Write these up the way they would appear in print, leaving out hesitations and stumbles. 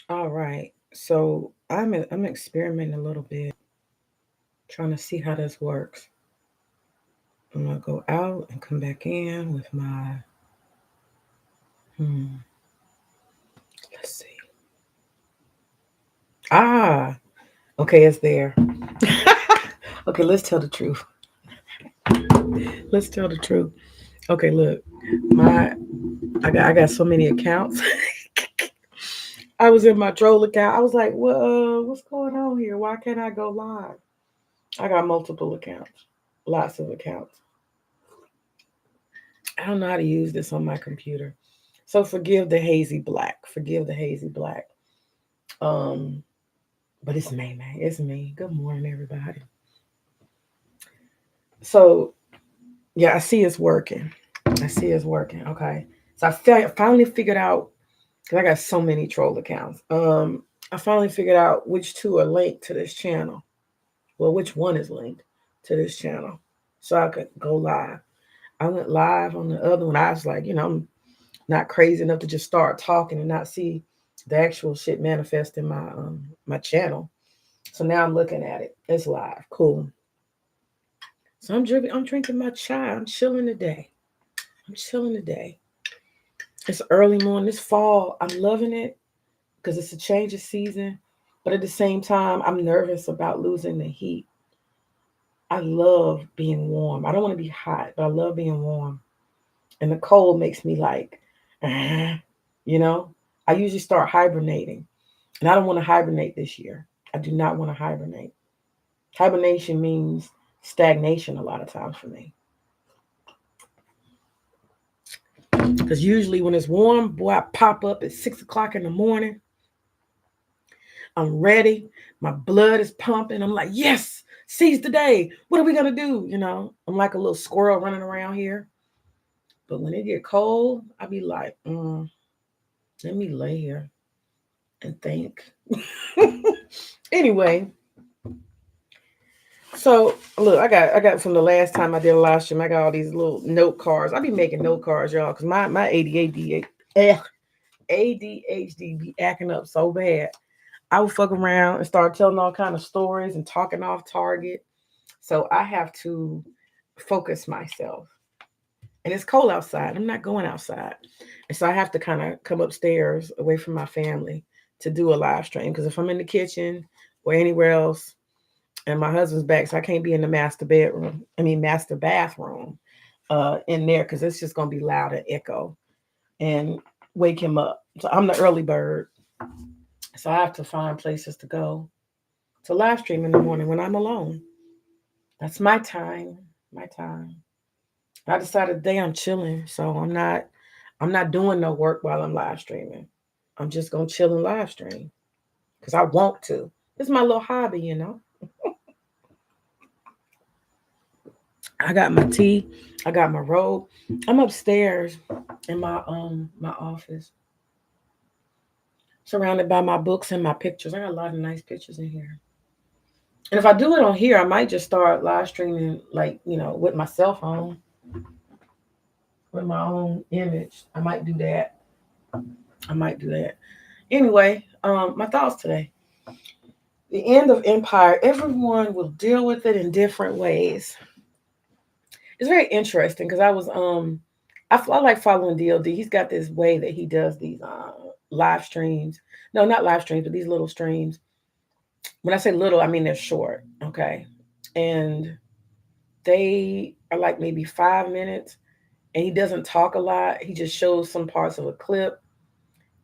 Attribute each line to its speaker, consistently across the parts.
Speaker 1: All right. So I'm experimenting a little bit, trying to see how this works. I'm gonna go out and come back in with my let's see. Ah, okay, it's there. Okay, let's tell the truth. Let's tell the truth. Okay, look, my I got so many accounts. I was in my troll account. I was like, well, what's going on here? Why can't I go live? I got multiple accounts, lots of accounts. I don't know how to use this on my computer. So forgive the hazy black. Forgive the hazy black. Um, but it's me, man. It's me. Good morning, everybody. So yeah, I see it's working. I see it's working. Okay. So finally figured out because I got so many troll accounts. I finally figured out which two are linked to this channel. Well, which one is linked to this channel, so I could go live. I went live on the other one. I was like, I'm not crazy enough to just start talking and not see the actual shit manifest in my channel. So now I'm looking at it. It's live. Cool. So I'm drinking my chai. I'm chilling today. I'm chilling today. It's early morning. It's fall. I'm loving it because it's a change of season. But at the same time, I'm nervous about losing the heat. I love being warm. I don't want to be hot, but I love being warm. And the cold makes me like, you know, I usually start hibernating. And I don't want to hibernate this year. I do not want to hibernate. Hibernation means stagnation a lot of times for me. Because usually when it's warm, boy, I pop up at 6 o'clock in the morning. I'm ready. My blood is pumping. I'm like, yes, seize the day. What are we gonna do? I'm like a little squirrel running around here. But when it get cold, I be like, let me lay here and think. Anyway, so look, I got from the last time I did a live stream, I got all these little note cards. I be making note cards, y'all, because my ADHD be acting up so bad. I would fuck around and start telling all kind of stories and talking off target. So I have to focus myself. And it's cold outside. I'm not going outside. And so I have to kind of come upstairs away from my family to do a live stream. Because if I'm in the kitchen or anywhere else, and my husband's back, so I can't be in the master bathroom in there because it's just gonna be loud and echo and wake him up. So I'm the early bird. So I have to find places to go to live stream in the morning when I'm alone. That's my time. My time. I decided today I'm chilling, so I'm not doing no work while I'm live streaming. I'm just gonna chill and live stream because I want to. It's my little hobby. I got my tea, I got my robe. I'm upstairs in my office, surrounded by my books and my pictures. I got a lot of nice pictures in here. And if I do it on here, I might just start live streaming like, with my cell phone, with my own image. I might do that. I might do that. Anyway, my thoughts today. The end of empire, everyone will deal with it in different ways. It's very interesting because I like following DLD. He's got this way that he does these live streams. No, not live streams, but these little streams. When I say little, I mean they're short. Okay, and they are like maybe 5 minutes, and he doesn't talk a lot. He just shows some parts of a clip,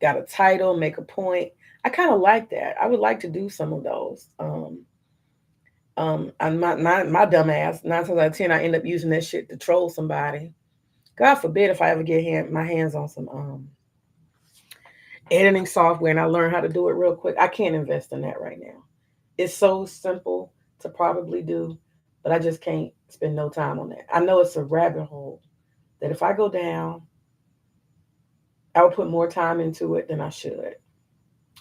Speaker 1: got a title, make a point. I kind of like that. I would like to do some of those. And my dumb ass, 9 times out of 10, I end up using that shit to troll somebody. God forbid if I ever get my hands on some editing software and I learn how to do it real quick. I can't invest in that right now. It's so simple to probably do, but I just can't spend no time on that. I know it's a rabbit hole that if I go down, I will put more time into it than I should.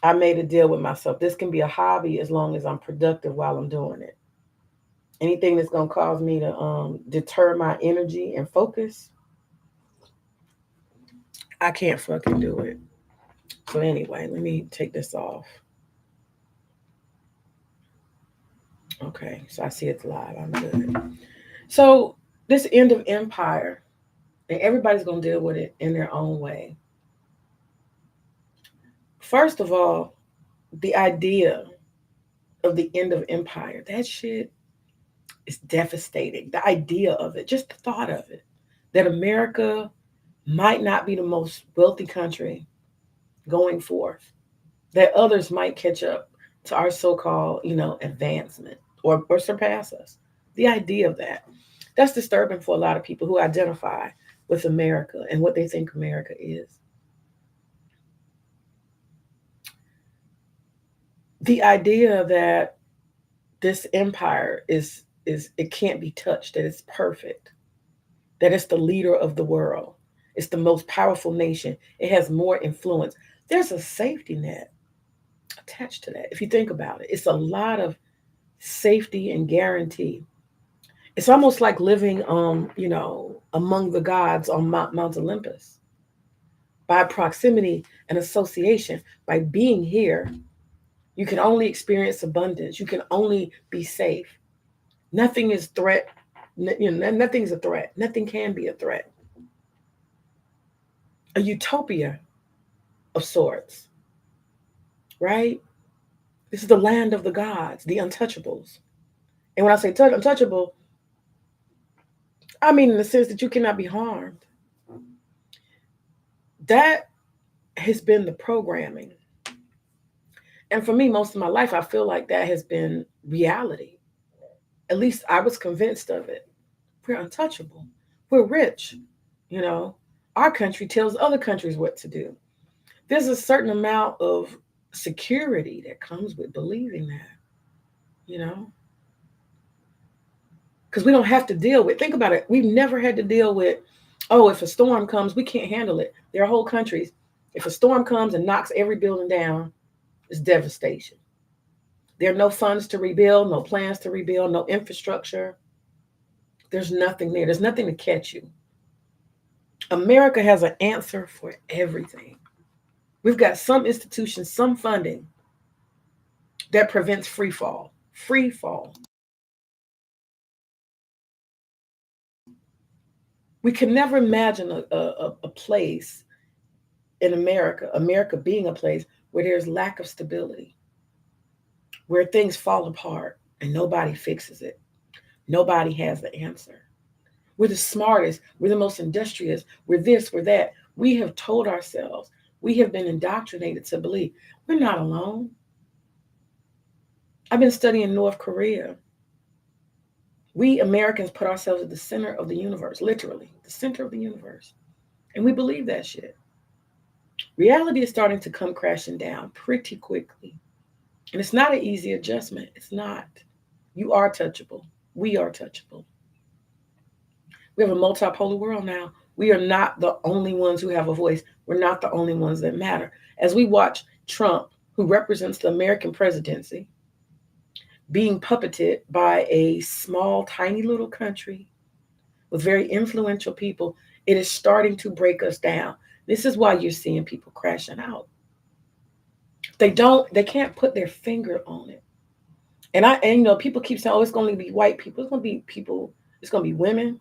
Speaker 1: I made a deal with myself. This can be a hobby as long as I'm productive while I'm doing it. Anything that's gonna cause me to deter my energy and focus, I can't fucking do it. So anyway, let me take this off. Okay, so I see it's live. I'm good. So this end of empire, and everybody's going to deal with it in their own way. First of all, the idea of the end of empire, that shit is devastating. The idea of it, just the thought of it, that America might not be the most wealthy country going forth, that others might catch up to our so-called, advancement or surpass us. The idea of that, that's disturbing for a lot of people who identify with America and what they think America is. The idea that this empire is it can't be touched, that it's perfect, that it's the leader of the world, it's the most powerful nation, it has more influence. There's a safety net attached to that. If you think about it, it's a lot of safety and guarantee. It's almost like living among the gods on Mount Olympus. By proximity and association, by being here, you can only experience abundance. You can only be safe. Nothing is threat. Nothing's a threat. Nothing can be a threat. A utopia of sorts, right? This is the land of the gods, the untouchables. And when I say untouchable, I mean in the sense that you cannot be harmed. That has been the programming. And for me, most of my life, I feel like that has been reality. At least I was convinced of it. We're untouchable. We're rich. You know, our country tells other countries what to do. There's a certain amount of security that comes with believing that, you know, because we don't have to deal with, think about it. We've never had to deal with, oh, if a storm comes, we can't handle it. There are whole countries. If a storm comes and knocks every building down, it's devastation. There are no funds to rebuild, no plans to rebuild, no infrastructure. There's nothing there. There's nothing to catch you. America has an answer for everything. We've got some institutions, some funding that prevents free fall. Free fall. We can never imagine a place in America, America being a place where there's lack of stability, where things fall apart and nobody fixes it. Nobody has the answer. We're the smartest, we're the most industrious, we're this, we're that. We have told ourselves, we have been indoctrinated to believe we're not alone. I've been studying North Korea. We Americans put ourselves at the center of the universe, literally, the center of the universe. And we believe that shit. Reality is starting to come crashing down pretty quickly. And it's not an easy adjustment. It's not. You are touchable. We are touchable. We have a multipolar world now. We are not the only ones who have a voice. We're not the only ones that matter. As we watch Trump, who represents the American presidency, being puppeted by a small, tiny little country with very influential people, it is starting to break us down. This is why you're seeing people crashing out. They can't put their finger on it. And people keep saying, oh, it's going to be white people. It's going to be people. It's going to be women.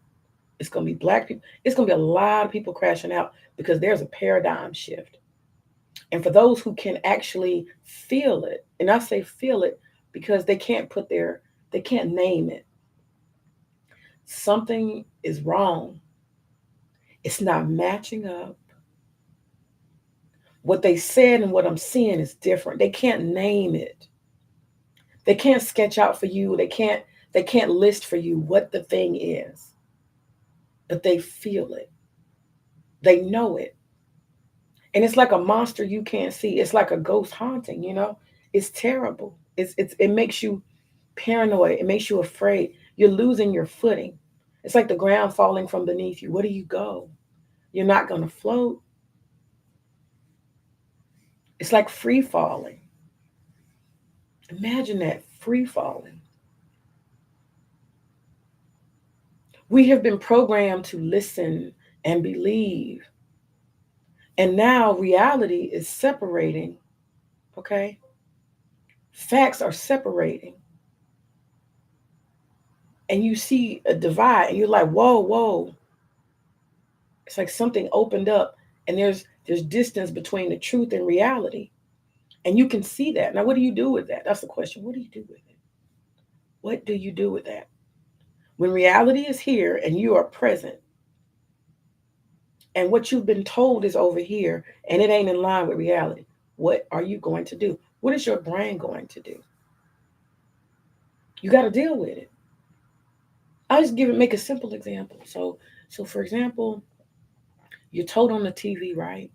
Speaker 1: It's going to be black people. It's going to be a lot of people crashing out because there's a paradigm shift. And for those who can actually feel it, and I say feel it because they can't name it. Something is wrong. It's not matching up. What they said and what I'm seeing is different. They can't name it. They can't sketch out for you. They can't list for you what the thing is. But they feel it. They know it. And it's like a monster you can't see. It's like a ghost haunting. It's terrible. It makes you paranoid. It makes you afraid. You're losing your footing. It's like the ground falling from beneath you. Where do you go? You're not going to float. It's like free falling. Imagine that, free falling. We have been programmed to listen and believe And now reality is separating, okay? Facts are separating. And you see a divide and you're like, whoa, whoa. It's like something opened up and there's distance between the truth and reality. And you can see that. Now, what do you do with that? That's the question. What do you do with it? What do you do with that? When reality is here and you are present, and what you've been told is over here and it ain't in line with reality, what are you going to do? What is your brain going to do? You got to deal with it. I'll just make a simple example. So for example, you're told on the TV, right?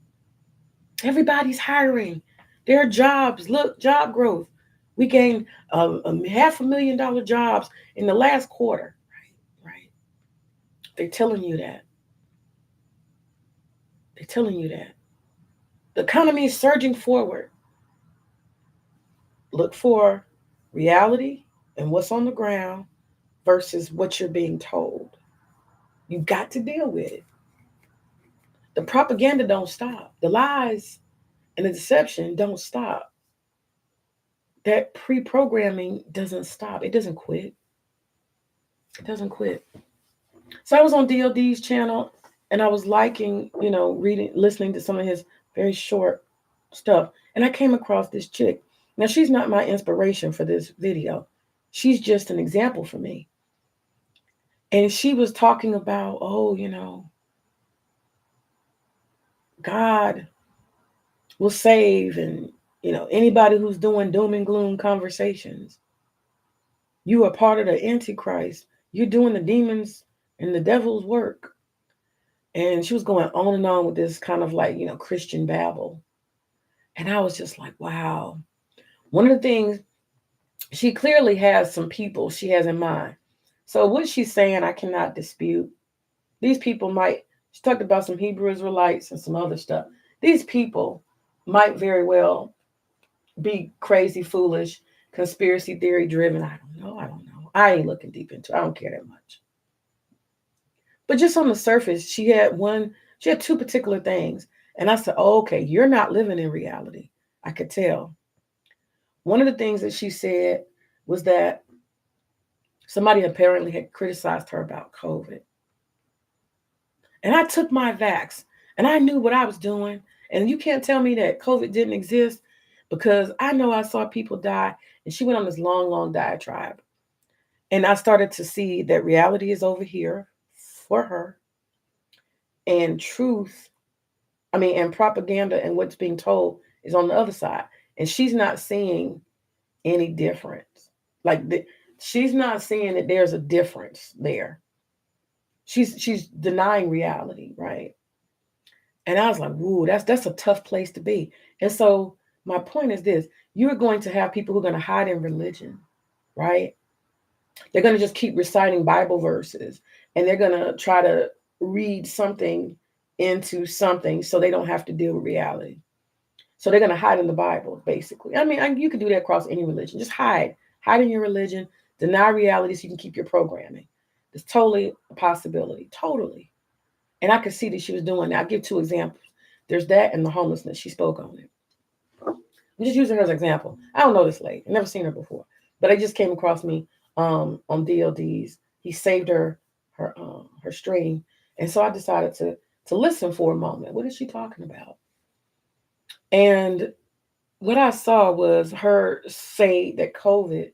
Speaker 1: Everybody's hiring. There are jobs. Look, job growth. We gained $500,000 jobs in the last quarter. Right. They're telling you that. They're telling you that. The economy is surging forward. Look for reality and what's on the ground versus what you're being told. You got to deal with it. The propaganda don't stop. The lies and the deception don't stop. That pre-programming doesn't stop. It doesn't quit. It doesn't quit. So I was on DOD's channel and I was liking, reading, listening to some of his very short stuff. And I came across this chick. Now, she's not my inspiration for this video. She's just an example for me. And she was talking about, God will save and, anybody who's doing doom and gloom conversations. You are part of the Antichrist. You're doing the demons and the devil's work. And she was going on and on with this kind of like, Christian babble. And I was just like, wow. One of the things, she clearly has some people she has in mind. So what she's saying, I cannot dispute. These people she talked about some Hebrew Israelites and some other stuff. These people might very well be crazy, foolish, conspiracy theory driven. I don't know. I ain't looking deep into it. I don't care that much. But just on the surface, she had two particular things. And I said, oh, okay, you're not living in reality. I could tell. One of the things that she said was that somebody apparently had criticized her about COVID. And I took my vax and I knew what I was doing. And you can't tell me that COVID didn't exist because I know I saw people die. And she went on this long, long diatribe. And I started to see that reality is over here for her. And and propaganda and what's being told is on the other side. And she's not seeing any difference. She's not seeing that there's a difference there. She's denying reality, right? And I was like, "Ooh, that's a tough place to be." And so my point is this: you're going to have people who are going to hide in religion, right? They're going to just keep reciting Bible verses, and they're going to try to read something into something so they don't have to deal with reality. So they're going to hide in the Bible, basically. I mean, you can do that across any religion. Just hide in your religion, deny reality so you can keep your programming. It's totally a possibility, totally. And I could see that she was doing that. I'll give two examples. There's that and the homelessness. She spoke on it. I'm just using her as an example. I don't know this lady. I've never seen her before. But it just came across me on DLD's. He saved her stream. And so I decided to listen for a moment. What is she talking about? And what I saw was her say that COVID,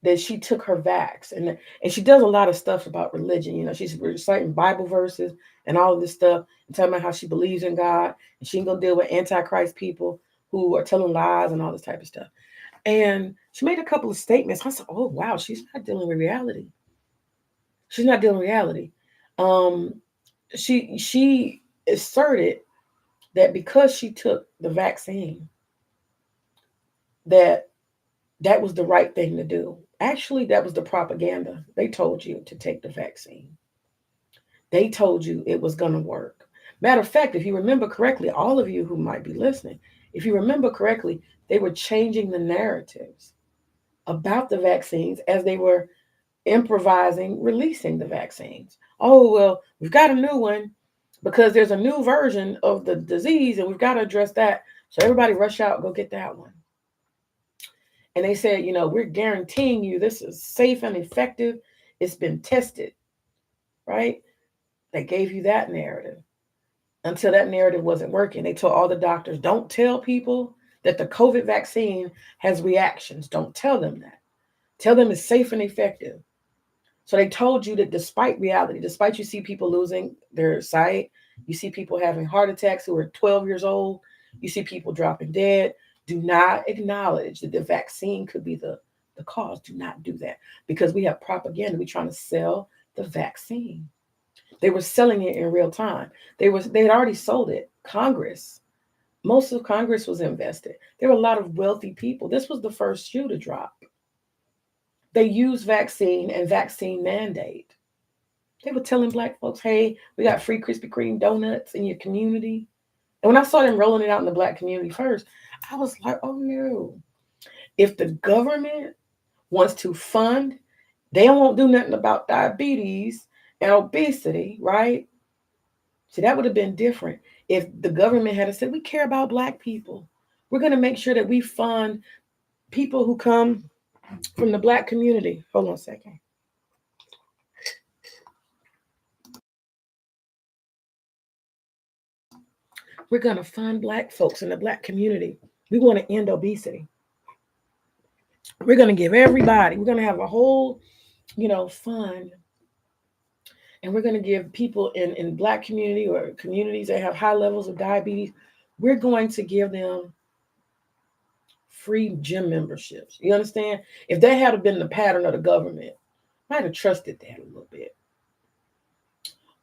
Speaker 1: that she took her vax, and she does a lot of stuff about religion. She's reciting Bible verses and all of this stuff and telling about how she believes in God and she ain't gonna deal with Antichrist people who are telling lies and all this type of stuff. And she made a couple of statements. I said, oh wow, she's not dealing with reality. She's not dealing with reality. She asserted that because she took the vaccine, that was the right thing to do. Actually, that was the propaganda. They told you to take the vaccine. They told you it was going to work. Matter of fact, if you remember correctly, all of you who might be listening, if you remember correctly, they were changing the narratives about the vaccines as they were improvising, releasing the vaccines. Oh, well, we've got a new one. because there's a new version of the disease and we've got to address that. So everybody rush out, go get that one. And they said, we're guaranteeing you this is safe and effective. It's been tested, right? They gave you that narrative until that narrative wasn't working. They told all the doctors, don't tell people that the COVID vaccine has reactions. Don't tell them that. Tell them it's safe and effective. So they told you that despite reality, despite you see people losing their sight, you see people having heart attacks who are 12 years old, you see people dropping dead, do not acknowledge that the vaccine could be the cause. Do not do that because we have propaganda. We're trying to sell the vaccine. They were selling it in real time. They had already sold it. Congress, most of Congress was invested. There were a lot of wealthy people. This was the first shoe to drop. They used vaccine and vaccine mandate. They were telling black folks, hey, we got free Krispy Kreme donuts in your community. And when I saw them rolling it out in the black community first, I was like, oh no. If the government wants to fund, they won't do nothing about diabetes and obesity, right? See, that would have been different if the government had said, we care about black people. We're going to make sure that we fund people who come from the black community. Hold on a second. We're going to fund black folks in the black community. We want to end obesity. We're going to give everybody, we're going to have a whole, fund. And we're going to give people in black community or communities that have high levels of diabetes, we're going to give them free gym memberships. You understand? If that had been the pattern of the government, I might have trusted that a little bit.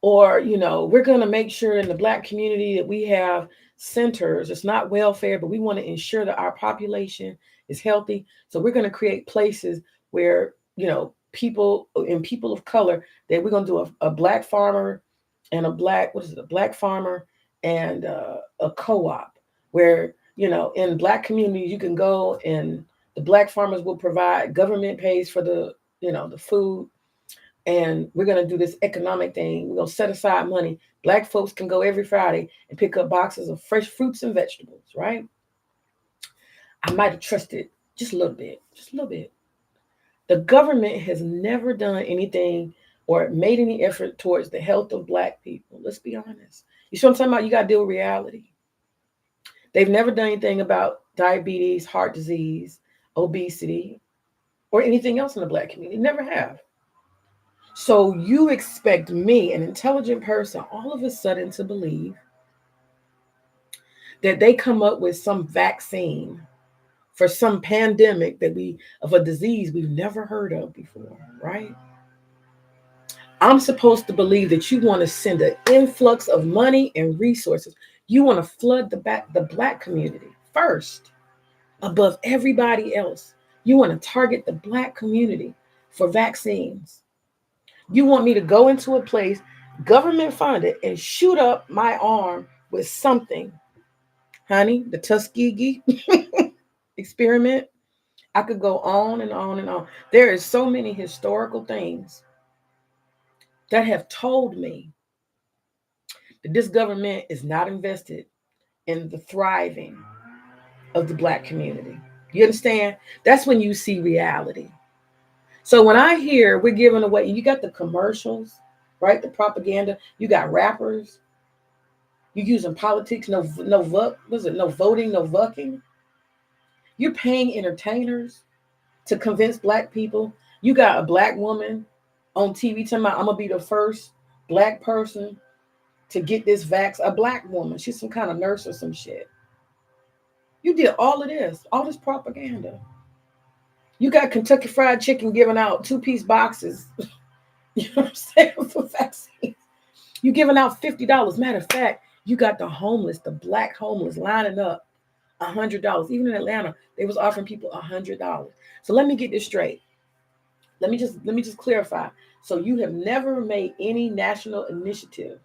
Speaker 1: Or, we're going to make sure in the black community that we have centers. It's not welfare, but we want to ensure that our population is healthy. So we're going to create places where, people of color, that we're going to do a black farmer and a black farmer and a co-op where, in black communities, you can go and the black farmers will provide, government pays for the food. And we're going to do this economic thing. We're going to set aside money. Black folks can go every Friday and pick up boxes of fresh fruits and vegetables, right? I might have trusted just a little bit. The government has never done anything or made any effort towards the health of black people. Let's be honest. You see what I'm talking about? You got to deal with reality. They've never done anything about diabetes, heart disease, obesity, or anything else in the black community. Never have. So you expect me, an intelligent person, all of a sudden to believe that they come up with some vaccine for some pandemic of a disease we've never heard of before, right? I'm supposed to believe that you want to send an influx of money and resources. You want to flood the black community first, above everybody else. You want to target the black community for vaccines. You want me to go into a place, government funded, and shoot up my arm with something. Honey, the Tuskegee experiment. I could go on and on and on. There is so many historical things that have told me that this government is not invested in the thriving of the black community. You understand? That's when you see reality. So when I hear we're giving away, you got the commercials, right? The propaganda. You got rappers. You using politics. No voting, no vucking. You're paying entertainers to convince black people. You got a black woman on TV talking about, I'm gonna be the first black person to get this vax. A black woman. She's some kind of nurse or some shit. You did all of this, all this propaganda. You got Kentucky Fried Chicken giving out 2-piece boxes. You know what I'm saying? For vaccines. You giving out $50. Matter of fact, you got the homeless, the black homeless lining up $100. Even in Atlanta, they was offering people $100. So let me get this straight. Let me just clarify. So you have never made any national initiative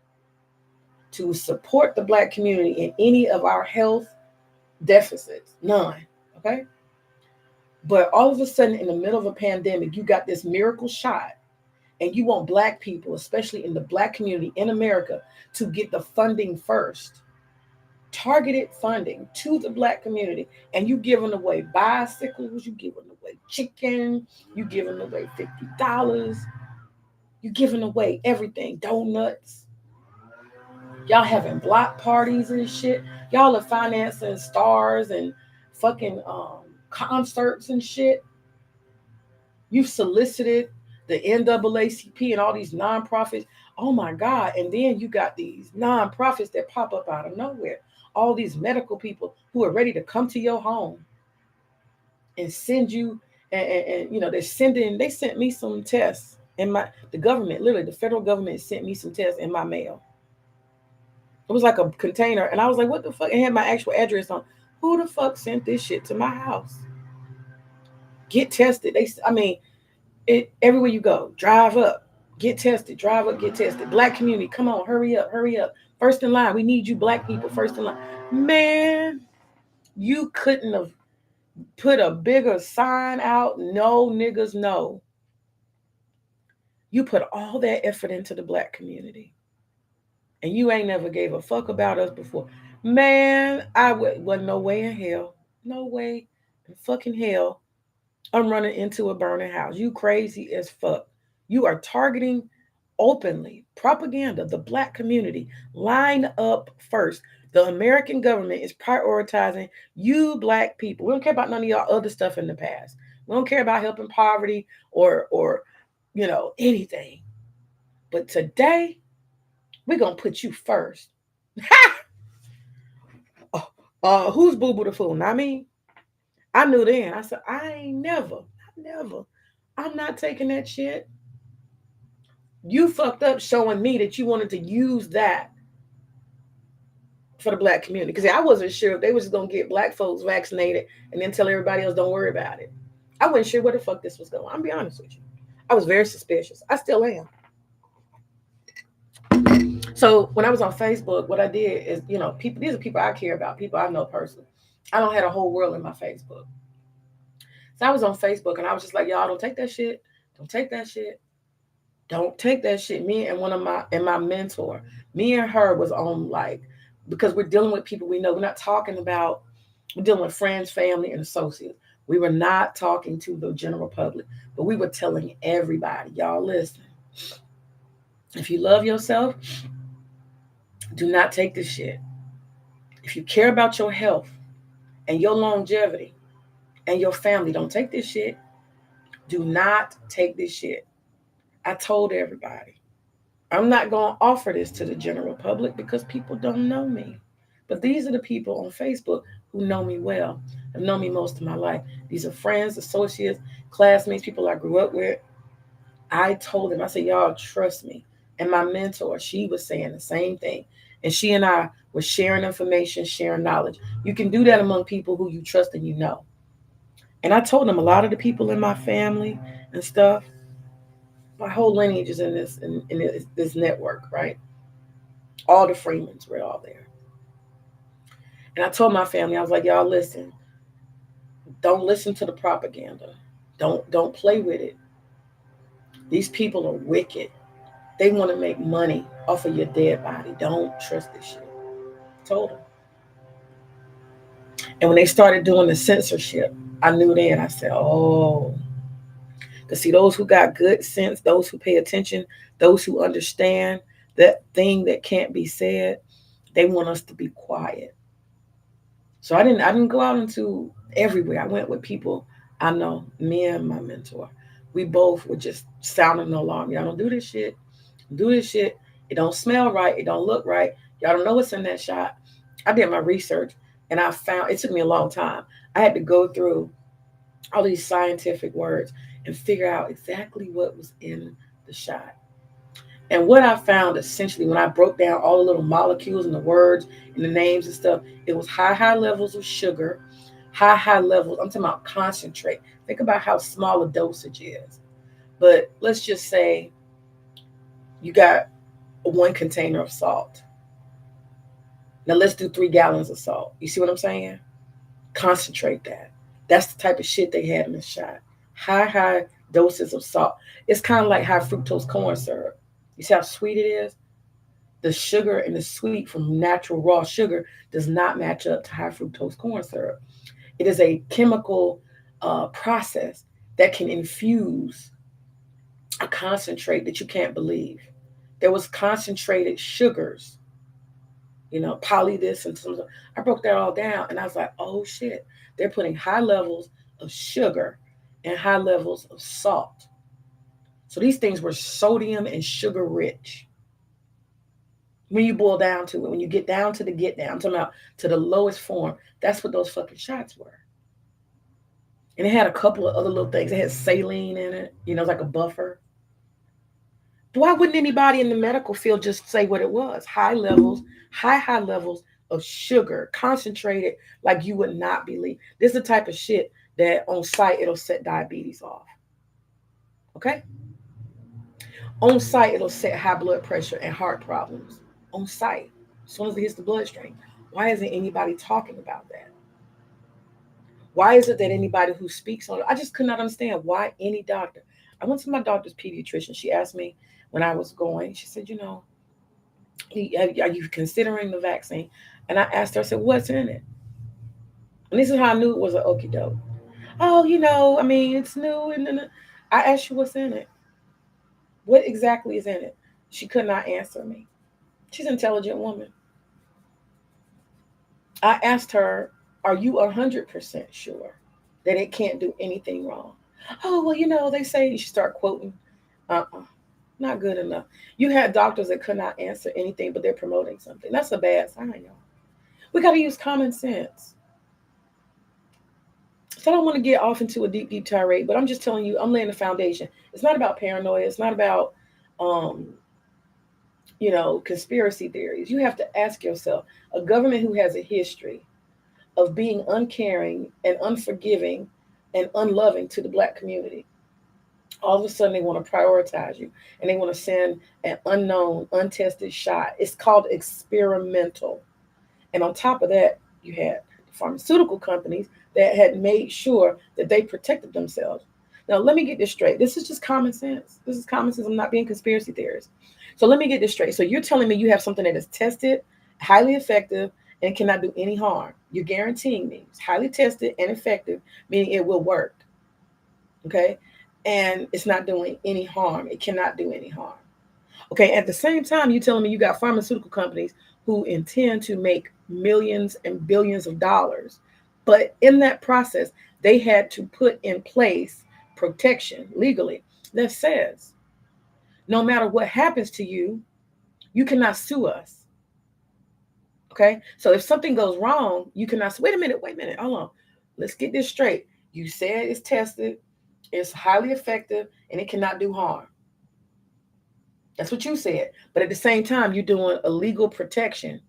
Speaker 1: to support the black community in any of our health deficits. None. Okay. But all of a sudden, in the middle of a pandemic, you got this miracle shot, and you want black people, especially in the black community in America, to get the funding first, targeted funding to the black community, and you giving away bicycles, you giving away chicken, you giving away $50, you giving away everything, donuts, y'all having block parties and shit, y'all are financing stars and fucking concerts and shit. You've solicited the NAACP and all these nonprofits. Oh my God. And then you got these nonprofits that pop up out of nowhere. All these medical people who are ready to come to your home and send you, and you know, they sent me some tests in the government, literally the federal government sent me some tests in my mail. It was like a container. And I was like, what the fuck? It had my actual address on. Who the fuck sent this shit to my house? Get tested. Everywhere you go, drive up, get tested, drive up, get tested. Black community, come on, hurry up, hurry up. First in line. We need you black people first in line. Man, you couldn't have put a bigger sign out. No niggas, no. You put all that effort into the black community. And you ain't never gave a fuck about us before. Man, wasn't no way in hell. No way in fucking hell I'm running into a burning house. You crazy as fuck. You are targeting openly propaganda, the black community. Line up first. The American government is prioritizing you black people. We don't care about none of y'all other stuff in the past. We don't care about helping poverty or anything. But today, we're gonna put you first. Who's Boo Boo the fool? Not me. I knew then. I said, I'm not taking that shit. You fucked up showing me that you wanted to use that for the black community. Because I wasn't sure if they was going to get black folks vaccinated and then tell everybody else don't worry about it. I wasn't sure where the fuck this was going. I'm be honest with you. I was very suspicious. I still am. So when I was on Facebook, what I did is, people, these are people I care about, people I know personally. I don't have a whole world in my Facebook. So I was on Facebook and I was just like, y'all don't take that shit. Don't take that shit. Don't take that shit. Me and my mentor, me and her was on because we're dealing with people we know. We're not talking about, we're dealing with friends, family, and associates. We were not talking to the general public, but we were telling everybody, y'all listen. If you love yourself, do not take this shit. If you care about your health and your longevity and your family, don't take this shit. Do not take this shit. I told everybody. I'm not going to offer this to the general public because people don't know me. But these are the people on Facebook who know me well, have known me most of my life. These are friends, associates, classmates, people I grew up with. I told them, I said, y'all trust me. And my mentor, she was saying the same thing. And she and I were sharing information, sharing knowledge. You can do that among people who you trust and you know. And I told them a lot of the people in my family and stuff, my whole lineage is in this network, right? All the Freemans were all there. And I told my family, I was like, y'all listen, don't listen to the propaganda. Don't play with it. These people are wicked. They want to make money off of your dead body. Don't trust this shit. I told them. And when they started doing the censorship, I knew then, I said, oh. Because see, those who got good sense, those who pay attention, those who understand that thing that can't be said, they want us to be quiet. So I didn't go out into everywhere. I went with people I know, me and my mentor. We both were just sounding the alarm. Y'all don't do this shit. Do this shit. It don't smell right. It don't look right. Y'all don't know what's in that shot. I did my research and I found, it took me a long time. I had to go through all these scientific words and figure out exactly what was in the shot. And what I found essentially when I broke down all the little molecules and the words and the names and stuff, it was high levels of sugar, high levels. I'm talking about concentrate. Think about how small a dosage is. But let's just say you got 1 container of salt. Now let's do 3 gallons of salt. You see what I'm saying? Concentrate that. That's the type of shit they had in the shot. High doses of salt. It's kind of like high fructose corn syrup. You see how sweet it is? The sugar and the sweet from natural raw sugar does not match up to high fructose corn syrup. It is a chemical process that can infuse a concentrate that you can't believe. There was concentrated sugars, poly this and some. I broke that all down, and I was like, oh shit, they're putting high levels of sugar and high levels of salt. So these things were sodium and sugar rich. When you boil down to it, when you get down to the get down, I'm talking about to the lowest form, that's what those fucking shots were. And it had a couple of other little things. It had saline in it, like a buffer. Why wouldn't anybody in the medical field just say what it was? High levels, high levels of sugar, concentrated like you would not believe. This is the type of shit that on sight it'll set diabetes off. Okay? On sight it'll set high blood pressure and heart problems. On sight. As soon as it hits the bloodstream. Why isn't anybody talking about that? Why is it that anybody who speaks on it, I just could not understand why any doctor. I went to my doctor's pediatrician. She asked me when I was going, she said, are you considering the vaccine? And I asked her, I said, what's in it? And this is how I knew it was an okie doke. Oh, I mean, it's new. And then I asked you what's in it. What exactly is in it? She could not answer me. She's an intelligent woman. I asked her, are you 100% sure that it can't do anything wrong? Oh, well, they say you should start quoting. Not good enough. You had doctors that could not answer anything, but they're promoting something. That's a bad sign, y'all. We got to use common sense. So I don't want to get off into a deep tirade, but I'm just telling you, I'm laying the foundation. It's not about paranoia. It's not about, conspiracy theories. You have to ask yourself, a government who has a history of being uncaring and unforgiving and unloving to the Black community, all of a sudden they want to prioritize you and they want to send an unknown, untested shot. It's called experimental. And on top of that, you had pharmaceutical companies that had made sure that they protected themselves. Now, let me get this straight. This is just common sense. This is common sense. I'm not being conspiracy theorist. So let me get this straight. So you're telling me you have something that is tested, highly effective, and cannot do any harm. You're guaranteeing me it's highly tested and effective, meaning it will work. Okay? And it's not doing any harm. It cannot do any harm. Okay, at the same time, you're telling me you got pharmaceutical companies who intend to make millions and billions of dollars. But in that process, they had to put in place protection legally that says no matter what happens to you, you cannot sue us. Okay, so if something goes wrong, you cannot say, wait a minute, hold on. Let's get this straight. You said it's tested, it's highly effective, and it cannot do harm. That's what you said. But at the same time, you're doing a legal protection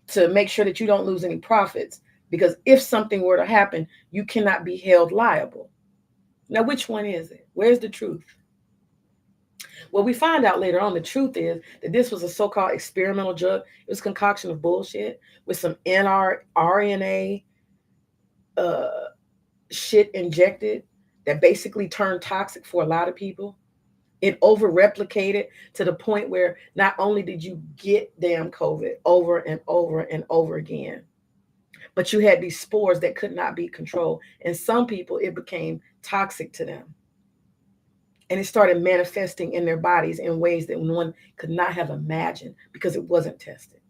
Speaker 1: to make sure that you don't lose any profits. Because if something were to happen, you cannot be held liable. Now, which one is it? Where's the truth? Well, we find out later on the truth is that this was a so-called experimental drug. It was a concoction of bullshit with some RNA shit injected that basically turned toxic for a lot of people. It over replicated to the point where not only did you get damn COVID over and over and over again, but you had these spores that could not be controlled. And some people, it became toxic to them. And it started manifesting in their bodies in ways that one could not have imagined because it wasn't tested.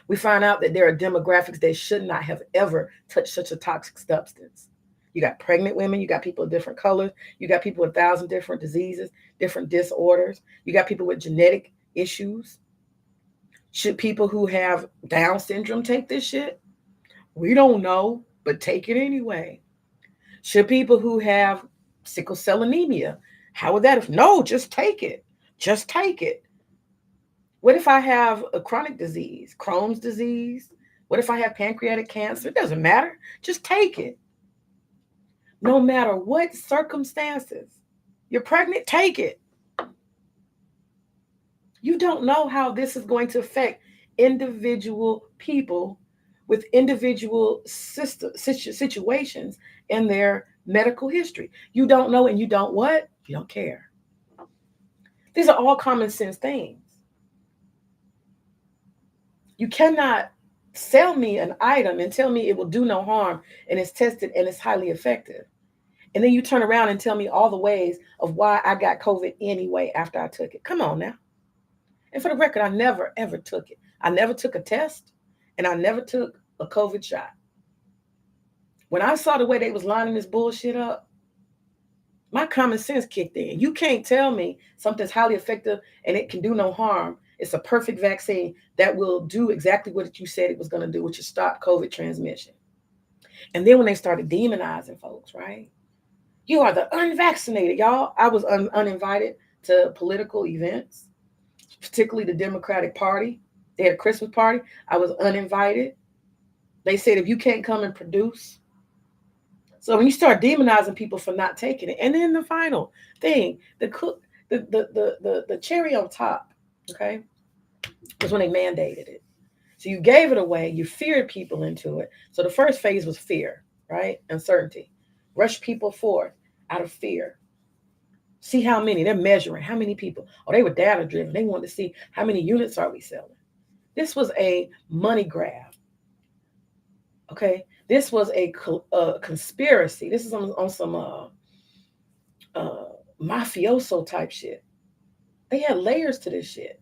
Speaker 1: We find out that there are demographics that should not have ever touched such a toxic substance. You got pregnant women, you got people of different colors, you got people with 1,000 different diseases, different disorders, you got people with genetic issues. Should people who have Down syndrome take this shit? We don't know, but take it anyway. Should people who have sickle cell anemia, how would that have? No, just take it. Just take it. What if I have a chronic disease, Crohn's disease? What if I have pancreatic cancer? It doesn't matter. Just take it. No matter what circumstances. You're pregnant, take it. You don't know how this is going to affect individual people with individual situations in their medical history. You don't know and you don't what? You don't care. These are all common sense things. You cannot sell me an item and tell me it will do no harm and it's tested and it's highly effective. And then you turn around and tell me all the ways of why I got COVID anyway after I took it. Come on now. And for the record, I never ever took it. I never took a test and I never took a COVID shot. When I saw the way they was lining this bullshit up, my common sense kicked in. You can't tell me something's highly effective and it can do no harm. It's a perfect vaccine that will do exactly what you said it was going to do, which is stop COVID transmission. And then when they started demonizing folks, right? You are the unvaccinated, y'all. I was uninvited to political events, particularly the Democratic Party. They had a Christmas party. I was uninvited. They said if you can't come and produce. So when you start demonizing people for not taking it, and then the final thing, the cherry on top, okay, was when they mandated it. So you gave it away, you feared people into it. So the first phase was fear, right? Uncertainty. Rush people forth out of fear. See how many, they're measuring how many people. Oh, they were data driven. They wanted to see how many units are we selling. This was a money grab. Okay. This was a conspiracy. This is on some uh, mafioso type shit. They had layers to this shit.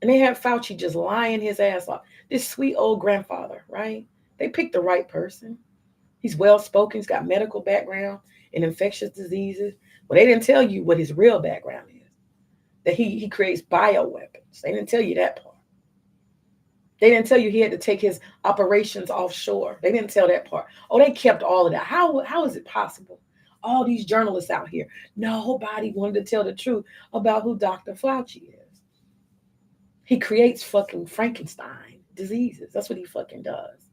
Speaker 1: And they had Fauci just lying his ass off. This sweet old grandfather, right? They picked the right person. He's well spoken. He's got medical background in infectious diseases. Well, they didn't tell you what his real background is. That he creates bioweapons. They didn't tell you that part. They didn't tell you he had to take his operations offshore. They didn't tell that part. Oh, they kept all of that. How is it possible? All these journalists out here, nobody wanted to tell the truth about who Dr. Fauci is. He creates fucking Frankenstein diseases. That's what he fucking does.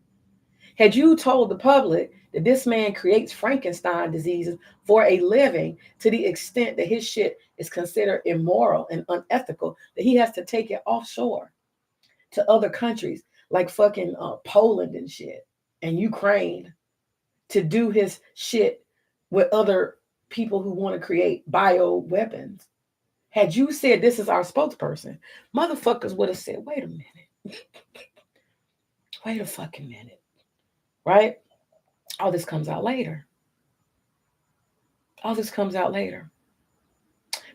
Speaker 1: Had you told the public that this man creates Frankenstein diseases for a living to the extent that his shit is considered immoral and unethical, that he has to take it offshore to other countries like fucking Poland and shit and Ukraine to do his shit with other people who want to create bio weapons. Had you said this is our spokesperson, motherfuckers would have said, wait a minute. Wait a fucking minute. Right? All this comes out later. All this comes out later.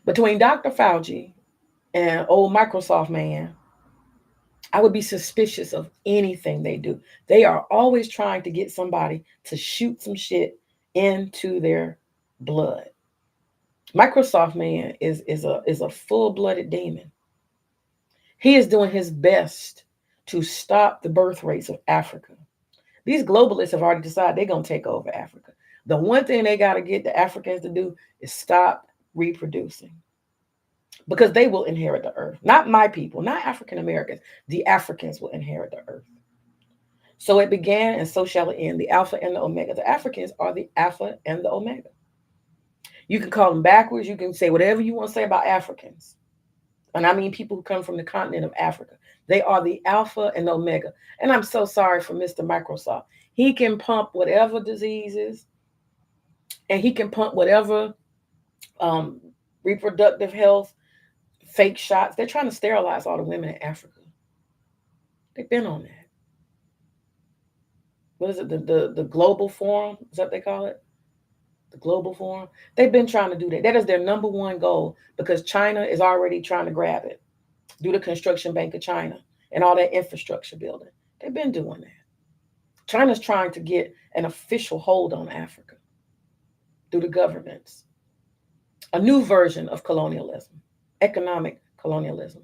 Speaker 1: Between Dr. Fauci and old Microsoft man, I would be suspicious of anything they do. They are always trying to get somebody to shoot some shit into their blood. Microsoft man is a full-blooded demon. He is doing his best to stop the birth rates of Africa. These globalists have already decided they're going to take over Africa. The one thing they got to get the Africans to do is stop reproducing because they will inherit the earth. Not my people, not African Americans. The Africans will inherit the earth. So it began and so shall it end. The Alpha and the Omega. The Africans are the Alpha and the Omega. You can call them backwards. You can say whatever you want to say about Africans. And I mean people who come from the continent of Africa. They are the Alpha and Omega. And I'm so sorry for Mr. Microsoft. He can pump whatever diseases and he can pump whatever um, reproductive health, fake shots. They're trying to sterilize all the women in Africa. They've been on that. What is it? The Global Forum? Is that what they call it? The Global Forum. They've been trying to do that. That is their number one goal because China is already trying to grab it. Do the Construction Bank of China and all that infrastructure building. They've been doing that. China's trying to get an official hold on Africa through the governments. A new version of colonialism, economic colonialism.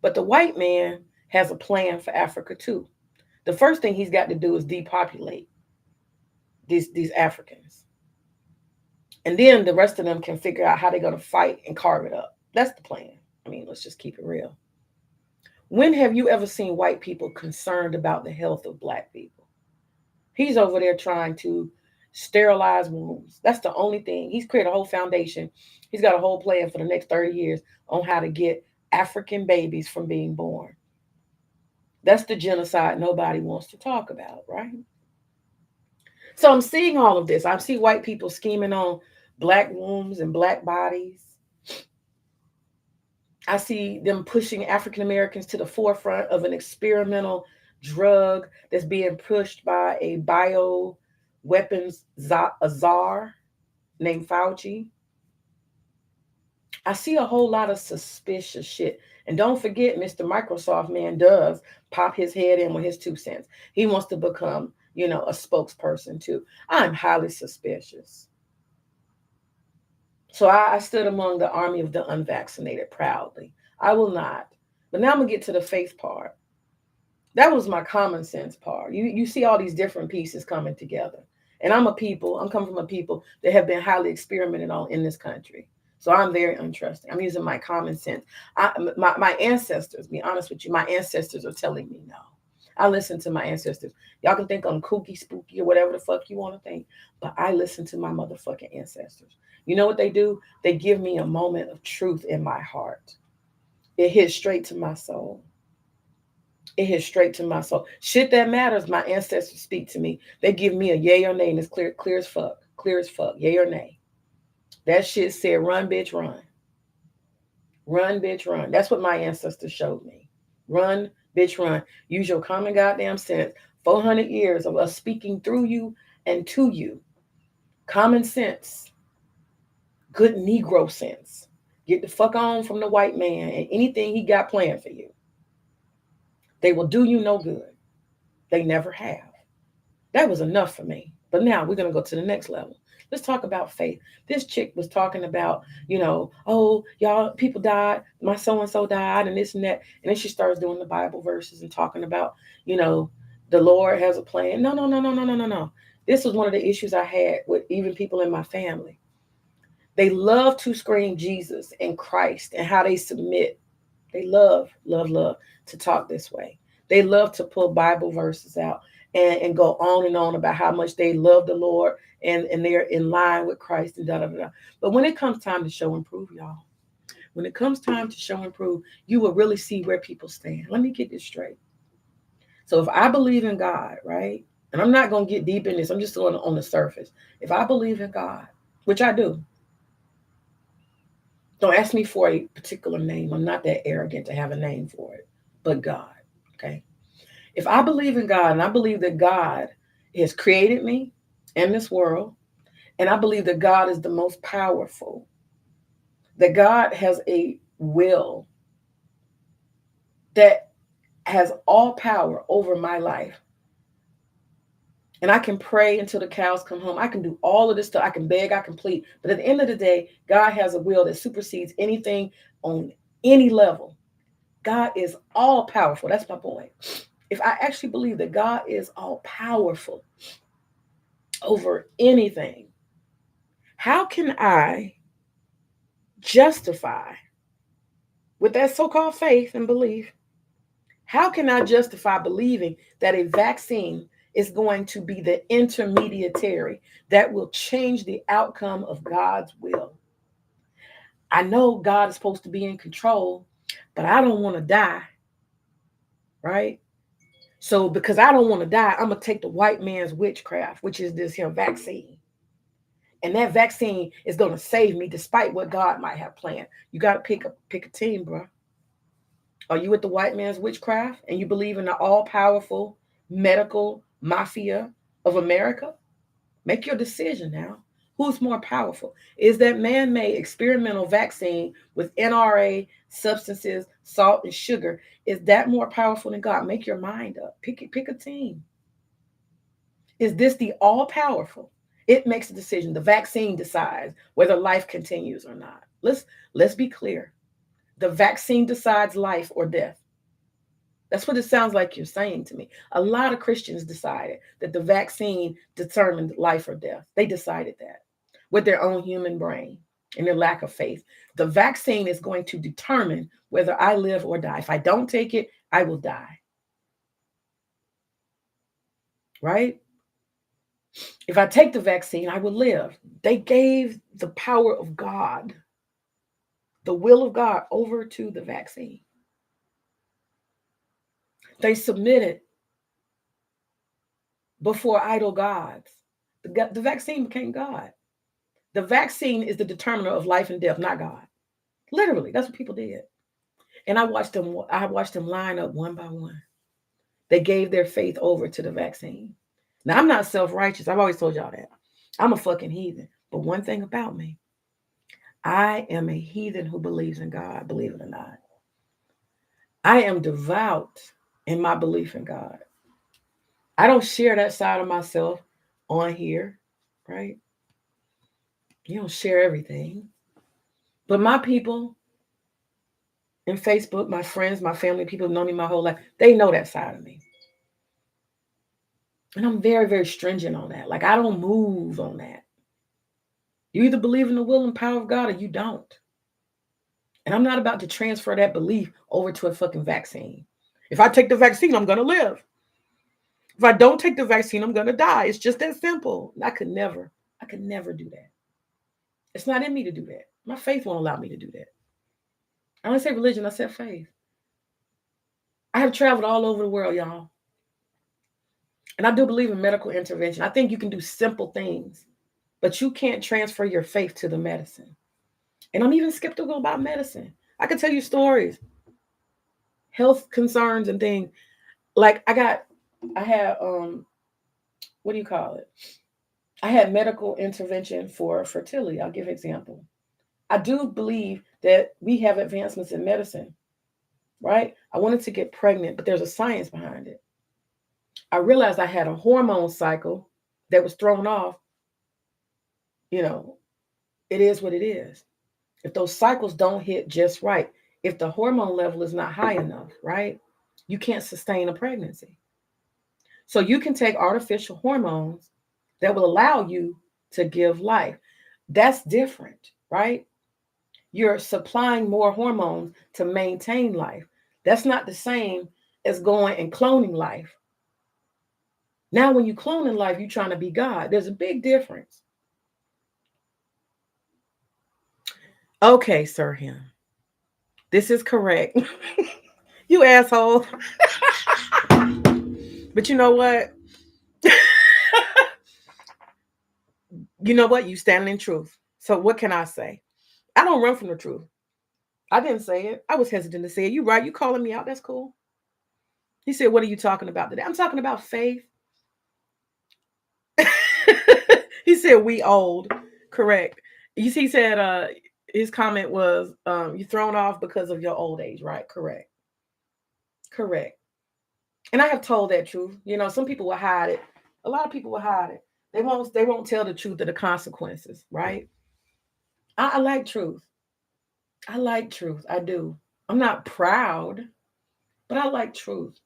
Speaker 1: But the white man has a plan for Africa too. The first thing he's got to do is depopulate these Africans. And then the rest of them can figure out how they're going to fight and carve it up. That's the plan. I mean, let's just keep it real. When have you ever seen white people concerned about the health of black people? He's over there trying to sterilize wombs. That's the only thing. He's created a whole foundation. He's got a whole plan for the next 30 years on how to get African babies from being born. That's the genocide nobody wants to talk about, right? So I'm seeing all of this. I see white people scheming on black wombs and black bodies. I see them pushing African Americans to the forefront of an experimental drug that's being pushed by a bio weapons czar named Fauci. I see a whole lot of suspicious shit. And don't forget, Mr. Microsoft man does pop his head in with his 2 cents. He wants to become, a spokesperson too. I'm highly suspicious. So I stood among the army of the unvaccinated proudly. I will not. But now I'm going to get to the faith part. That was my common sense part. You see all these different pieces coming together. And I'm coming from a people that have been highly experimented on in this country. So I'm very untrusting. I'm using my common sense. My ancestors, be honest with you, my ancestors are telling me no. I listen to my ancestors. Y'all can think I'm kooky, spooky, or whatever the fuck you want to think, but I listen to my motherfucking ancestors. You know what they do? They give me a moment of truth in my heart. It hits straight to my soul. It hits straight to my soul. Shit that matters, my ancestors speak to me. They give me a yay or nay, and it's clear as fuck. Clear as fuck. Yay or nay. That shit said, run, bitch, run. Run, bitch, run. That's what my ancestors showed me. Run, bitch, run. Use your common goddamn sense. 400 years of us speaking through you and to you. Common sense. Good Negro sense. Get the fuck on from the white man and anything he got planned for you. They will do you no good. They never have. That was enough for me. But now we're going to go to the next level. Let's talk about faith. This chick was talking about, oh, y'all, people died. My so-and-so died and this and that. And then she starts doing the Bible verses and talking about, the Lord has a plan. No, no, no, no, no, no, no, no. This was one of the issues I had with even people in my family. They love to scream Jesus and Christ and how they submit. They love, love, love to talk this way. They love to pull Bible verses out and go on and on about how much they love the Lord and they're in line with Christ and da da da. But when it comes time to show and prove, y'all, when it comes time to show and prove, you will really see where people stand. Let me get this straight. So if I believe in God, right? And I'm not going to get deep in this. I'm just going on the surface. If I believe in God, which I do, don't ask me for a particular name. I'm not that arrogant to have a name for it, but God, okay? If I believe in God and I believe that God has created me and this world, and I believe that God is the most powerful, that God has a will that has all power over my life, and I can pray until the cows come home. I can do all of this stuff. I can beg, I can plead. But at the end of the day, God has a will that supersedes anything on any level. God is all powerful. That's my point. If I actually believe that God is all powerful over anything, how can I justify, with that so called faith and belief, how can I justify believing that a vaccine is going to be the intermediary that will change the outcome of God's will? I know God is supposed to be in control, but I don't want to die, right? So because I don't want to die, I'm going to take the white man's witchcraft, which is this here vaccine. And that vaccine is going to save me despite what God might have planned. You got to pick a team, bro. Are you with the white man's witchcraft and you believe in the all-powerful medical mafia of America? Make your decision now. Who's more powerful? Is that man-made experimental vaccine with NRA substances, salt, and sugar, is that more powerful than God? Make your mind up. Pick a team. Is this the all-powerful? It makes a decision. The vaccine decides whether life continues or not. Let's be clear. The vaccine decides life or death. That's what it sounds like you're saying to me. A lot of Christians decided that the vaccine determined life or death. They decided that with their own human brain and their lack of faith. The vaccine is going to determine whether I live or die. If I don't take it, I will die. Right? If I take the vaccine, I will live. They gave the power of God, the will of God, over to the vaccine. They submitted before idol gods. The vaccine became God. The vaccine is the determiner of life and death, not God. Literally, that's what people did. And I watched them. I watched them line up one by one. They gave their faith over to the vaccine. Now I'm not self-righteous. I've always told y'all that. I'm a fucking heathen. But one thing about me, I am a heathen who believes in God, believe it or not. I am devout in my belief in God. I don't share that side of myself on here, right? You don't share everything. But my people in Facebook, my friends, my family, people who know me my whole life, they know that side of me. And I'm very, very stringent on that. Like, I don't move on that. You either believe in the will and power of God or you don't. And I'm not about to transfer that belief over to a fucking vaccine. If I take the vaccine, I'm going to live. If I don't take the vaccine, I'm going to die. It's just that simple. I could never do that. It's not in me to do that. My faith won't allow me to do that. I don't say religion, I said faith. I have traveled all over the world, y'all. And I do believe in medical intervention. I think you can do simple things, but you can't transfer your faith to the medicine. And I'm even skeptical about medicine. I could tell you stories, health concerns and things. Like I had what do you call it? I had medical intervention for fertility. I'll give an example. I do believe that we have advancements in medicine, right? I wanted to get pregnant, but there's a science behind it. I realized I had a hormone cycle that was thrown off. You know, it is what it is. If those cycles don't hit just right, if the hormone level is not high enough, right, you can't sustain a pregnancy. So you can take artificial hormones that will allow you to give life. That's different, right? You're supplying more hormones to maintain life. That's not the same as going and cloning life. Now, when you clone in life, you're trying to be God. There's a big difference. Okay, Sir Him. This is correct. You asshole. But you know what? You know what? You stand in truth. So what can I say? I don't run from the truth. I didn't say it. I was hesitant to say it. You right. You calling me out. That's cool. He said, what are you talking about today? I'm talking about faith. He said, we old. Correct. You see, he said his comment was you thrown off because of your old age, right? Correct. Correct. And I have told that truth. You know, some people will hide it. A lot of people will hide it. They won't tell the truth of the consequences, right? I like truth. I like truth. I do. I'm not proud, but I like truth.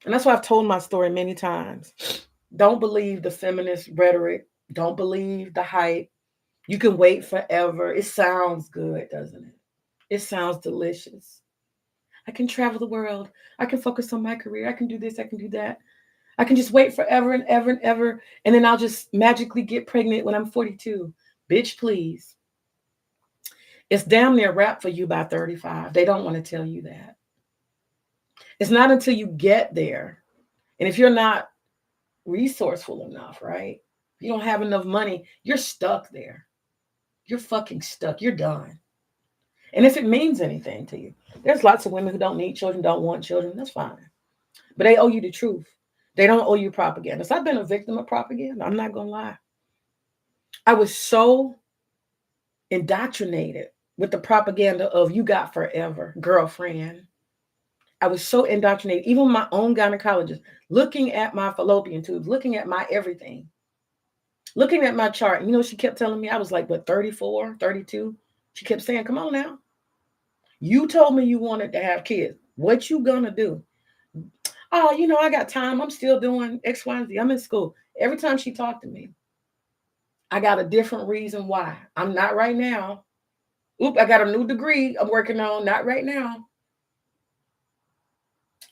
Speaker 1: And that's why I've told my story many times. Don't believe the feminist rhetoric. Don't believe the hype. You can wait forever. It sounds good, doesn't it? It sounds delicious. I can travel the world. I can focus on my career. I can do this. I can do that. I can just wait forever and ever and ever. And then I'll just magically get pregnant when I'm 42. Bitch, please. It's damn near wrap for you by 35. They don't want to tell you that. It's not until you get there. And if you're not resourceful enough, right? If you don't have enough money, you're stuck there. You're fucking stuck. You're done. And if it means anything to you, there's lots of women who don't need children, don't want children. That's fine. But they owe you the truth. They don't owe you propaganda. So I've been a victim of propaganda. I'm not going to lie. I was so indoctrinated with the propaganda of you got forever, girlfriend. I was so indoctrinated, even my own gynecologist, looking at my fallopian tubes, looking at my everything, looking at my chart. You know, she kept telling me I was like, what, 34, 32? She kept saying, come on now. You told me you wanted to have kids. What you gonna do? Oh, you know, I got time. I'm still doing X, Y, and Z. I'm in school. Every time she talked to me, I got a different reason why. I'm not right now. Oop, I got a new degree I'm working on. Not right now.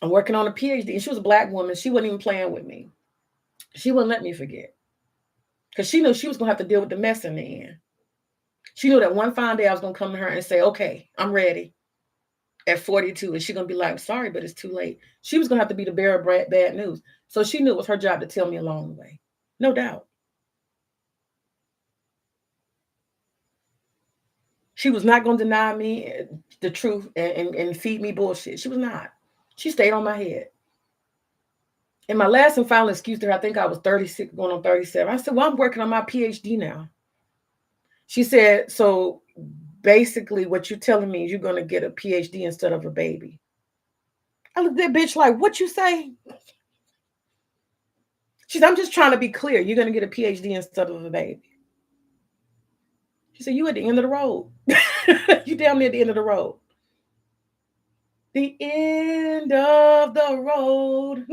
Speaker 1: I'm working on a PhD. And she was a black woman. She wasn't even playing with me. She wouldn't let me forget. Because she knew she was going to have to deal with the mess in the end. She knew that one fine day I was going to come to her and say, okay, I'm ready at 42. And she's going to be like, sorry, but it's too late. She was going to have to be the bearer of bad news. So she knew it was her job to tell me along the way. No doubt. She was not going to deny me the truth and feed me bullshit. She was not. She stayed on my head. And my last and final excuse to her, I think I was 36 going on 37. I said, well, I'm working on my PhD now. She said, so basically what you're telling me is you're going to get a PhD instead of a baby. I looked at that bitch like, what you say? She said, I'm just trying to be clear. You're going to get a PhD instead of a baby. She said, you at the end of the road. You down near the end of the road. The end of the road.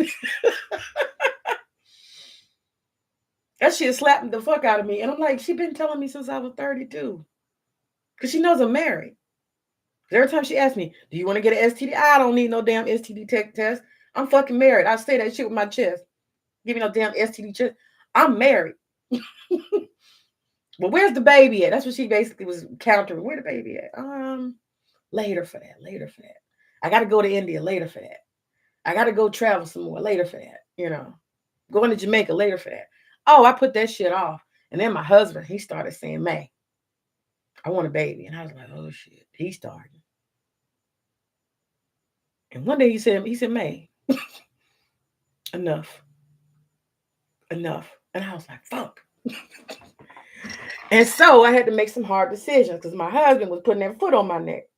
Speaker 1: That shit slapped the fuck out of me. And I'm like, she been telling me since I was 32. Because she knows I'm married. Every time she asks me, do you want to get an STD? I don't need no damn STD test. I'm fucking married. I say that shit with my chest. Give me no damn STD test. I'm married. Well, where's the baby at? That's what she basically was countering. Where the baby at? Later for that. Later for that. I got to go to India later for that. I got to go travel some more later for that. You know, going to Jamaica later for that. Oh, I put that shit off. And then my husband, he started saying, May, I want a baby. And I was like, oh shit. He started. And one day he said, May, enough. And I was like, fuck. And so I had to make some hard decisions because my husband was putting that foot on my neck.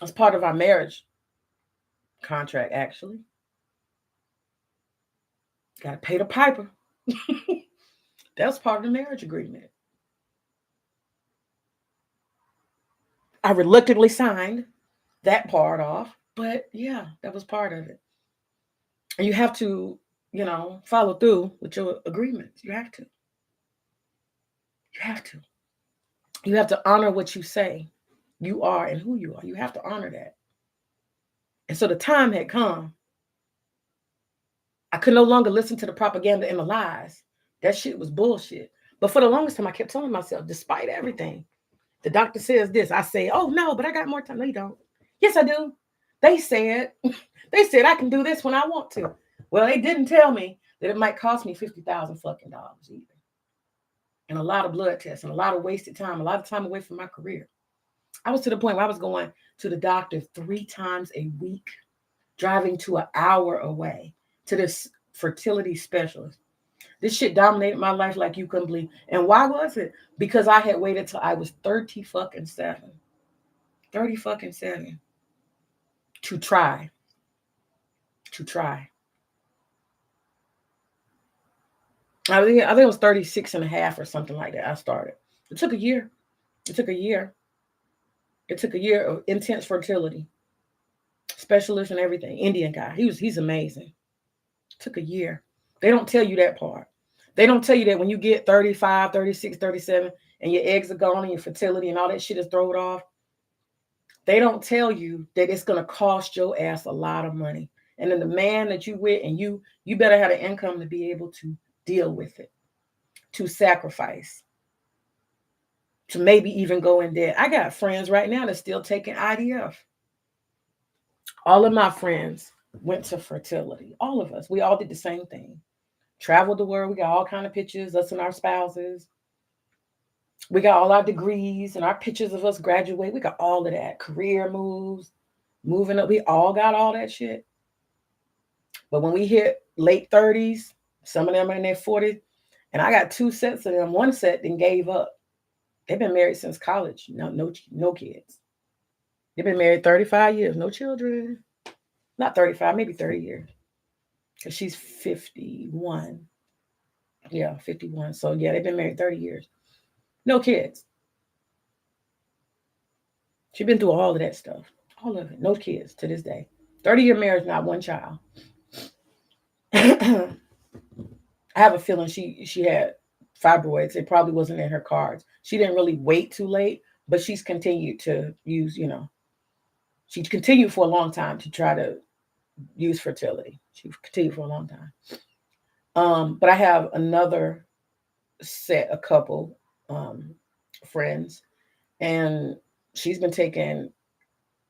Speaker 1: As part of our marriage contract, actually. Got to pay the piper. That was part of the marriage agreement. I reluctantly signed that part off, but yeah, that was part of it. And you have to, follow through with your agreements. You have to. You have to. You have to honor what you say you are and who you are. You have to honor that. And so the time had come. I could no longer listen to the propaganda and the lies. That shit was bullshit. But for the longest time, I kept telling myself, despite everything, the doctor says this. I say, oh, no, but I got more time. No, you don't. Yes, I do. They said I can do this when I want to. Well, they didn't tell me that it might cost me $50,000 fucking dollars either. And a lot of blood tests and a lot of wasted time, a lot of time away from my career. I was to the point where I was going to the doctor 3 times a week, driving to an hour away to this fertility specialist. This shit dominated my life like you couldn't believe. And why was it? Because I had waited till I was 30 fucking 7. 30 fucking 7. To try. I think it was 36 and a half or something like that. I started. It took a year. It took a year of intense fertility. Specialist and everything. Indian guy. He's amazing. It took a year. They don't tell you that part. They don't tell you that when you get 35, 36, 37, and your eggs are gone and your fertility and all that shit is thrown off. They don't tell you that it's going to cost your ass a lot of money. And then the man that you with, and you better have an income to be able to deal with it, to sacrifice, to maybe even go in debt. I got friends right now that's still taking IDF. All of my friends went to fertility. All of us. We all did the same thing. Traveled the world. We got all kind of pictures, us and our spouses. We got all our degrees and our pictures of us graduate. We got all of that. Career moves, moving up. We all got all that shit. But when we hit late 30s, some of them are in their 40s, and I got 2 sets of them. One set then gave up. They've been married since college. No kids. They've been married 35 years. No children. Not 35, maybe 30 years. Because she's 51. Yeah, 51. So, yeah, they've been married 30 years. No kids. She's been through all of that stuff. All of it. No kids to this day. 30-year marriage, not one child. I have a feeling she had fibroids. It probably wasn't in her cards. She didn't really wait too late, but she's continued to use, she continued for a long time to try to use fertility. She continued for a long time. But I have another a couple friends, and she's been taking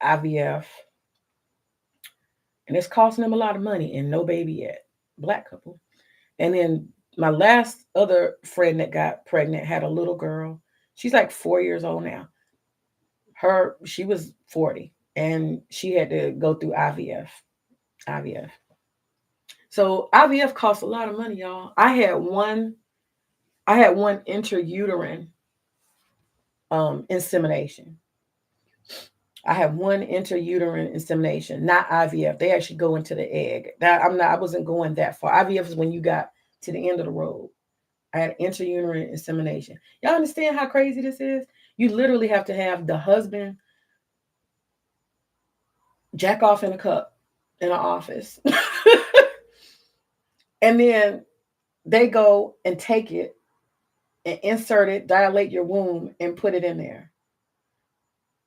Speaker 1: IVF, and it's costing them a lot of money and no baby yet. Black couple. And then My last other friend that got pregnant had a little girl. She's like 4 years old now. She was 40 and she had to go through IVF. IVF. So IVF costs a lot of money, y'all. I had one intrauterine insemination. I have one intrauterine insemination, not IVF. They actually go into the egg. I wasn't going that far. IVF is when you got to the end of the road. I had intrauterine insemination. Y'all understand how crazy this is? You literally have to have the husband jack off in a cup in an office. And then they go and take it and insert it, dilate your womb, and put it in there.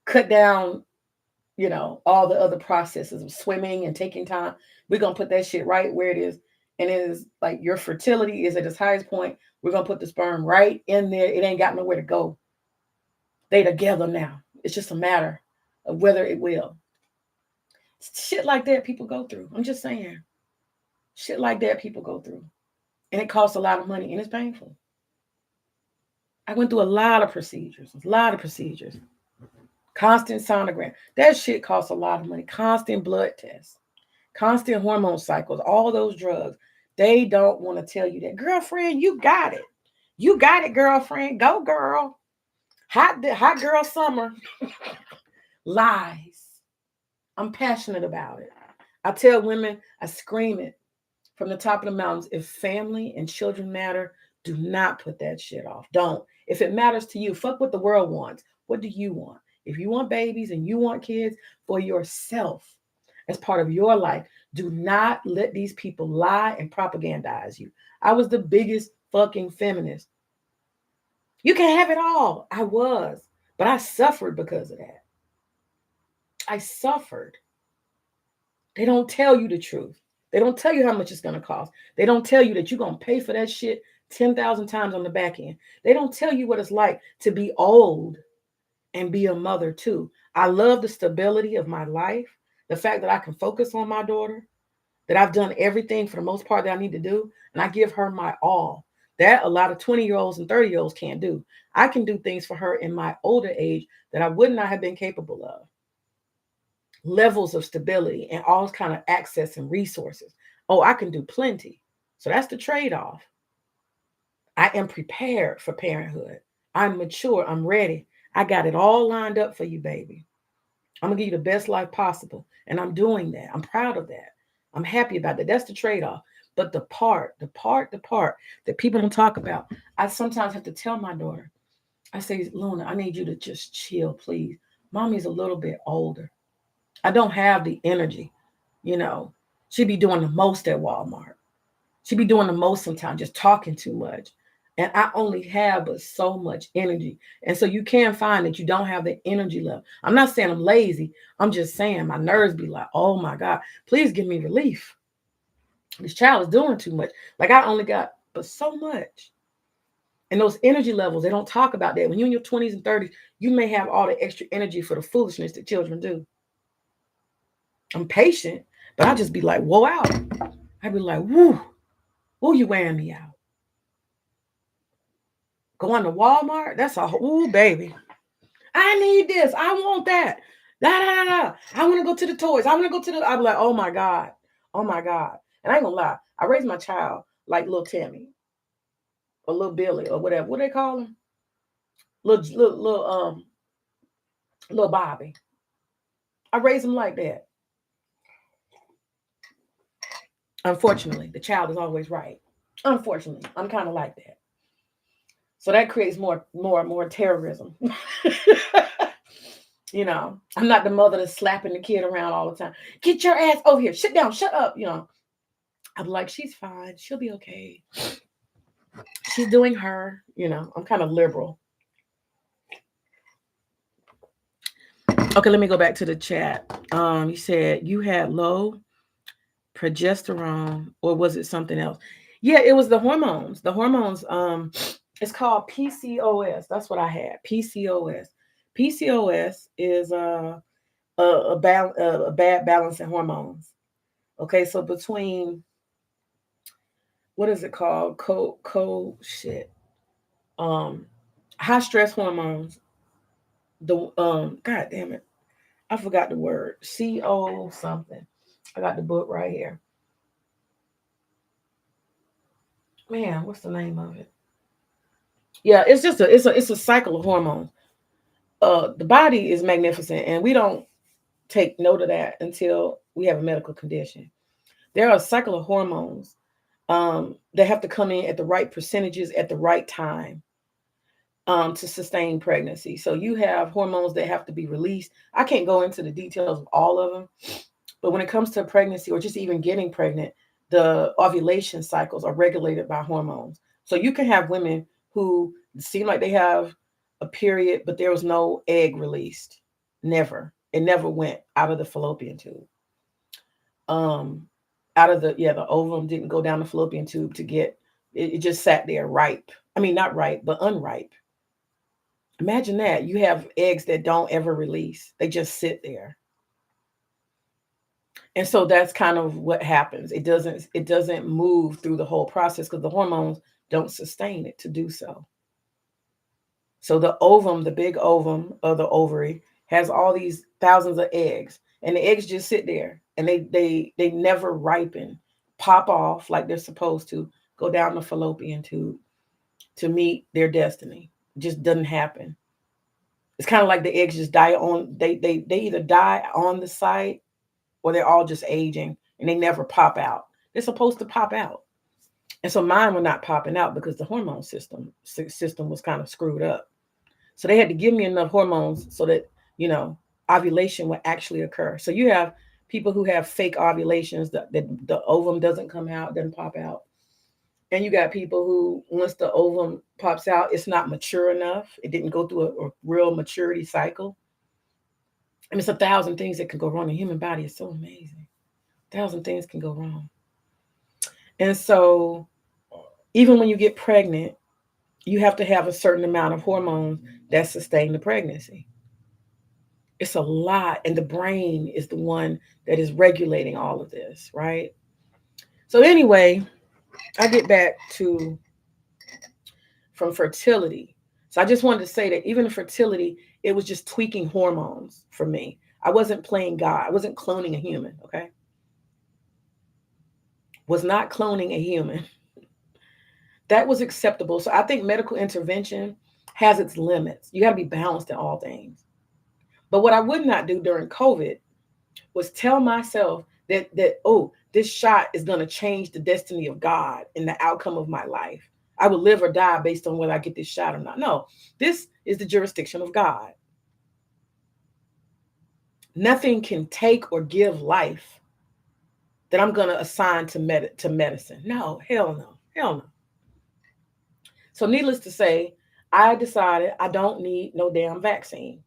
Speaker 1: Cut down, all the other processes of swimming and taking time. We're going to put that shit right where it is. And it is like your fertility is at its highest point. We're going to put the sperm right in there. It ain't got nowhere to go. They together now. It's just a matter of whether it will. Shit like that people go through. I'm just saying. Shit like that people go through. And it costs a lot of money and it's painful. I went through a lot of procedures. Constant sonogram. That shit costs a lot of money. Constant blood tests. Constant hormone cycles. All those drugs. They don't want to tell you that. Girlfriend, you got it. You got it, girlfriend. Go, girl. Hot girl summer. Lies. I'm passionate about it. I tell women, I scream it from the top of the mountains. If family and children matter, do not put that shit off. Don't. If it matters to you, fuck what the world wants. What do you want? If you want babies and you want kids for yourself as part of your life, do not let these people lie and propagandize you. I was the biggest fucking feminist. You can have it all. I was, but I suffered because of that. I suffered. They don't tell you the truth. They don't tell you how much it's going to cost. They don't tell you that you're going to pay for that shit 10,000 times on the back end. They don't tell you what it's like to be old and be a mother too. I love the stability of my life, the fact that I can focus on my daughter, that I've done everything for the most part that I need to do, and I give her my all. That a lot of 20-year-olds and 30-year-olds can't do. I can do things for her in my older age that I would not have been capable of. Levels of stability and all kind of access and resources. Oh, I can do plenty. So that's the trade-off. I am prepared for parenthood. I'm mature. I'm ready. I got it all lined up for you, baby. I'm going to give you the best life possible. And I'm doing that. I'm proud of that. I'm happy about that. That's the trade-off. But the part that people don't talk about, I sometimes have to tell my daughter, I say, Luna, I need you to just chill, please. Mommy's a little bit older. I don't have the energy, She'd be doing the most at Walmart. She'd be doing the most sometimes, just talking too much. And I only have but so much energy. And so you can find that you don't have the energy level. I'm not saying I'm lazy. I'm just saying my nerves be like, oh my God, please give me relief. This child is doing too much. Like I only got but so much. And those energy levels, they don't talk about that. When you're in your 20s and 30s, you may have all the extra energy for the foolishness that children do. I'm patient, but I just be like, whoa out. I'd be like, woo, you wearing me out. Going to Walmart, that's a ooh, baby. I need this. I want that. Da, da, da, da. I want to go to the toys. I want to go to the. I'm like, oh my God. Oh my God. And I ain't gonna lie. I raised my child like little Tammy or little Billy or whatever. What do they call him? Little Bobby. I raised him like that. Unfortunately, the child is always right. Unfortunately, I'm kind of like that. So that creates more terrorism. I'm not the mother that's slapping the kid around all the time. Get your ass over here. Sit down. Shut up. I'm like, she's fine. She'll be okay. She's doing her. I'm kind of liberal. Okay, let me go back to the chat. You said you had low progesterone, or was it something else? Yeah, it was the hormones. The hormones. It's called PCOS. That's what I had. PCOS. PCOS is a bad balance in hormones. Okay, so between what is it called? Shit. Um, high stress hormones. The God damn it, I forgot the word. CO something. I got the book right here. Man, what's the name of it? Yeah, it's just a cycle of hormones. The body is magnificent, and we don't take note of that until we have a medical condition. There are a cycle of hormones that have to come in at the right percentages at the right time to sustain pregnancy. So you have hormones that have to be released. I can't go into the details of all of them, but when it comes to pregnancy or just even getting pregnant, the ovulation cycles are regulated by hormones. So you can have women who seem like they have a period, but there was no egg released. Never. It never went out of the fallopian tube. Um, out of the ovum didn't go down the fallopian tube to get it just sat there ripe. I mean, not ripe, but unripe. Imagine that. You have eggs that don't ever release. They just sit there. And so that's kind of what happens. It doesn't move through the whole process because the hormones don't sustain it to do so. So the ovum, the big ovum of the ovary, has all these thousands of eggs, and the eggs just sit there, and they never ripen, pop off like they're supposed to, go down the fallopian tube to meet their destiny. It just doesn't happen. It's kind of like the eggs just die on. They either die on the site or they're all just aging and they never pop out. They're supposed to pop out. And so mine were not popping out because the hormone system was kind of screwed up. So they had to give me enough hormones so that, you know, ovulation would actually occur. So you have people who have fake ovulations, that the ovum doesn't come out, doesn't pop out. And you got people who, once the ovum pops out, it's not mature enough. It didn't go through a real maturity cycle. I mean, it's a thousand things that can go wrong. The human body is so amazing. A thousand things can go wrong. And so, even when you get pregnant, you have to have a certain amount of hormones that sustain the pregnancy. It's a lot. And the brain is the one that is regulating all of this, right? So, anyway, I get back to from fertility. So, I just wanted to say that even in fertility, it was just tweaking hormones for me. I wasn't playing God, I wasn't cloning a human, okay? Was not cloning a human. That was acceptable. So I think medical intervention has its limits. You got to be balanced in all things. But what I would not do during COVID was tell myself that oh, this shot is going to change the destiny of God and the outcome of my life. I will live or die based on whether I get this shot or not. No, this is the jurisdiction of God. Nothing can take or give life that I'm going to assign to medicine. No, hell no, hell no. So, needless to say, I decided I don't need no damn vaccine.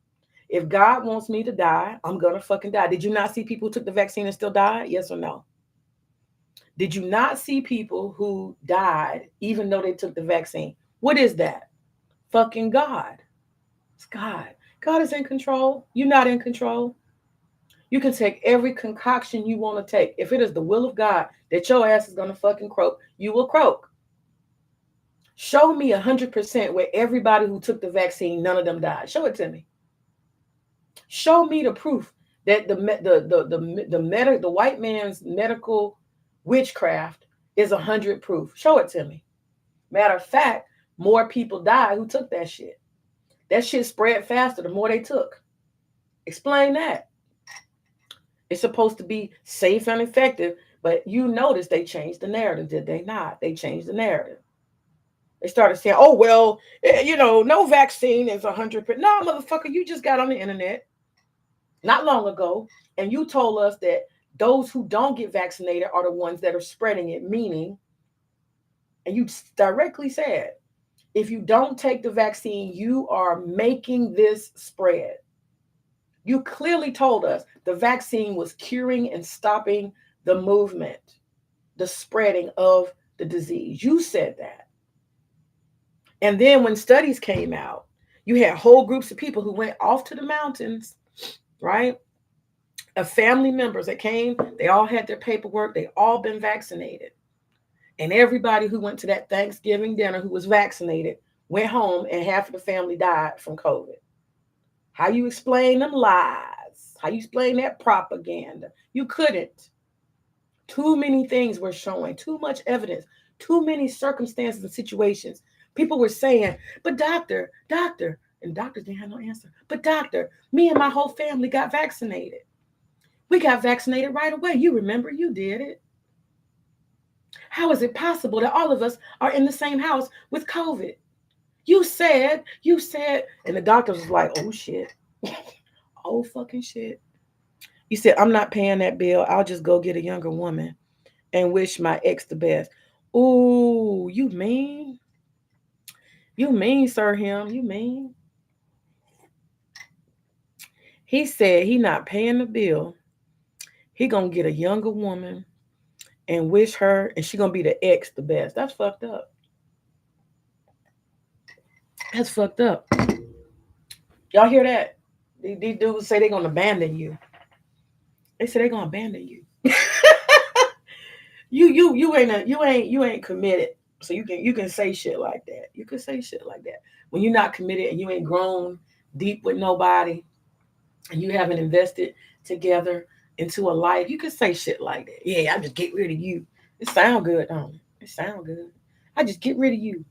Speaker 1: If God wants me to die, I'm going to fucking die. Did you not see people who took the vaccine and still died? Yes or no? Did you not see people who died even though they took the vaccine? What is that? Fucking God. It's God. God is in control. You're not in control. You can take every concoction you want to take. If it is the will of God that your ass is going to fucking croak, you will croak. Show me 100% where everybody who took the vaccine, none of them died. Show it to me. Show me the proof that the white man's medical witchcraft is 100 proof. Show it to me. Matter of fact, more people died who took that shit. That shit spread faster the more they took. Explain that. It's supposed to be safe and effective, but you notice they changed the narrative, did they not? They changed the narrative. They started saying, "Oh well, no vaccine is 100%." No, motherfucker, you just got on the internet not long ago, and you told us that those who don't get vaccinated are the ones that are spreading it. Meaning, and you directly said, if you don't take the vaccine, you are making this spread. You clearly told us the vaccine was curing and stopping the movement, the spreading of the disease. You said that. And then when studies came out, you had whole groups of people who went off to the mountains, right? Of family members that came, they all had their paperwork, they all been vaccinated. And everybody who went to that Thanksgiving dinner who was vaccinated went home and half of the family died from COVID. How you explain them lies? How you explain that propaganda? You couldn't. Too many things were showing, too much evidence, too many circumstances and situations. People were saying, but doctor, and doctors didn't have no answer. But doctor, me and my whole family got vaccinated. We got vaccinated right away. You remember you did it. How is it possible that all of us are in the same house with COVID? You said, and the doctor was like, oh shit, oh fucking shit. You said, I'm not paying that bill. I'll just go get a younger woman and wish my ex the best. Ooh, you mean? You mean, Sir Him? You mean? He said he not paying the bill. He gonna get a younger woman and wish her, and she gonna be the ex the best. That's fucked up. That's fucked up. Y'all hear that? These dudes say they gonna abandon you. They say they gonna abandon you. You ain't committed. So you can say shit like that. You can say shit like that. When you're not committed and you ain't grown deep with nobody and you haven't invested together into a life, you can say shit like that. Yeah, I just get rid of you. It sound good, don't it? It sound good. I just get rid of you.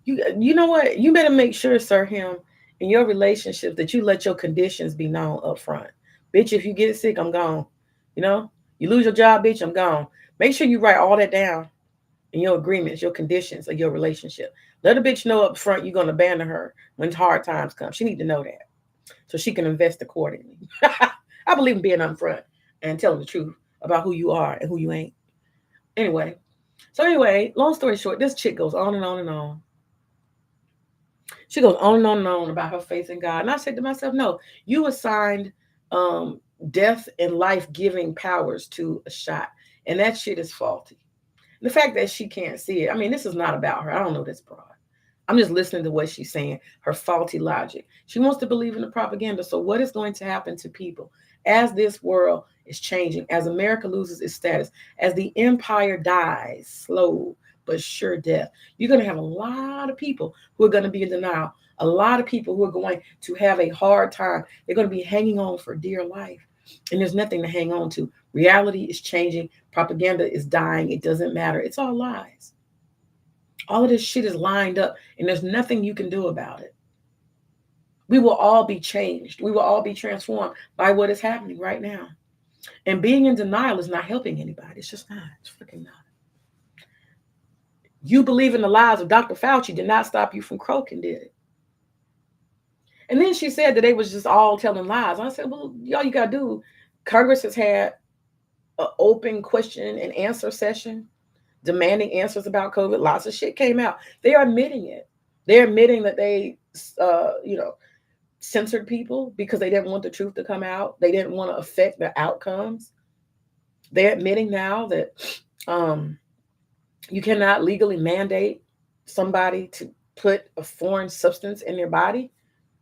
Speaker 1: You know what? You better make sure, Sir Him, in your relationship that you let your conditions be known up front. Bitch, if you get sick, I'm gone. You know? You lose your job, bitch, I'm gone. Make sure you write all that down in your agreements, your conditions of your relationship. Let a bitch know up front you're gonna abandon her when hard times come. She need to know that so she can invest accordingly. I believe in being upfront and telling the truth about who you are and who you ain't. Anyway, long story short, this chick goes on and on and on. She goes on and on and on about her faith in God. And I said to myself, no, you assigned um, death and life giving powers to a shot. And that shit is faulty. The fact that she can't see it, I mean, this is not about her. I don't know this broad. I'm just listening to what she's saying, her faulty logic. She wants to believe in the propaganda. So, what is going to happen to people as this world is changing, as America loses its status, as the empire dies, slow but sure death? You're going to have a lot of people who are going to be in denial, a lot of people who are going to have a hard time. They're going to be hanging on for dear life. And there's nothing to hang on to. Reality is changing. Propaganda is dying. It doesn't matter. It's all lies. All of this shit is lined up, and there's nothing you can do about it. We will all be changed. We will all be transformed by what is happening right now. And being in denial is not helping anybody. It's just not. It's freaking not. You believe in the lies of Dr. Fauci did not stop you from croaking, did it? And then she said that they was just all telling lies. I said, well, y'all, you got to do. Congress has had an open question and answer session demanding answers about COVID. Lots of shit came out. They are admitting it. They're admitting that they, censored people because they didn't want the truth to come out. They didn't want to affect the outcomes. They're admitting now that you cannot legally mandate somebody to put a foreign substance in their body.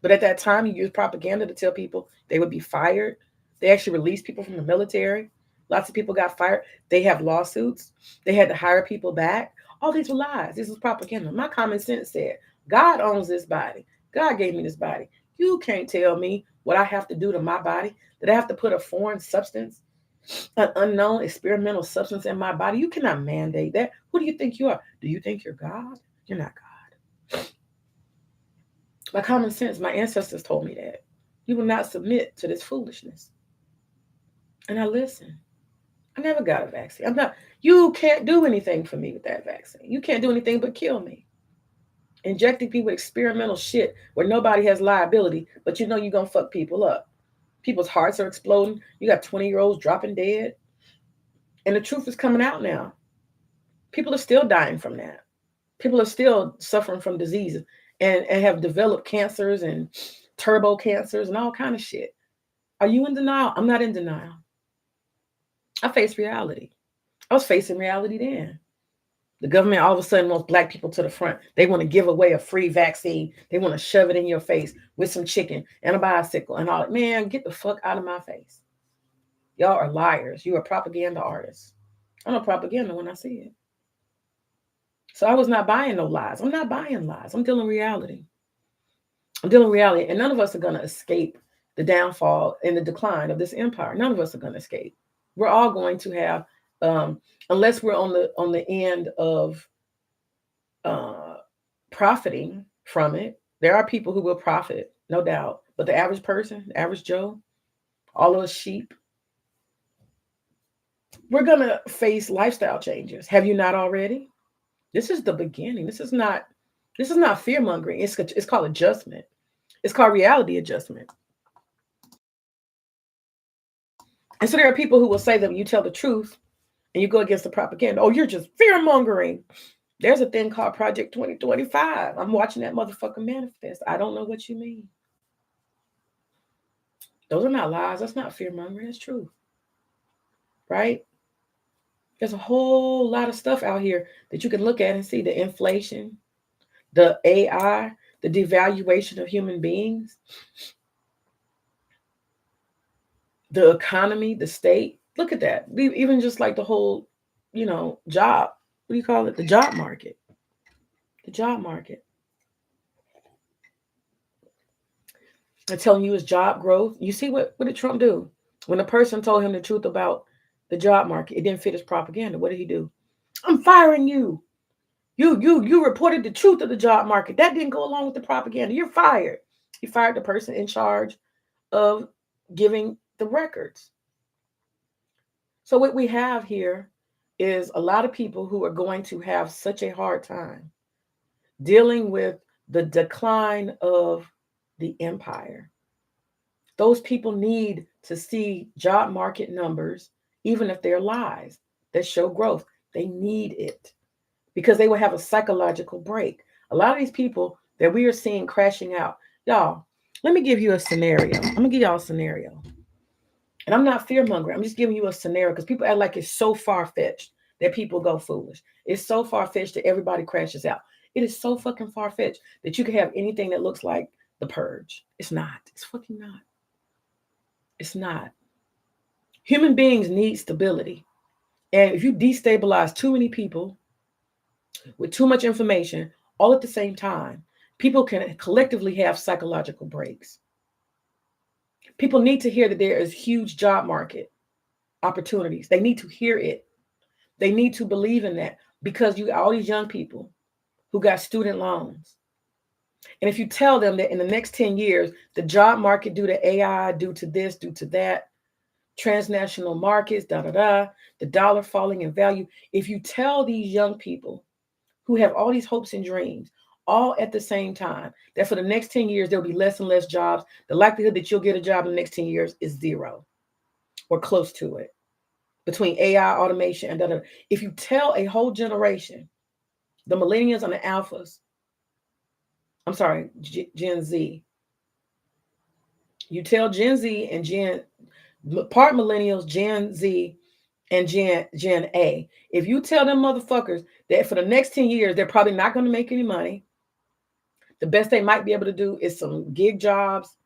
Speaker 1: But at that time, you used propaganda to tell people they would be fired. They actually released people from the military. Lots of people got fired. They have lawsuits. They had to hire people back. All these were lies. This was propaganda. My common sense said, God owns this body. God gave me this body. You can't tell me what I have to do to my body, that I have to put a foreign substance, an unknown experimental substance in my body. You cannot mandate that. Who do you think you are? Do you think you're God? You're not God. My common sense, my ancestors told me that. You will not submit to this foolishness. And I listen. I never got a vaccine. You can't do anything for me with that vaccine. You can't do anything but kill me. Injecting people with experimental shit where nobody has liability, but you know you're going to fuck people up. People's hearts are exploding. You got 20-year-olds dropping dead. And the truth is coming out now. People are still dying from that. People are still suffering from diseases and have developed cancers and turbo cancers and all kind of shit. Are you in denial? I'm not in denial. I face reality. I was facing reality then. The government all of a sudden wants black people to the front. They want to give away a free vaccine. They want to shove it in your face with some chicken and a bicycle and all that. Man, get the fuck out of my face. Y'all are liars. You are propaganda artists. I know propaganda when I see it. So I was not buying no lies. I'm not buying lies. I'm dealing reality. I'm dealing reality. And none of us are going to escape the downfall and the decline of this empire. None of us are going to escape. We're all going to have, unless we're on the end of uh, profiting from it. There are people who will profit, no doubt. But the average person, the average Joe, all those sheep, we're going to face lifestyle changes. Have you not already? This is the beginning. This is not fear mongering. It's called adjustment. It's called reality adjustment. And so there are people who will say that when you tell the truth and you go against the propaganda, oh, you're just fear mongering. There's a thing called Project 2025. I'm watching that motherfucker manifest. I don't know what you mean. Those are not lies. That's not fear mongering. That's truth. Right? There's a whole lot of stuff out here that you can look at and see the inflation, the AI, the devaluation of human beings, the economy, the state. Look at that. Even just like the whole, job. What do you call it? The job market. The job market. They're telling you it's job growth. You see what did Trump do? When a person told him the truth about the job market, it didn't fit his propaganda. What did he do? I'm firing you. You reported the truth of the job market. That didn't go along with the propaganda. You're fired. He fired the person in charge of giving the records. So what we have here is a lot of people who are going to have such a hard time dealing with the decline of the empire. Those people need to see job market numbers, even if they're lies, that show growth. They need it because they will have a psychological break. A lot of these people that we are seeing crashing out, y'all, let me give you a scenario. I'm going to give y'all a scenario. And I'm not fear mongering. I'm just giving you a scenario because people act like it's so far fetched that people go foolish. It's so far fetched that everybody crashes out. It is so fucking far fetched that you can have anything that looks like the purge. It's not. It's fucking not. It's not. Human beings need stability. And if you destabilize too many people with too much information all at the same time, people can collectively have psychological breaks. People need to hear that there is huge job market opportunities. They need to hear it. They need to believe in that because you got all these young people who got student loans. And if you tell them that in the next 10 years, the job market due to AI, due to this, due to that, transnational markets, the dollar falling in value. If you tell these young people who have all these hopes and dreams all at the same time that for the next 10 years, there'll be less and less jobs, the likelihood that you'll get a job in the next 10 years is zero or close to it between AI, automation, and If you tell a whole generation, the millennials and the alphas, I'm sorry, Gen Z, you tell Gen Z and part millennials, Gen Z, and Gen A. If you tell them motherfuckers that for the next 10 years, they're probably not going to make any money, the best they might be able to do is some gig jobs,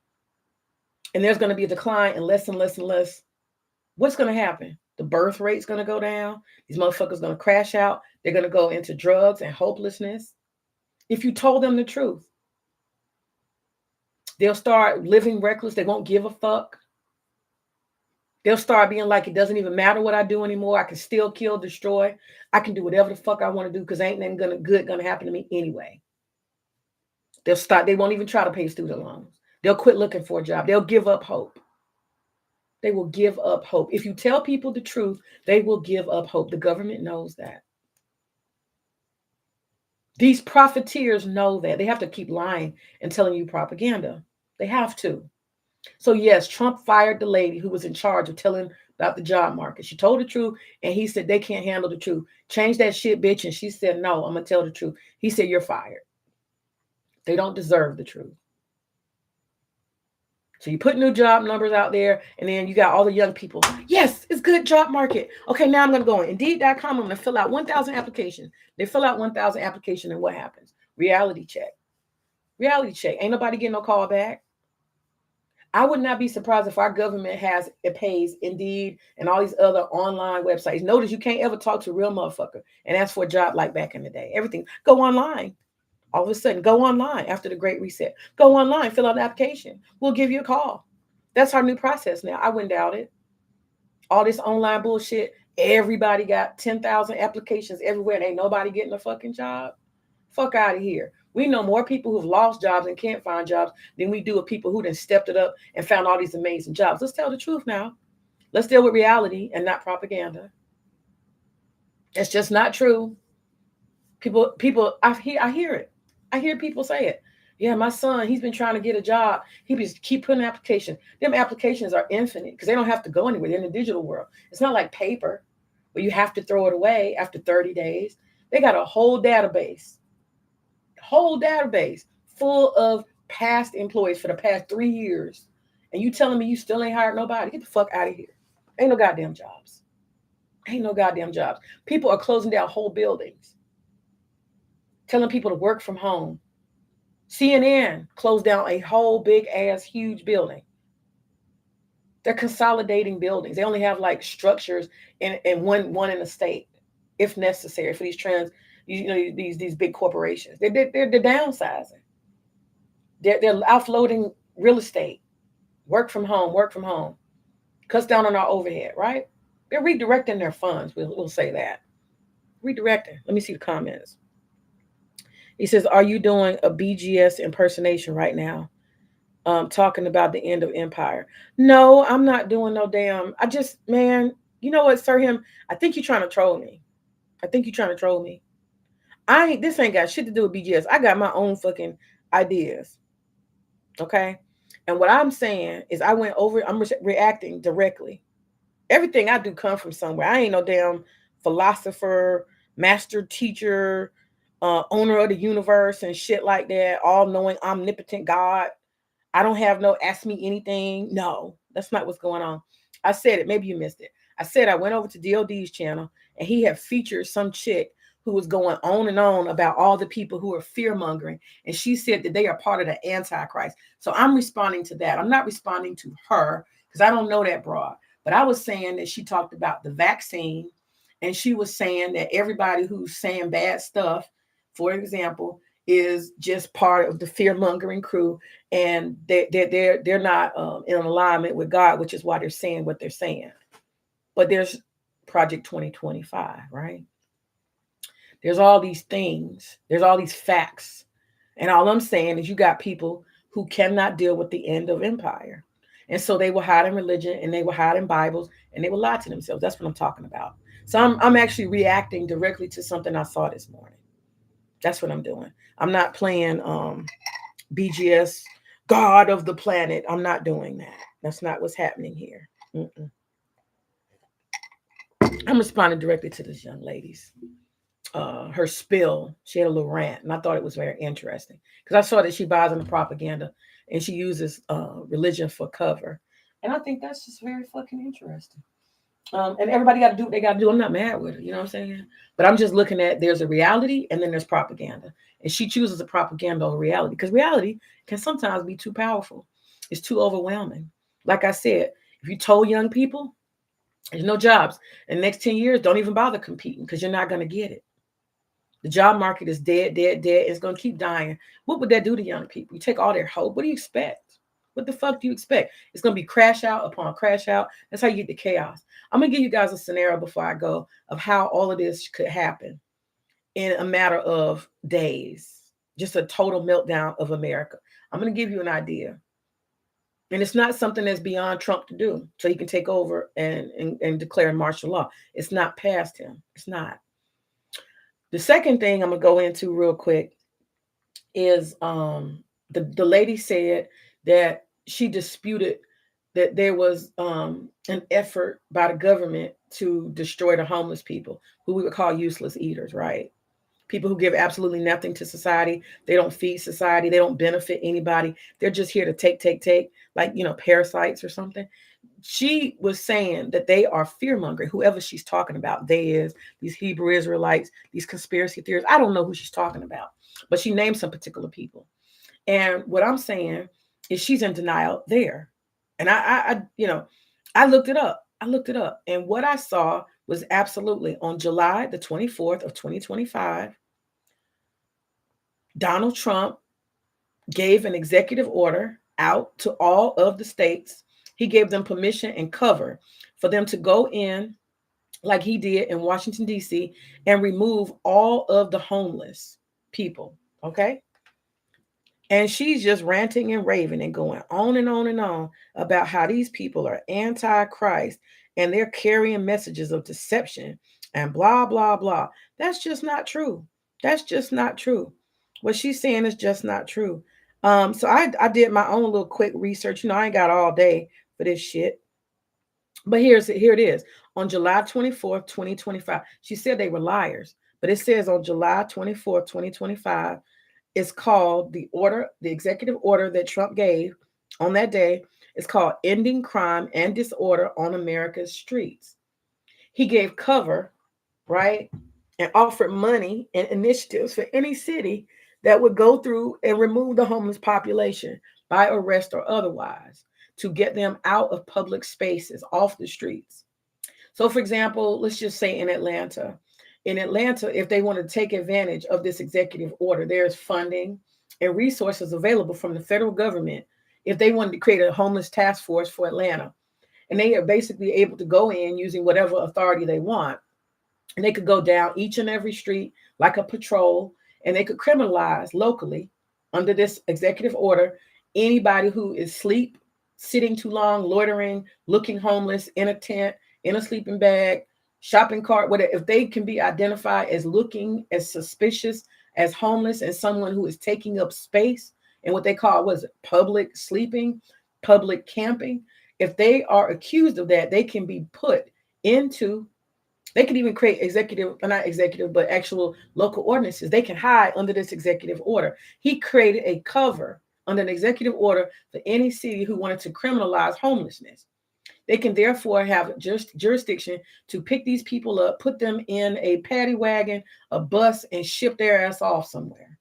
Speaker 1: and there's going to be a decline and less and less and less, what's going to happen? The birth rate's going to go down. These motherfuckers going to crash out. They're going to go into drugs and hopelessness. If you told them the truth, they'll start living reckless. They won't give a fuck. They'll start being like, it doesn't even matter what I do anymore. I can still kill, destroy. I can do whatever the fuck I want to do because ain't nothing good gonna happen to me anyway. They'll start. They won't even try to pay student loans. They'll quit looking for a job. They'll give up hope. They will give up hope. If you tell people the truth, they will give up hope. The government knows that. These profiteers know that. They have to keep lying and telling you propaganda. They have to. So yes, Trump fired the lady who was in charge of telling about the job market. She told the truth, and he said they can't handle the truth. Change that shit, bitch. And she said, no, I'm gonna tell the truth. He said, you're fired. They don't deserve the truth. So you put new job numbers out there, and then you got all the young people. Yes, it's good job market. Okay, now I'm gonna go on Indeed.com. I'm gonna fill out 1,000 applications. They fill out 1,000 applications, and what happens? Reality check. Reality check. Ain't nobody getting no call back. I would not be surprised if our government it pays Indeed and all these other online websites. Notice you can't ever talk to a real motherfucker and ask for a job like back in the day. Everything go online. All of a sudden, go online after the Great Reset. Go online, fill out an application. We'll give you a call. That's our new process now. I wouldn't doubt it. All this online bullshit. Everybody got 10,000 applications everywhere. And ain't nobody getting a fucking job. Fuck out of here. We know more people who've lost jobs and can't find jobs than we do of people who done stepped it up and found all these amazing jobs. Let's tell the truth now. Let's deal with reality and not propaganda. It's just not true. People, I hear it. I hear people say it. Yeah, my son, he's been trying to get a job. He just keep putting applications. Them applications are infinite because they don't have to go anywhere. They're in the digital world. It's not like paper where you have to throw it away after 30 days. They got a whole database full of past employees for the past 3 years. And you telling me you still ain't hired nobody? Get the fuck out of here. Ain't no goddamn jobs. Ain't no goddamn jobs. People are closing down whole buildings, telling people to work from home. CNN closed down a whole big ass huge building. They're consolidating buildings. They only have like structures in one in a state, if necessary, for these these big corporations. They're downsizing. They're offloading real estate. Work from home. Cuts down on our overhead, right? They're redirecting their funds. We'll say that. Redirecting. Let me see the comments. He says, are you doing a BGS impersonation right now? Talking about the end of empire. No, I'm not doing no damn. Man, you know what, Sir Him? I think you're trying to troll me. This ain't got shit to do with BGS. I got my own fucking ideas. Okay? And what I'm saying is I'm reacting directly. Everything I do comes from somewhere. I ain't no damn philosopher, master teacher, owner of the universe and shit like that, all-knowing, omnipotent God. I don't have no ask me anything. No, that's not what's going on. I said it. Maybe you missed it. I said I went over to DOD's channel and he had featured some chick who was going on and on about all the people who are fear-mongering. And she said that they are part of the Antichrist. So I'm responding to that. I'm not responding to her because I don't know that broad. But I was saying that she talked about the vaccine and she was saying that everybody who's saying bad stuff, for example, is just part of the fear-mongering crew, and they're not in alignment with God, which is why they're saying what they're saying. But there's Project 2025, right? There's all these things. There's all these facts. And all I'm saying is you got people who cannot deal with the end of empire. And so they will hide in religion and they will hide in Bibles and they will lie to themselves. That's what I'm talking about. So I'm actually reacting directly to something I saw this morning. That's what I'm doing. I'm not playing BGS, God of the planet. I'm not doing that. That's not what's happening here. Mm-mm. I'm responding directly to this young lady's her spill. She had a little rant, and I thought it was very interesting because I saw that she buys into propaganda and she uses religion for cover, and I think that's just very fucking interesting. And everybody got to do what they got to do. I'm not mad with her, you know what I'm saying? But I'm just looking at there's a reality and then there's propaganda, and she chooses a propaganda over reality because reality can sometimes be too powerful. It's too overwhelming. Like I said, if you told young people there's no jobs in the next 10 years, don't even bother competing because you're not going to get it. The job market is dead. It's going to keep dying. What would that do to young people? You take all their hope. What do you expect? What the fuck do you expect? It's going to be crash out upon crash out. That's how you get the chaos. I'm going to give you guys a scenario before I go of how all of this could happen in a matter of days. Just a total meltdown of America. I'm going to give you an idea. And it's not something that's beyond Trump to do so he can take over and declare martial law. It's not past him. It's not. The second thing I'm going to go into real quick is the lady said that she disputed that there was an effort by the government to destroy the homeless people, who we would call useless eaters, right? People who give absolutely nothing to society. They don't feed society. They don't benefit anybody. They're just here to take, like, parasites or something. She was saying that they are fear-mongering, whoever she's talking about. They is these Hebrew Israelites, these conspiracy theorists. I don't know who she's talking about, but she named some particular people. And what I'm saying is she's in denial there. And I looked it up. I looked it up. And what I saw was absolutely on July the 24th of 2025, Donald Trump gave an executive order out to all of the states. He gave them permission and cover for them to go in like he did in Washington, D.C., and remove all of the homeless people. Okay. And she's just ranting and raving and going on and on and on about how these people are anti-Christ and they're carrying messages of deception and blah, blah, blah. That's just not true. That's just not true. What she's saying is just not true. So I did my own little quick research. I ain't got all day for this shit. But here it is. On July 24th, 2025, she said they were liars. But it says on July 24th, 2025, it's called the executive order that Trump gave on that day. It's called Ending Crime and Disorder on America's Streets. He gave cover, right, and offered money and initiatives for any city that would go through and remove the homeless population by arrest or otherwise to get them out of public spaces, off the streets. So, for example, let's just say in Atlanta, if they want to take advantage of this executive order, there's funding and resources available from the federal government if they wanted to create a homeless task force for Atlanta. And they are basically able to go in using whatever authority they want. And they could go down each and every street like a patrol, and they could criminalize locally under this executive order anybody who is asleep, sitting too long, loitering, looking homeless in a tent, in a sleeping bag, shopping cart, whatever. If they can be identified as looking as suspicious as homeless and someone who is taking up space and what they call public sleeping, public camping, if they are accused of that, they can be put into, they can even create not executive, but actual local ordinances. They can hide under this executive order. He created a cover under an executive order for any city who wanted to criminalize homelessness. They can therefore have jurisdiction to pick these people up, put them in a paddy wagon, a bus, and ship their ass off somewhere.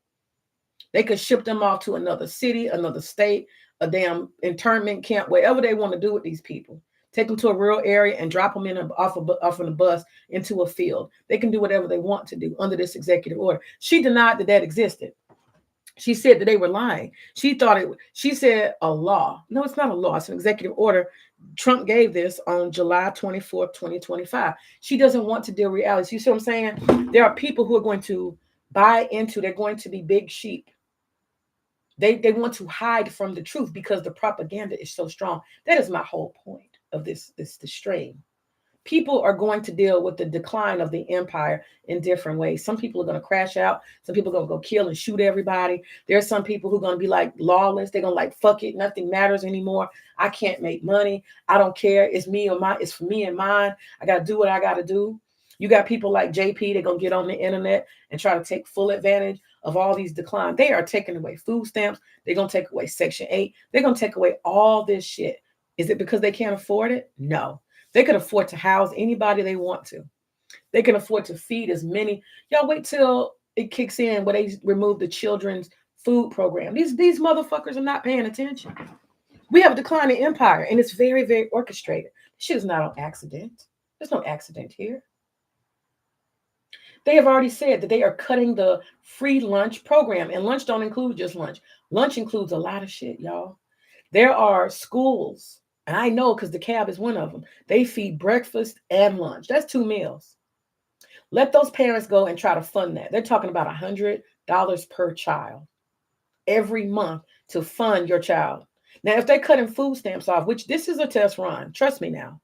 Speaker 1: They could ship them off to another city, another state, a damn internment camp, whatever they want to do with these people. Take them to a rural area and drop them off on a bus into a field. They can do whatever they want to do under this executive order. She denied that existed. She said that they were lying. She said a law. No, it's not a law. It's an executive order. Trump gave this on July 24th, 2025. She doesn't want to deal with reality. You see what I'm saying? There are people who are going to buy into, they're going to be big sheep. They want to hide from the truth because the propaganda is so strong. That is my whole point of this strain. People are going to deal with the decline of the empire in different ways. Some people are going to crash out. Some people are going to go kill and shoot everybody. There's some people who are going to be like lawless. They're going to like, fuck it. Nothing matters anymore. I can't make money. I don't care. It's me or mine. It's for me and mine. I got to do what I got to do. You got people like JP. They're going to get on the internet and try to take full advantage of all these declines. They are taking away food stamps. They're going to take away Section 8. They're going to take away all this shit. Is it because they can't afford it? No. They can afford to house anybody they want to. They can afford to feed as many. Y'all wait till it kicks in where they remove the children's food program. These motherfuckers are not paying attention. We have a declining empire, and it's very, very orchestrated. This shit is not on accident. There's no accident here. They have already said that they are cutting the free lunch program, and lunch don't include just lunch. Lunch includes a lot of shit, y'all. There are schools, and I know because the cab is one of them. They feed breakfast and lunch. That's 2 meals. Let those parents go and try to fund that. They're talking about $100 per child every month to fund your child. Now, if they're cutting food stamps off, which this is a test run, trust me now,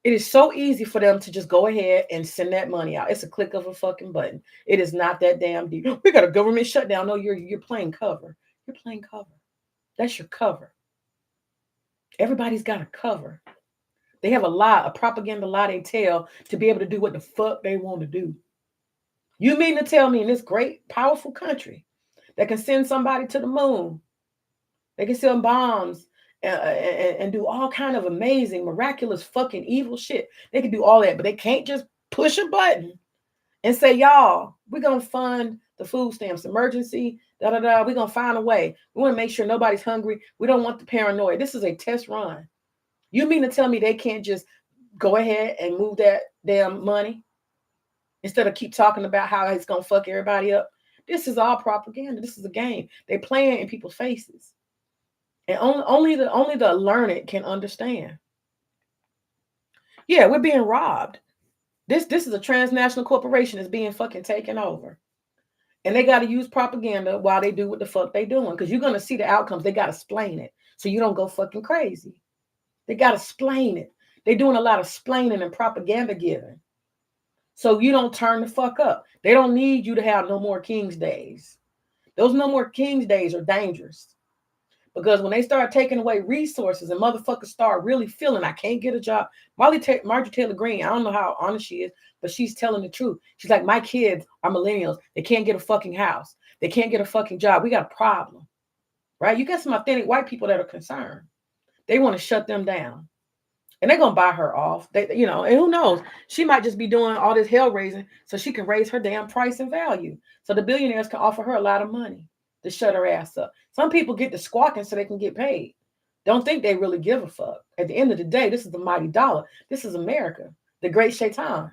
Speaker 1: it is so easy for them to just go ahead and send that money out. It's a click of a fucking button. It is not that damn deep. We got a government shutdown. No, you're playing cover. You're playing cover. That's your cover. Everybody's got a cover. They have a propaganda lie they tell to be able to do what the fuck they want to do. You mean to tell me in this great, powerful country that can send somebody to the moon, they can send bombs and do all kind of amazing, miraculous, fucking evil shit. They can do all that, but they can't just push a button and say, y'all, we're going to fund the food stamps, emergency Da da da. We're gonna find a way. We want to make sure nobody's hungry. We don't want the paranoia. This is a test run. You mean to tell me they can't just go ahead and move that damn money instead of keep talking about how it's gonna fuck everybody up? This is all propaganda. This is a game. They playing in people's faces, and only the learned can understand. Yeah, we're being robbed. This is a transnational corporation that's being fucking taken over. And they got to use propaganda while they do what the fuck they doing. Because you're going to see the outcomes. They got to explain it. So you don't go fucking crazy. They got to explain it. They're doing a lot of explaining and propaganda giving. So you don't turn the fuck up. They don't need you to have no more King's Days. Those no more King's Days are dangerous. Because when they start taking away resources and motherfuckers start really feeling, I can't get a job. Marjorie Taylor Greene, I don't know how honest she is, but she's telling the truth. She's like, my kids are millennials. They can't get a fucking house. They can't get a fucking job. We got a problem, right? You got some authentic white people that are concerned. They want to shut them down. And they're going to buy her off. And who knows? She might just be doing all this hell raising so she can raise her damn price and value. So the billionaires can offer her a lot of money to shut her ass up. Some people get to squawking so they can get paid. Don't think they really give a fuck. At the end of the day, this is the mighty dollar. This is America, the great shaitan.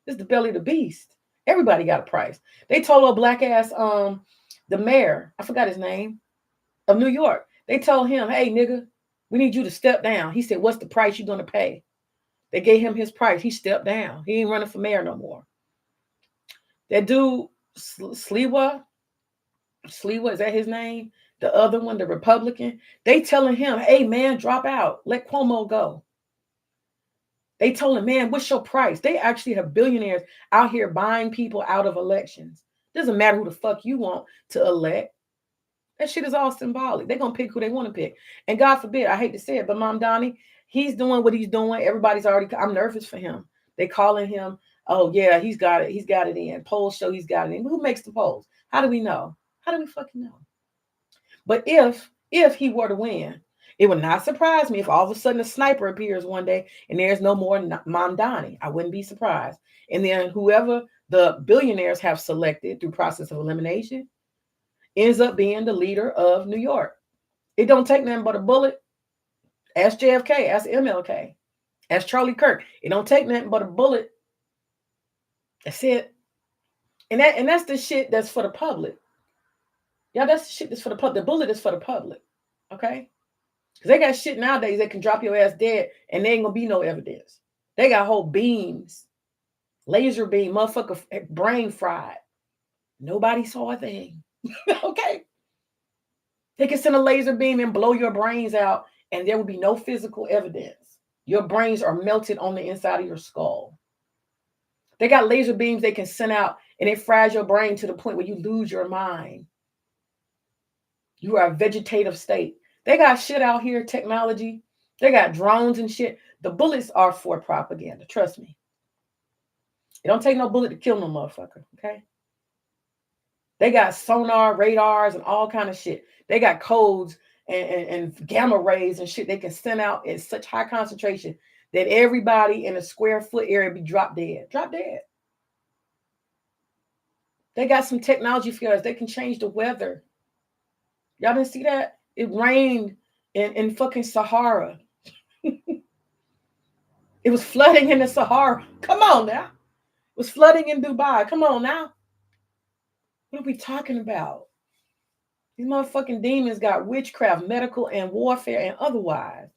Speaker 1: This is the belly of the beast. Everybody got a price. They told a black ass, the mayor, I forgot his name, of New York. They told him, hey, nigga, we need you to step down. He said, what's the price you're going to pay? They gave him his price. He stepped down. He ain't running for mayor no more. That dude, Sliwa, is that his name? The other one, the Republican, they telling him, hey, man, drop out. Let Cuomo go. They told him, man, what's your price? They actually have billionaires out here buying people out of elections. Doesn't matter who the fuck you want to elect. That shit is all symbolic. They're going to pick who they want to pick. And God forbid, I hate to say it, but Mom Donnie, he's doing what he's doing. Everybody's already, I'm nervous for him. They calling him, oh, yeah, he's got it. He's got it in. Polls show he's got it in. Who makes the polls? How do we know? How do we fucking know? But if he were to win, it would not surprise me if all of a sudden a sniper appears one day and there's no more Mom Donnie. I wouldn't be surprised. And then whoever the billionaires have selected through process of elimination ends up being the leader of New York. It don't take nothing but a bullet. Ask JFK, ask MLK, ask Charlie Kirk. It don't take nothing but a bullet. That's it. And that's the shit that's for the public. Yeah, that's the shit that's for the public. The bullet is for the public. Okay? Because they got shit nowadays that can drop your ass dead and there ain't going to be no evidence. They got whole beams, laser beam, motherfucker brain fried. Nobody saw a thing. Okay? They can send a laser beam and blow your brains out and there will be no physical evidence. Your brains are melted on the inside of your skull. They got laser beams they can send out and it fries your brain to the point where you lose your mind. You are a vegetative state. They got shit out here, technology. They got drones and shit. The bullets are for propaganda. Trust me. It don't take no bullet to kill no motherfucker. Okay. They got sonar, radars, and all kind of shit. They got codes and gamma rays and shit they can send out in such high concentration that everybody in a square foot area be drop dead. Drop dead. They got some technology for us. They can change the weather. Y'all didn't see that? It rained in fucking Sahara. It was flooding in the Sahara. Come on now. It was flooding in Dubai. Come on now. What are we talking about? These motherfucking demons got witchcraft, medical and warfare and otherwise.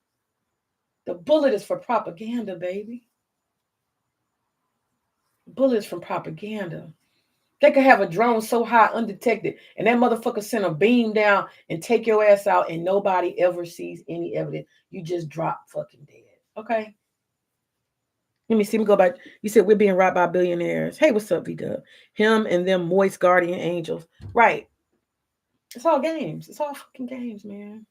Speaker 1: The bullet is for propaganda, baby. The bullet is from propaganda. They could have a drone so high undetected and that motherfucker send a beam down and take your ass out and nobody ever sees any evidence. You just drop fucking dead. Okay? Let me see. Let me go back. You said we're being robbed by billionaires. Hey, what's up, V-Dub? Him and them moist guardian angels. Right. It's all games. It's all fucking games, man.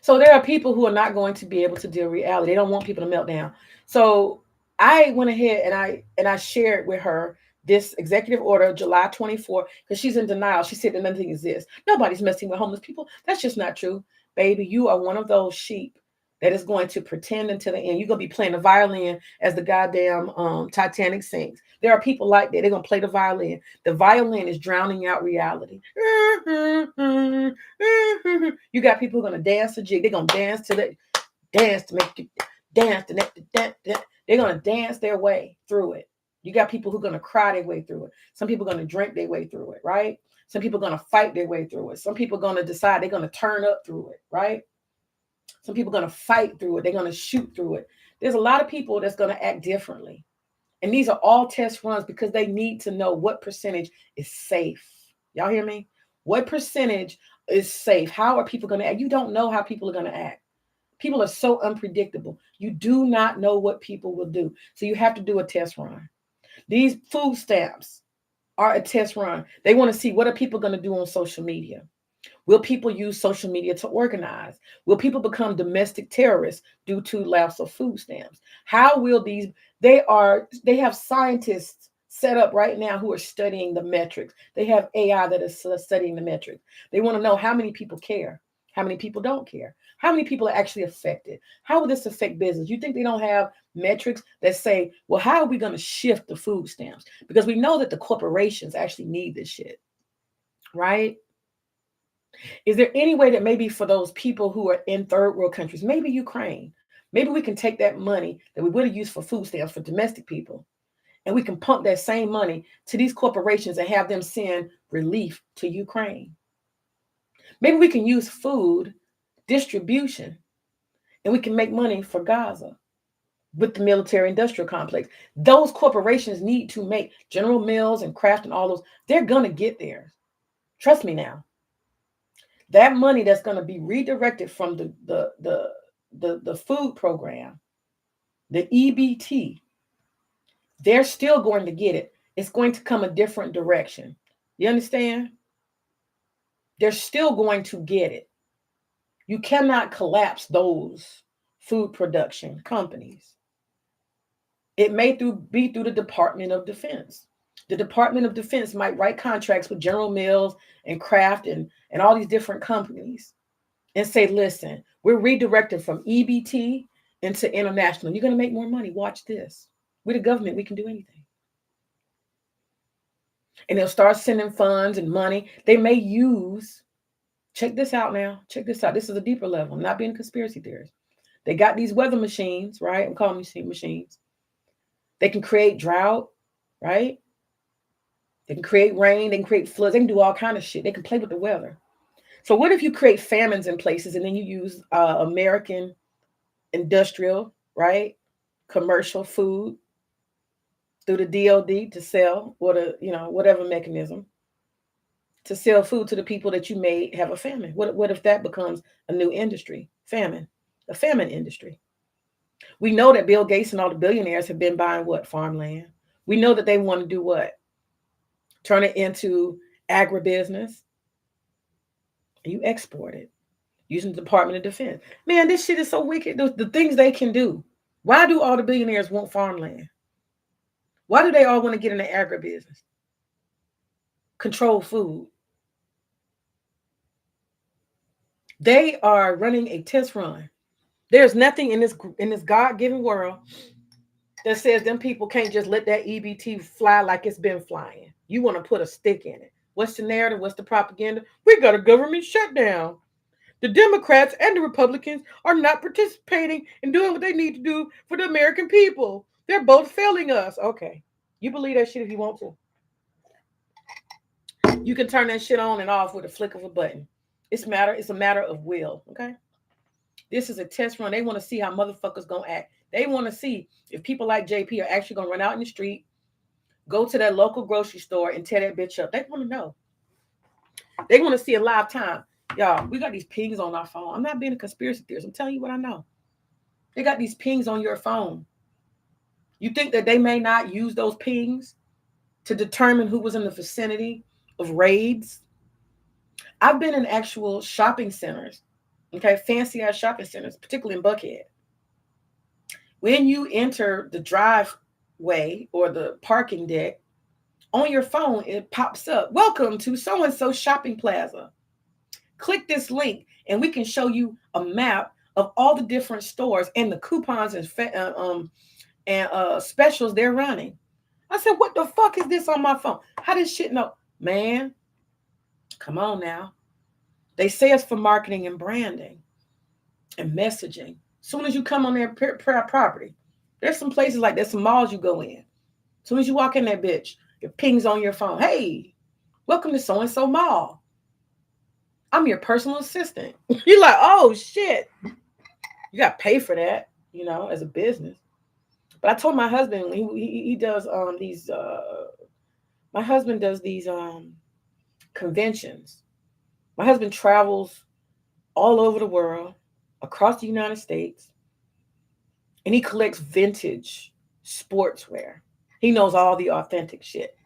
Speaker 1: So there are people who are not going to be able to deal with reality. They don't want people to melt down. So I went ahead and I shared with her this executive order, July 24, because she's in denial. She said that nothing exists. Nobody's messing with homeless people. That's just not true. Baby, you are one of those sheep that is going to pretend until the end. You're going to be playing the violin as the goddamn Titanic sinks. There are people like that. They're going to play the violin. The violin is drowning out reality. You got people who are going to dance a jig. They're going to dance to the dance to make you dance to dance. They're going to dance their way through it. You got people who are going to cry their way through it. Some people are going to drink their way through it, right? Some people are going to fight their way through it. Some people are going to decide they're going to turn up through it, right? Some people are going to fight through it. They're going to shoot through it. There's a lot of people that's going to act differently. And these are all test runs because they need to know what percentage is safe. Y'all hear me? What percentage is safe? How are people going to act? You don't know how people are going to act. People are so unpredictable. You do not know what people will do. So you have to do a test run. These food stamps are a test run. They want to see what are people going to do on social media. Will people use social media to organize? Will people become domestic terrorists due to lapse of food stamps? How will these, they have scientists set up right now who are studying the metrics. They have AI that is studying the metrics. They want to know how many people care, how many people don't care, how many people are actually affected. How will this affect business? You think they don't have metrics that say, well, how are we going to shift the food stamps? Because we know that the corporations actually need this shit, right? Is there any way that maybe for those people who are in third world countries, maybe Ukraine, maybe we can take that money that we would have used for food stamps for domestic people, and we can pump that same money to these corporations and have them send relief to Ukraine? Maybe we can use food distribution and we can make money for Gaza with the military industrial complex. Those corporations need to make General Mills and Kraft and all those, they're going to get there. Trust me now. That money that's going to be redirected from the food program, the EBT, they're still going to get it. It's going to come a different direction. You understand? They're still going to get it. You cannot collapse those food production companies. It may be through the Department of Defense. The Department of Defense might write contracts with General Mills and Kraft and all these different companies and say, listen, we're redirecting from EBT into international. You're going to make more money. Watch this. We're the government. We can do anything. And they'll start sending funds and money. They may use, check this out now. Check this out. This is a deeper level. I'm not being a conspiracy theorist. They got these weather machines, right? I'm calling these machines. They can create drought, right? They can create rain. They can create floods. They can do all kinds of shit. They can play with the weather. So what if you create famines in places and then you use American industrial, right? Commercial food through the DOD to sell, or the, whatever mechanism to sell food to the people that you may have a famine. What if that becomes a new industry? Famine, a famine industry. We know that Bill Gates and all the billionaires have been buying what? Farmland. We know that they want to do what? Turn it into agribusiness. And you export it using the Department of Defense. Man, this shit is so wicked. The things they can do. Why do all the billionaires want farmland? Why do they all want to get into agribusiness? Control food. They are running a test run. There's nothing in this God-given world that says them people can't just let that EBT fly like it's been flying. You want to put a stick in it. What's the narrative? What's the propaganda? We got a government shutdown. The Democrats and the Republicans are not participating in doing what they need to do for the American people. They're both failing us. Okay. You believe that shit if you want to. You can turn that shit on and off with a flick of a button. It's a matter of will. Okay. This is a test run. They want to see how motherfuckers gonna act. They want to see if people like JP are actually gonna run out in the street, go to that local grocery store and tear that bitch up. They want to know. They want to see a live time. Y'all, we got these pings on our phone. I'm not being a conspiracy theorist. I'm telling you what I know. They got these pings on your phone. You think that they may not use those pings to determine who was in the vicinity of raids? I've been in actual shopping centers, okay, fancy ass shopping centers, particularly in Buckhead. When you enter the driveway or the parking deck, on your phone, it pops up, welcome to so-and-so shopping plaza. Click this link and we can show you a map of all the different stores and the coupons and specials they're running. I said, what the fuck is this on my phone? How does shit know? Man, come on now. They say it's for marketing and branding and messaging. As soon as you come on their property, there's some places like there's some malls you go in. As soon as you walk in that bitch, it pings on your phone. Hey, welcome to so-and-so mall. I'm your personal assistant. You're like, oh shit. You got to pay for that, as a business. But I told my husband, he does these, my husband does these conventions. My husband travels all over the world, across the United States, and he collects vintage sportswear. He knows all the authentic shit.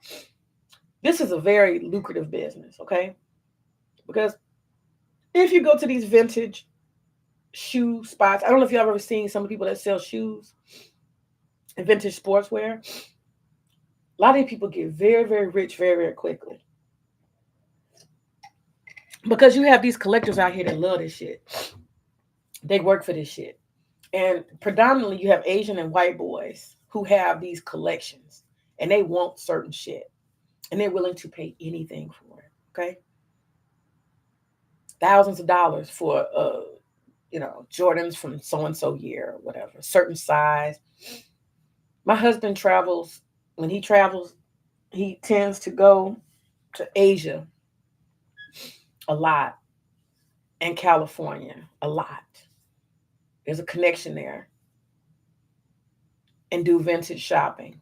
Speaker 1: This is a very lucrative business, okay? Because if you go to these vintage shoe spots, I don't know if y'all ever seen some of the people that sell shoes and vintage sportswear. A lot of these people get very, very rich very, very quickly. Because you have these collectors out here that love this shit. They work for this shit. And predominantly you have Asian and white boys who have these collections and they want certain shit and they're willing to pay anything for it. Okay. Thousands of dollars for, Jordans from so-and-so year or whatever, certain size. My husband travels. When he travels, he tends to go to Asia a lot and California a lot. There's a connection there. And do vintage shopping.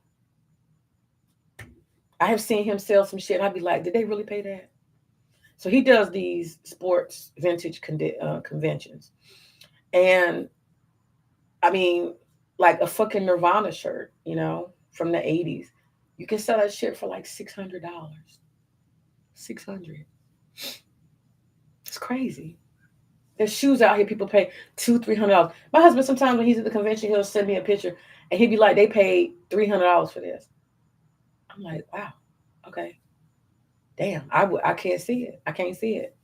Speaker 1: I have seen him sell some shit. I'd be like, did they really pay that? So he does these sports vintage conventions. And I mean, like a fucking Nirvana shirt, from the 80s. You can sell that shit for like $600. $600. It's crazy. There's shoes out here people pay $200-$300. My husband sometimes when he's at the convention he'll send me a picture and he'd be like, they paid $300 for this. I'm like, wow, okay, damn, I can't see it. I can't see it.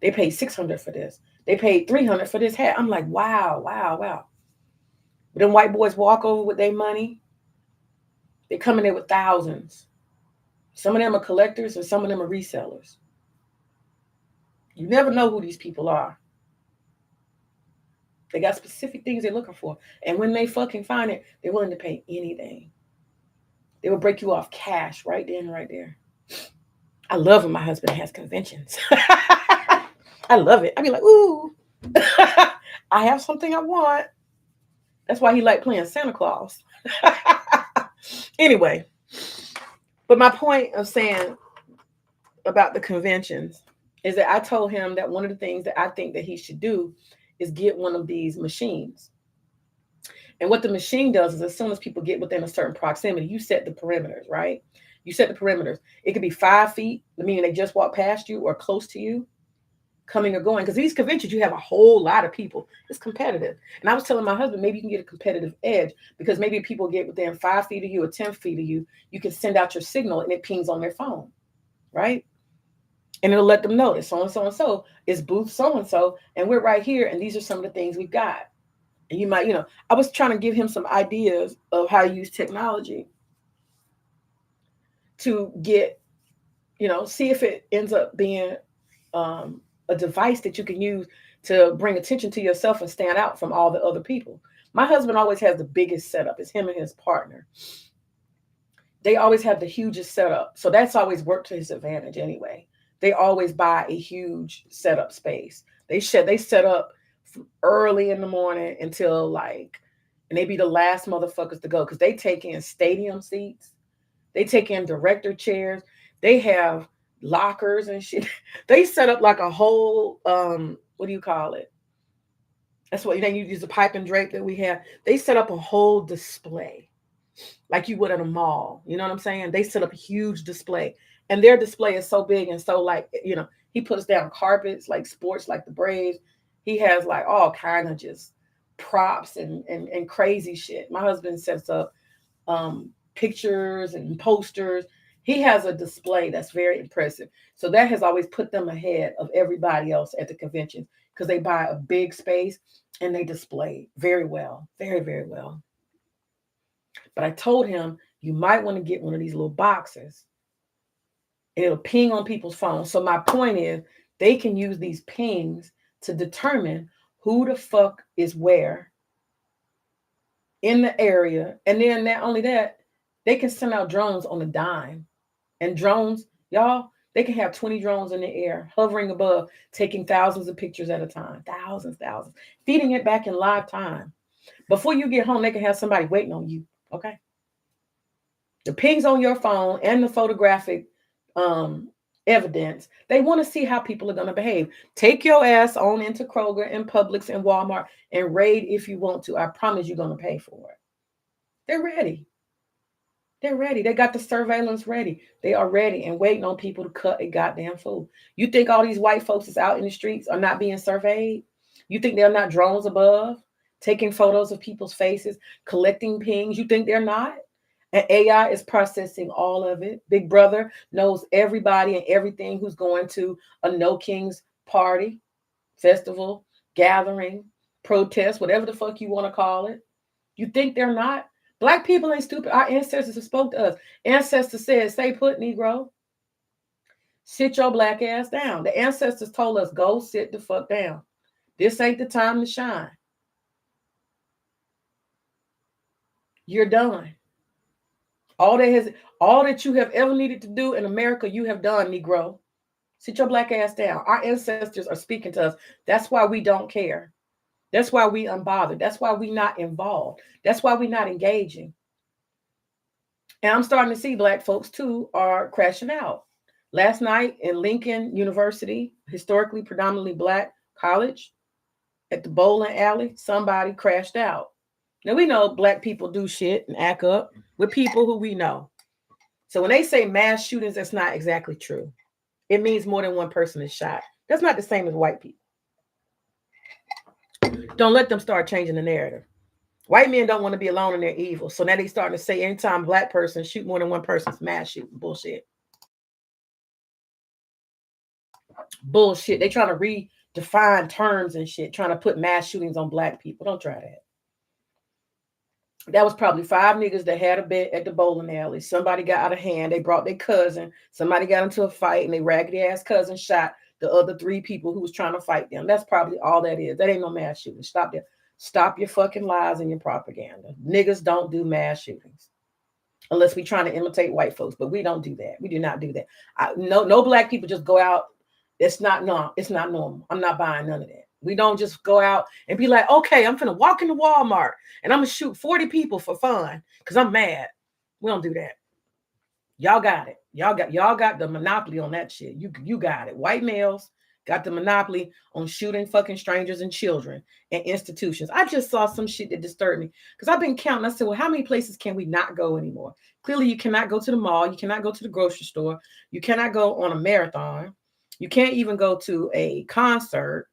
Speaker 1: They paid $600 for this. They paid $300 for this hat. I'm like, wow, wow, wow. But then white boys walk over with their money. They come in there with thousands. Some of them are collectors and some of them are resellers. You never know who these people are. They got specific things they're looking for. And when they fucking find it, they're willing to pay anything. They will break you off cash right then, right there. I love when my husband has conventions. I love it. I be like, ooh, I have something I want. That's why he like playing Santa Claus. Anyway, but my point of saying about the conventions is that I told him that one of the things that I think that he should do is get one of these machines. And what the machine does is as soon as people get within a certain proximity, you set the perimeters, right? You set the perimeters. It could be 5 feet, meaning they just walk past you or close to you, coming or going. Because these conventions, you have a whole lot of people. It's competitive. And I was telling my husband, maybe you can get a competitive edge because maybe people get within 5 feet of you or 10 feet of you. You can send out your signal and it pings on their phone, right? And it'll let them know that so and so is booth so and we're right here. And these are some of the things we've got. And you might, I was trying to give him some ideas of how to use technology to get, see if it ends up being a device that you can use to bring attention to yourself and stand out from all the other people. My husband always has the biggest setup. It's him and his partner. They always have the hugest setup. So that's always worked to his advantage anyway. They always buy a huge setup space. They set up from early in the morning until and they be the last motherfuckers to go because they take in stadium seats. They take in director chairs. They have lockers and shit. They set up like a whole, what do you call it? That's what you use the pipe and drape that we have. They set up a whole display like you would at a mall. You know what I'm saying? They set up a huge display. And their display is so big and so he puts down carpets like sports, like the Braves. He has like all kind of just props and crazy shit. My husband sets up pictures and posters. He has a display that's very impressive. So that has always put them ahead of everybody else at the convention. because they buy a big space and they display very well, very, very well. But I told him you might want to get one of these little boxes. It'll ping on people's phones. So my point is they can use these pings to determine who the fuck is where in the area. And then not only that, they can send out drones on a dime. And drones, y'all, they can have 20 drones in the air, hovering above, taking thousands of pictures at a time. Thousands. Feeding it back in live time. Before you get home, they can have somebody waiting on you. Okay. The pings on your phone and the photographic evidence, they want to see how people are going to behave. Take your ass on into Kroger and Publix and Walmart and raid if you want to. I promise you're going to pay for it. They're ready. They're ready. They got the surveillance ready. They are ready and waiting on people to cut a goddamn fool. You think all these white folks that's out in the streets are not being surveyed? You think they're not drones above, taking photos of people's faces, collecting pings? You think they're not? And AI is processing all of it. Big Brother knows everybody and everything who's going to a No Kings party, festival, gathering, protest, whatever the fuck you want to call it. You think they're not? Black people ain't stupid. Our ancestors have spoke to us. Ancestors said, stay put, Negro. Sit your black ass down. The ancestors told us, go sit the fuck down. This ain't the time to shine. You're done. All that you have ever needed to do in America, you have done, Negro. Sit your black ass down. Our ancestors are speaking to us. That's why we don't care. That's why we unbothered. That's why we not involved. That's why we not engaging. And I'm starting to see black folks too are crashing out. Last night in Lincoln University, historically predominantly black college, at the bowling alley, somebody crashed out. Now we know black people do shit and act up with people who we know. So when they say mass shootings, that's not exactly true. It means more than one person is shot. That's not the same as white people. Don't let them start changing the narrative. White men don't want to be alone in their evil. So now they starting to say anytime black person shoot more than one person's mass shooting. Bullshit. Bullshit. They trying to redefine terms and shit, trying to put mass shootings on black people. Don't try that. That was probably 5 niggas that had a bet at the bowling alley. Somebody got out of hand. They brought their cousin. Somebody got into a fight and they raggedy ass cousin shot the other 3 people who was trying to fight them. That's probably all that is. That ain't no mass shooting. Stop there. Stop your fucking lies and your propaganda. Niggas don't do mass shootings unless we trying to imitate white folks, but we don't do that. We do not do that. No black people just go out. It's not normal. I'm not buying none of that. We don't just go out and be like, okay, I'm finna walk into Walmart and I'm gonna shoot 40 people for fun because I'm mad. We don't do that. Y'all got it. Y'all got the monopoly on that shit. You got it. White males got the monopoly on shooting fucking strangers and children and institutions. I just saw some shit that disturbed me because I've been counting. I said, well, how many places can we not go anymore? Clearly, you cannot go to the mall. You cannot go to the grocery store. You cannot go on a marathon. You can't even go to a concert,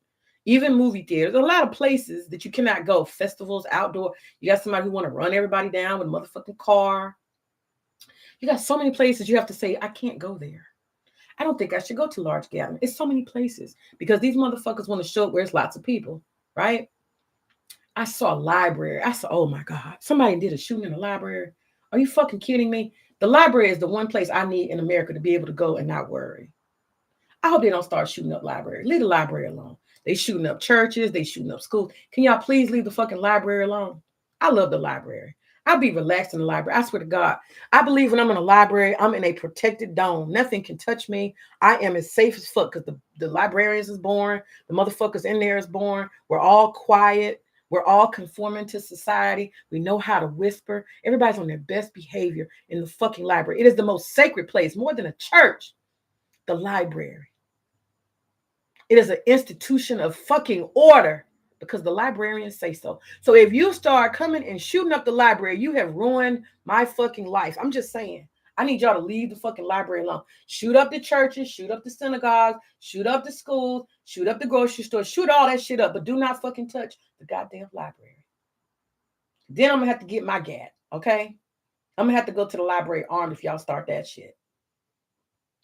Speaker 1: even movie theaters. A lot of places that you cannot go. Festivals, outdoor. You got somebody who want to run everybody down with a motherfucking car. You got so many places you have to say, I can't go there. I don't think I should go to large gatherings. It's so many places because these motherfuckers want to show up where there's lots of people, right? I saw a library. I saw, oh my God, somebody did a shooting in a library. Are you fucking kidding me? The library is the one place I need in America to be able to go and not worry. I hope they don't start shooting up libraries. Leave the library alone. They shooting up churches. They shooting up schools. Can y'all please leave the fucking library alone? I love the library. I'll be relaxed in the library. I swear to God. I believe when I'm in a library, I'm in a protected dome. Nothing can touch me. I am as safe as fuck because the librarians is born. The motherfuckers in there is born. We're all quiet. We're all conforming to society. We know how to whisper. Everybody's on their best behavior in the fucking library. It is the most sacred place, more than a church, the library. It is an institution of fucking order because the librarians say so. So if you start coming and shooting up the library, you have ruined my fucking life. I'm just saying. I need y'all to leave the fucking library alone. Shoot up the churches, shoot up the synagogues, shoot up the schools, shoot up the grocery store, shoot all that shit up, but do not fucking touch the goddamn library. Then I'm going to have to get my gat, okay? I'm going to have to go to the library armed if y'all start that shit.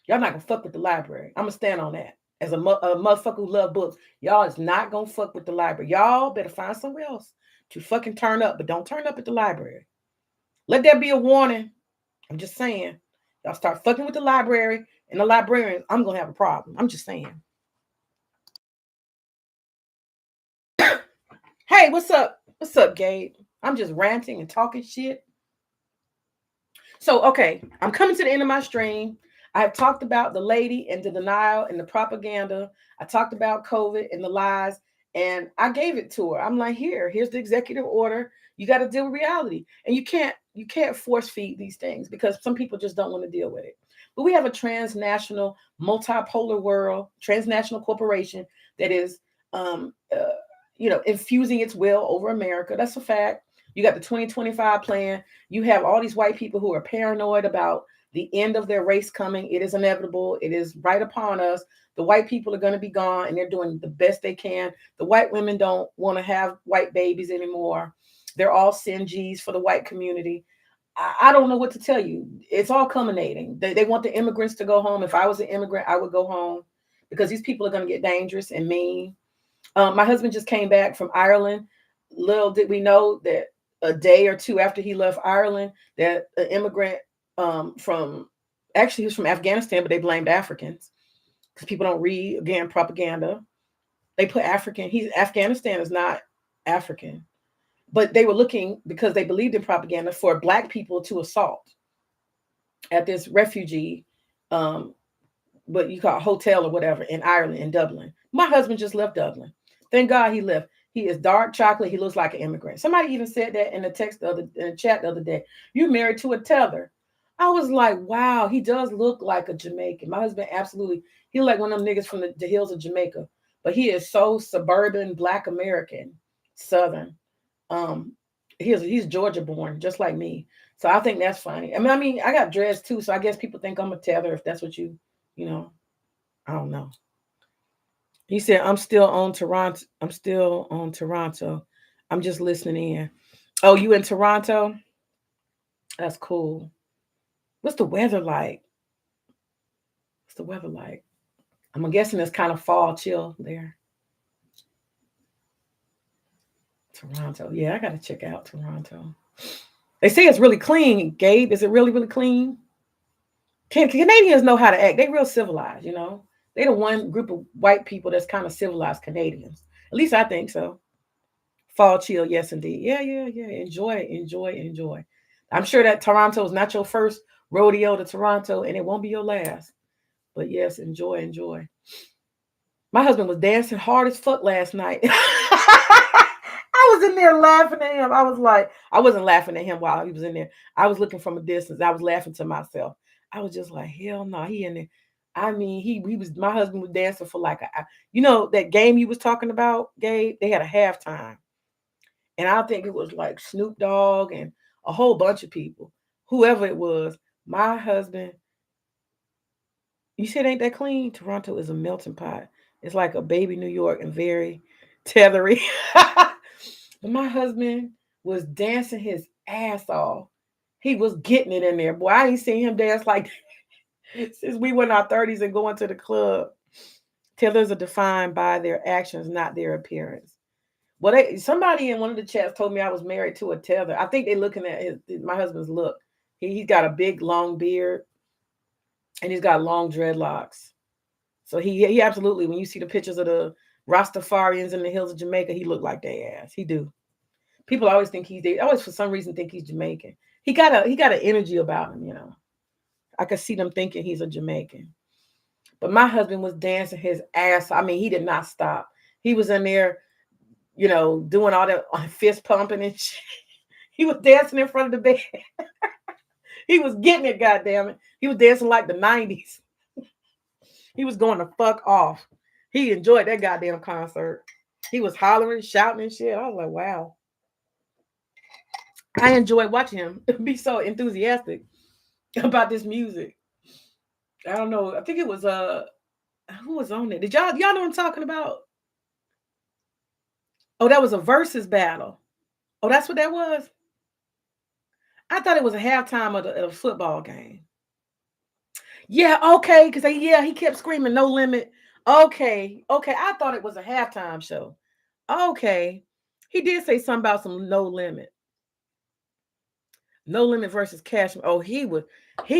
Speaker 1: Y'all not going to fuck with the library. I'm going to stand on that. As a motherfucker who love books, y'all is not gonna fuck with the library. Y'all better find somewhere else to fucking turn up, but don't turn up at the library. Let there be a warning. I'm just saying. Y'all start fucking with the library and the librarians, I'm gonna have a problem. I'm just saying. Hey, what's up? What's up, Gabe? I'm just ranting and talking shit. So, okay, I'm coming to the end of my stream. I've talked about the lady and the denial and the propaganda. I talked about COVID and the lies, and I gave it to her. I'm like, here's the executive order. You got to deal with reality, and you can't force feed these things because some people just don't want to deal with it. But we have a transnational, multipolar world, transnational corporation that is, infusing its will over America. That's a fact. You got the 2025 plan. You have all these white people who are paranoid about the end of their race coming. It is inevitable. It is right upon us. The white people are going to be gone and they're doing the best they can. The white women don't want to have white babies anymore. They're all Singees for the white community. I don't know what to tell you. It's all culminating. They want the immigrants to go home. If I was an immigrant, I would go home because these people are going to get dangerous and mean. My husband just came back from Ireland. Little did we know that a day or two after he left Ireland, that an immigrant from actually he was from Afghanistan, but they blamed Africans because people don't read again propaganda. They put African. Afghanistan is not African, but they were looking because they believed in propaganda for black people to assault at this refugee, what you call a hotel or whatever in Ireland, in Dublin. My husband just left Dublin. Thank God he left. He is dark chocolate. He looks like an immigrant. Somebody even said that in the chat the other day. You're married to a tether. I was like, wow, he does look like a Jamaican. My husband absolutely. He like one of them niggas from the hills of Jamaica, but he is so suburban, Black American, Southern. Um, he's Georgia born, just like me. So I think that's funny. I mean, I got dreads too, so I guess people think I'm a tether if that's what you know. I don't know. He said, I'm still on Toronto. I'm still on Toronto. I'm just listening in. Oh, you in Toronto? That's cool. What's the weather like? What's the weather like? I'm guessing it's kind of fall chill there. Toronto. Yeah, I gotta check out Toronto. They say it's really clean, Gabe. Is it really, really clean? Canadians know how to act. They real civilized. They the one group of white people that's kind of civilized Canadians. At least I think so. Fall chill, yes, indeed. Yeah, yeah, yeah. Enjoy, enjoy, enjoy. I'm sure that Toronto is not your first rodeo to Toronto, and it won't be your last. But yes, enjoy, enjoy. My husband was dancing hard as fuck last night. I was in there laughing at him. I was like, I wasn't laughing at him while he was in there. I was looking from a distance. I was laughing to myself. I was just like, hell no, he in there. I mean, he was. My husband was dancing for like that game you was talking about, Gabe. They had a halftime. And I think it was like Snoop Dogg and a whole bunch of people, whoever it was. My husband, you said ain't that clean? Toronto is a melting pot. It's like a baby New York and very tethery. But my husband was dancing his ass off. He was getting it in there. Boy, I ain't seen him dance like since we were in our 30s and going to the club. Tethers are defined by their actions, not their appearance. Well, somebody in one of the chats told me I was married to a tether. I think they're looking at my husband's look. He's got a big long beard and he's got long dreadlocks. So he absolutely, when you see the pictures of the Rastafarians in the hills of Jamaica, he looked like their ass. He do. People always think they always for some reason think he's Jamaican. He got an energy about him. I could see them thinking he's a Jamaican. But my husband was dancing his ass. I mean, he did not stop. He was in there doing all that fist pumping and shit. He was dancing in front of the bed. He was getting it, goddamn it. He was dancing like the 90s. He was going to fuck off. He enjoyed that goddamn concert. He was hollering, shouting and shit. I was like, wow. I enjoyed watching him be so enthusiastic about this music. I don't know. I think it was who was on it? Did y'all know what I'm talking about? Oh, that was a versus battle. Oh, that's what that was? I thought it was a halftime of a football game. Yeah, okay, because he kept screaming "No limit." Okay. Okay. I thought it was a halftime show. Okay. He did say something about some No Limit. No Limit versus Cash. Oh, he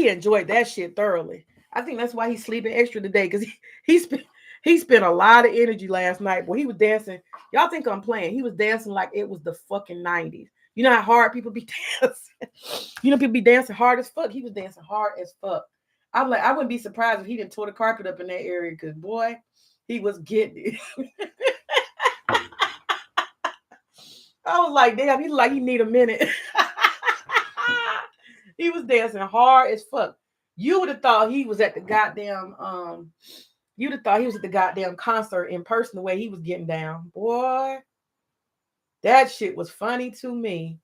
Speaker 1: enjoyed that shit thoroughly. I think that's why he's sleeping extra today, because he spent he spent a lot of energy last night. Boy, he was dancing. Y'all think I'm playing? He was dancing like it was the fucking 90s. You know how hard people be dancing? You know, people be dancing hard as fuck. He was dancing hard as fuck. I'm like, I wouldn't be surprised if he didn't tore the carpet up in that area, because boy, he was getting it. I was like, damn, he like he need a minute. He was dancing hard as fuck. You would have thought he was at the goddamn you'd have thought he was at the goddamn concert in person the way he was getting down. Boy, that shit was funny to me.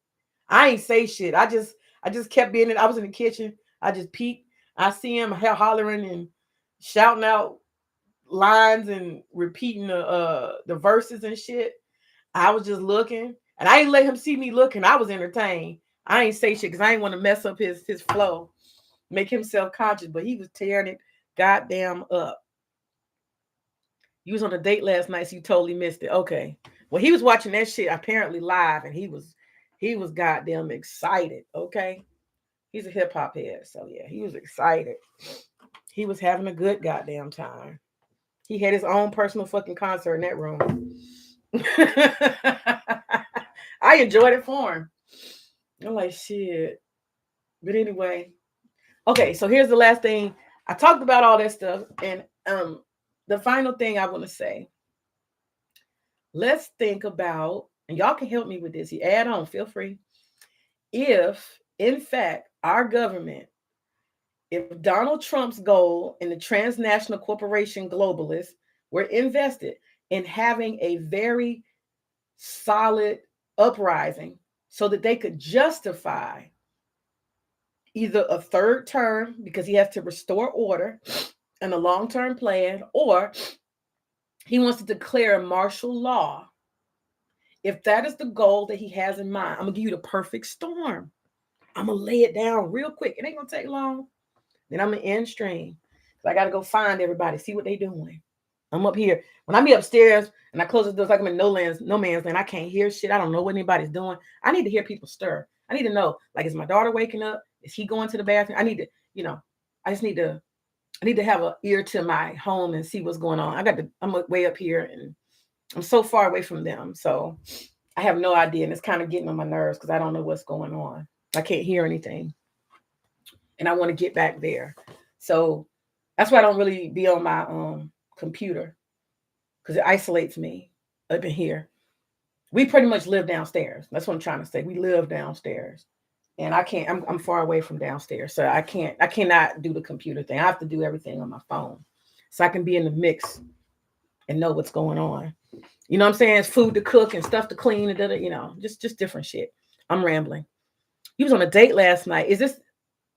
Speaker 1: I ain't say shit. I just kept being in. I was in the kitchen. I just peeked. I see him hollering and shouting out lines and repeating the verses and shit. I was just looking, and I ain't let him see me looking. I was entertained. I ain't say shit because I ain't want to mess up his flow, make him self conscious. But he was tearing it goddamn up. You was on a date last night, so you totally missed it. Okay. Well, he was watching that shit apparently live, and he was goddamn excited. Okay. He's a hip hop head, so yeah, he was excited. He was having a good goddamn time. He had his own personal fucking concert in that room. I enjoyed it for him. I'm like, shit. But anyway, okay, so here's the last thing. I talked about all that stuff, and the final thing I want to say. Let's think about, and y'all can help me with this. You add on, feel free. If, in fact, our government, if Donald Trump's goal and the transnational corporation globalists were invested in having a very solid uprising so that they could justify either a third term because he has to restore order and a long-term plan, or he wants to declare martial law. If that is the goal that he has in mind, I'm gonna give you the perfect storm. I'm gonna lay it down real quick. It ain't gonna take long. Then I'm gonna end stream. I gotta go find everybody, see what they doing. I'm up here. When I be upstairs and I close the doors like I'm in no man's land, I can't hear shit. I don't know what anybody's doing. I need to hear people stir. I need to know, like, is my daughter waking up? Is he going to the bathroom? I need to, I just need to, I need to have an ear to my home and see what's going on. I'm way up here and I'm so far away from them. So I have no idea. And it's kind of getting on my nerves because I don't know what's going on. I can't hear anything. And I want to get back there. So that's why I don't really be on my computer, because it isolates me up in here. We pretty much live downstairs. That's what I'm trying to say. We live downstairs. And I can't, I'm far away from downstairs. So I cannot do the computer thing. I have to do everything on my phone. So I can be in the mix and know what's going on. You know what I'm saying? It's food to cook and stuff to clean and just different shit. I'm rambling. He was on a date last night. Is this,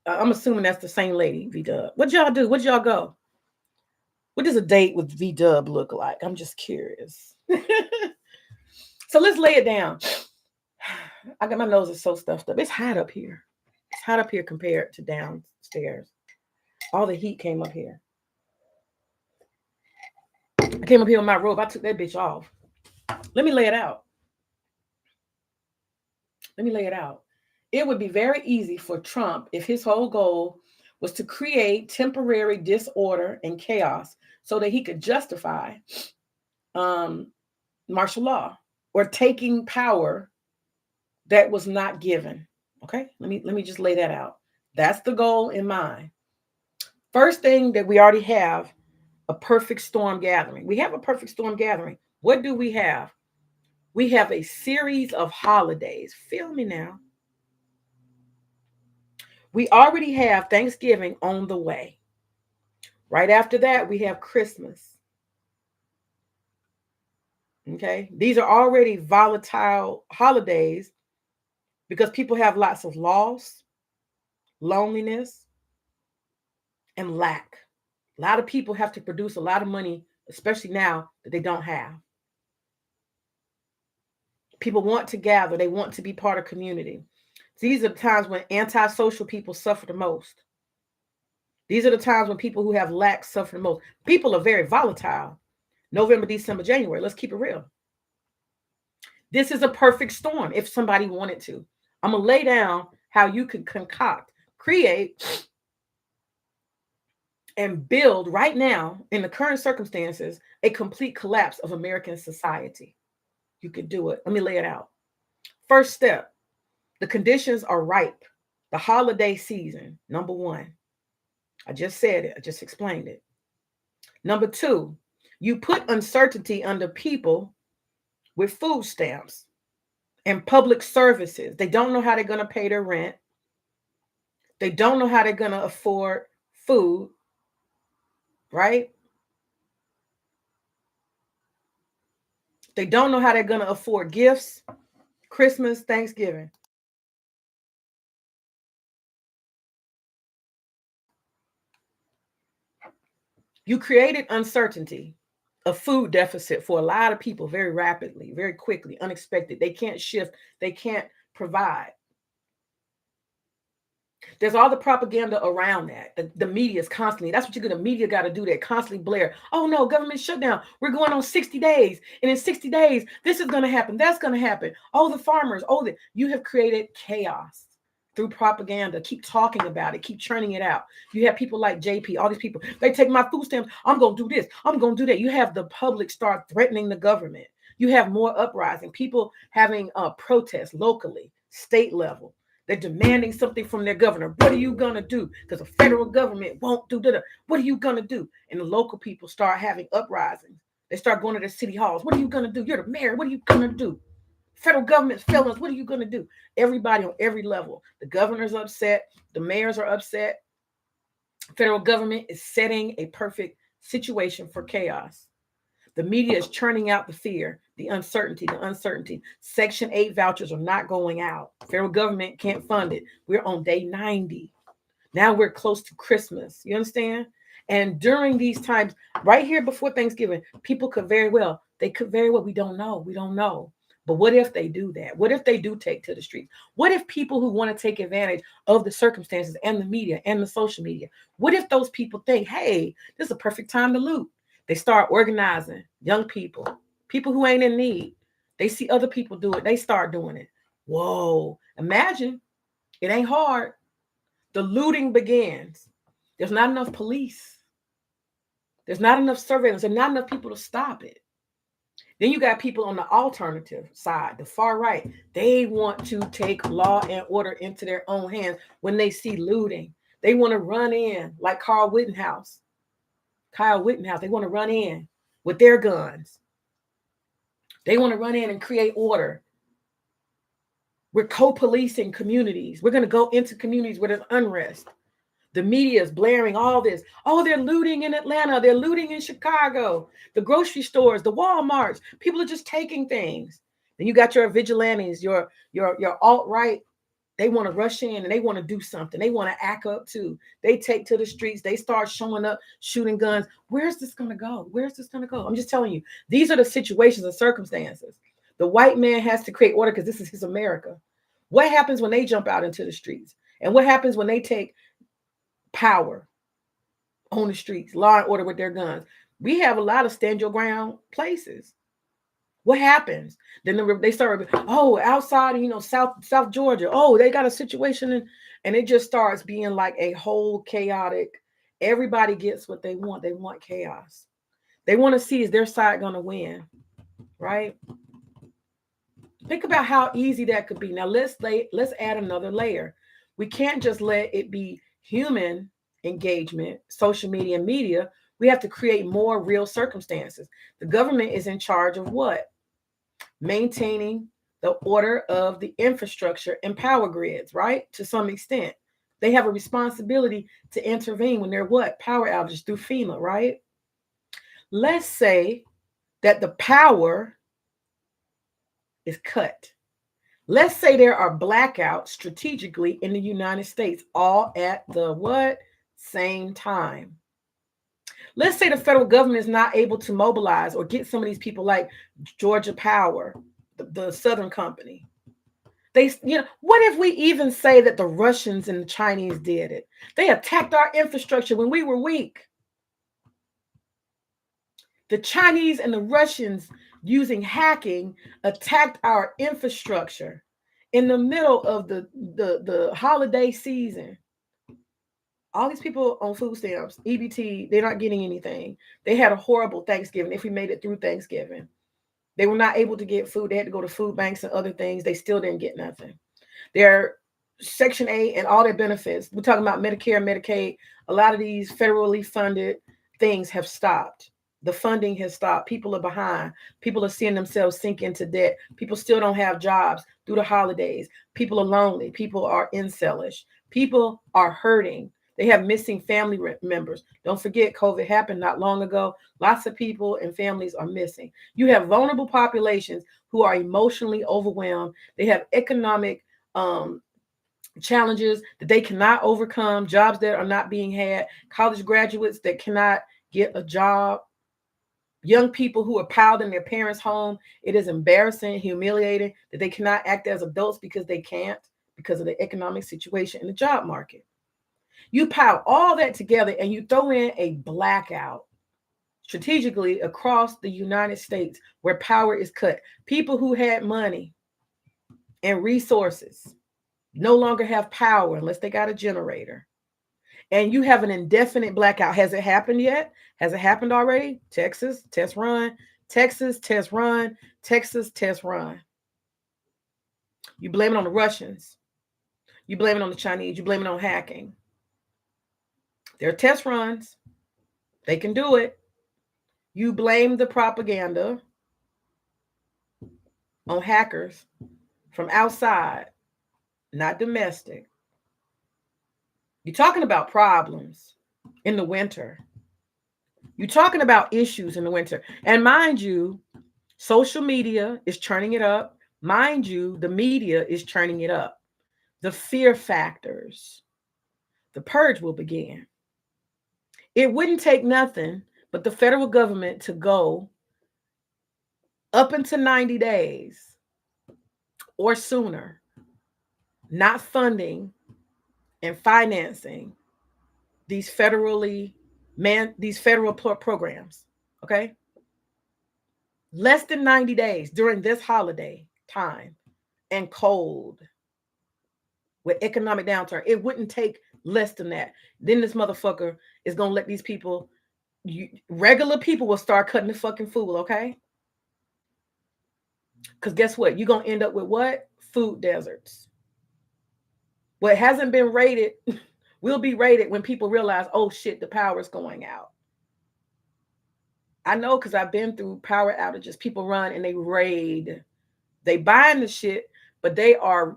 Speaker 1: I'm assuming that's the same lady, V-Dub. What'd y'all do? Where'd y'all go? What does a date with V-Dub look like? I'm just curious. So let's lay it down. I got my nose is so stuffed up. It's hot up here. It's hot up here compared to downstairs. All the heat came up here. I came up here with my robe. I took that bitch off. Let me lay it out. It would be very easy for Trump if his whole goal was to create temporary disorder and chaos so that he could justify martial law or taking power that was not given. Okay, let me just lay that out. That's the goal in mind. First thing that we already have a perfect storm gathering. We have a perfect storm gathering. What do we have? We have a series of holidays. Feel me now. We already have Thanksgiving on the way. Right after that, we have Christmas. Okay, these are already volatile holidays because people have lots of loss, loneliness, and lack. A lot of people have to produce a lot of money, especially now that they don't have. People want to gather, they want to be part of community. These are times when antisocial people suffer the most. These are the times when people who have lack suffer the most. People are very volatile. November, December, January. Let's keep it real. This is a perfect storm if somebody wanted to. I'm going to lay down how you can concoct, create, and build right now in the current circumstances a complete collapse of American society. You could do it. Let me lay it out. First step, the conditions are ripe. The holiday season, number one. I just said it. I just explained it. Number two, you put uncertainty under people with food stamps and public services. They don't know how they're going to pay their rent. They don't know how they're going to afford food, right? They don't know how they're going to afford gifts, Christmas, Thanksgiving. You created uncertainty, a food deficit for a lot of people very rapidly, very quickly, unexpected. They can't shift, they can't provide. There's all the propaganda around that. The media is constantly, that's what you're going to, media got to do that, constantly blare. Oh no, government shutdown. We're going on 60 days. And in 60 days, this is going to happen. That's going to happen. Oh, the farmers. Oh, you have created chaos through propaganda. Keep talking about it. Keep churning it out. You have people like JP, all these people. They take my food stamps. I'm going to do this. I'm going to do that. You have the public start threatening the government. You have more uprising. People having protests locally, state level. They're demanding something from their governor. What are you going to do? Because the federal government won't do that. What are you going to do? And the local people start having uprisings. They start going to their city halls. What are you going to do? You're the mayor. What are you going to do? Federal government's failing us. What are you going to do? Everybody on every level. The governor's upset. The mayors are upset. Federal government is setting a perfect situation for chaos. The media is churning out the fear, the uncertainty. Section 8 vouchers are not going out. Federal government can't fund it. We're on day 90. Now we're close to Christmas. You understand? And during these times, right here before Thanksgiving, people could very well, we don't know. But what if they do that? What if they do take to the streets? What if people who want to take advantage of the circumstances and the media and the social media, what if those people think, hey, this is a perfect time to loot? They start organizing young people, people who ain't in need. They see other people do it. They start doing it. Whoa, imagine. It ain't hard. The looting begins. There's not enough police. There's not enough surveillance. There's not enough people to stop it. Then you got people on the alternative side, the far right. They want to take law and order into their own hands when they see looting. They want to run in like Kyle Rittenhouse. They want to run in with their guns. They want to run in and create order. We're co-policing communities. We're going to go into communities where there's unrest. The media is blaring all this. Oh, they're looting in Atlanta. They're looting in Chicago. The grocery stores, the Walmarts. People are just taking things. Then you got your vigilantes, your alt-right. They want to rush in and they want to do something. They want to act up too. They take to the streets. They start showing up, shooting guns. Where's this going to go? I'm just telling you, these are the situations and circumstances. The white man has to create order because this is his America. What happens when they jump out into the streets? And what happens when they take power on the streets, law and order with their guns? We have a lot of stand your ground places. What happens? Then they start, outside, South Georgia. Oh, they got a situation, and it just starts being like a whole chaotic. Everybody gets what they want. They want chaos. They want to see, is their side going to win, right? Think about how easy that could be. Now let's add another layer. We can't just let it be human engagement, social media. We have to create more real circumstances. The government is in charge of what? Maintaining the order of the infrastructure and power grids, right? To some extent. They have a responsibility to intervene when there are what? Power outages through FEMA, right? Let's say that the power is cut. Let's say there are blackouts strategically in the United States, all at the what? Same time. Let's say the federal government is not able to mobilize or get some of these people like Georgia Power, the Southern Company. What if we even say that the Russians and the Chinese did it? They attacked our infrastructure when we were weak. The Chinese and the Russians, using hacking, attacked our infrastructure in the middle of the holiday season. All these people on food stamps, EBT, they're not getting anything. They had a horrible Thanksgiving. If we made it through Thanksgiving, they were not able to get food. They had to go to food banks and other things. They still didn't get nothing. Their Section 8 and all their benefits, we're talking about Medicare, Medicaid, a lot of these federally funded things have stopped. The funding has stopped. People are behind. People are seeing themselves sink into debt. People still don't have jobs through the holidays. People are lonely. People are incelish. People are hurting. They have missing family members. Don't forget, COVID happened not long ago. Lots of people and families are missing. You have vulnerable populations who are emotionally overwhelmed. They have economic challenges that they cannot overcome, jobs that are not being had, college graduates that cannot get a job, young people who are piled in their parents' home. It is embarrassing, humiliating that they cannot act as adults because they can't, because of the economic situation in the job market. You pile all that together and you throw in a blackout strategically across the United States where power is cut. People who had money and resources no longer have power unless they got a generator. And you have an indefinite blackout. Has it happened yet? Has it happened already? Texas, test run. Texas, test run. Texas, test run. You blame it on the Russians. You blame it on the Chinese. You blame it on hacking. They're test runs. They can do it. You blame the propaganda on hackers from outside, not domestic. You're talking about problems in the winter. You're talking about issues in the winter. And mind you, social media is churning it up. Mind you, the media is churning it up. The fear factors. The purge will begin. It wouldn't take nothing but the federal government to go up into 90 days or sooner, not funding and financing these federal programs. Okay. Less than 90 days during this holiday time and cold with economic downturn. It wouldn't take less than that. Then this motherfucker is going to let these people, regular people will start cutting the fucking food. Okay. Because guess what? You're going to end up with what? Food deserts. What hasn't been rated will be rated when people realize, oh shit, the power is going out. I know because I've been through power outages. People run and they raid. They buying the shit, but they are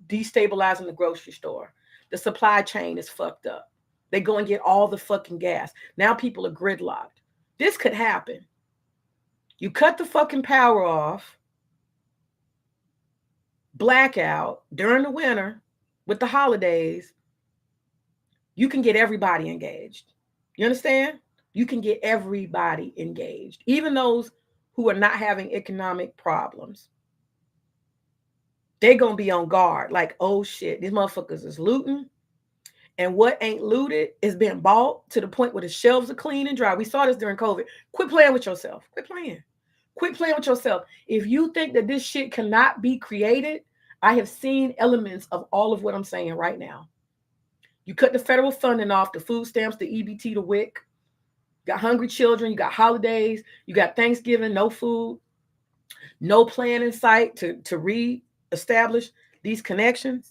Speaker 1: destabilizing the grocery store. The supply chain is fucked up. They go and get all the fucking gas. Now people are gridlocked. This could happen. You cut the fucking power off, blackout during the winter with the holidays. You can get everybody engaged. You understand? You can get everybody engaged, even those who are not having economic problems. They're going to be on guard. Like, oh shit, these motherfuckers is looting. And what ain't looted is being bought to the point where the shelves are clean and dry. We saw this during COVID. Quit playing with yourself. Quit playing. Quit playing with yourself. If you think that this shit cannot be created, I have seen elements of all of what I'm saying right now. You cut the federal funding off, the food stamps, the EBT, the WIC. You got hungry children. You got holidays. You got Thanksgiving, no food, no plan in sight to reestablish these connections.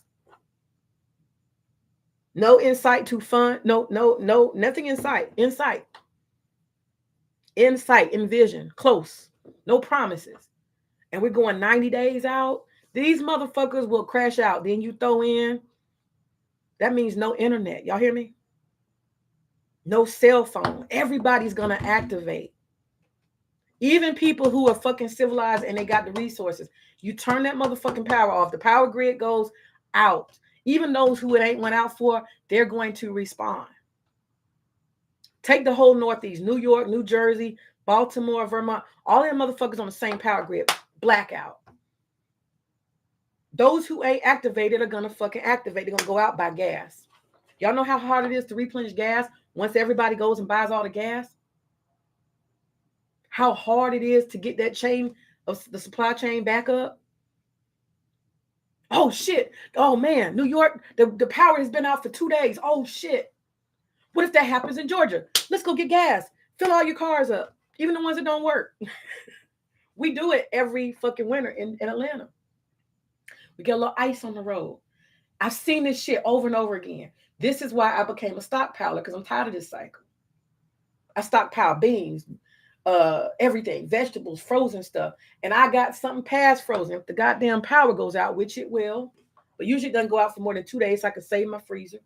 Speaker 1: No insight to fund. No, nothing in sight. Insight, envision, close. No promises. And we're going 90 days out. These motherfuckers will crash out. Then you throw in, that means no internet. Y'all hear me? No cell phone. Everybody's going to activate. Even people who are fucking civilized and they got the resources. You turn that motherfucking power off. The power grid goes out. Even those who it ain't went out for, they're going to respond. Take the whole Northeast, New York, New Jersey, Baltimore, Vermont, all them motherfuckers on the same power grid. Blackout. Those who ain't activated are gonna fucking activate. They're gonna go out, buy gas. Y'all know how hard it is to replenish gas once everybody goes and buys all the gas? How hard it is to get that chain of the supply chain back up? Oh shit. Oh man, New York, the power has been out for 2 days. Oh shit. What if that happens in Georgia? Let's go get gas. Fill all your cars up, even the ones that don't work. We do it every fucking winter in Atlanta. We get a little ice on the road. I've seen this shit over and over again. This is why I became a stockpiler, because I'm tired of this cycle. I stockpile beans, everything, vegetables, frozen stuff. And I got something past frozen. If the goddamn power goes out, which it will, but usually it doesn't go out for more than 2 days, so I can save my freezer.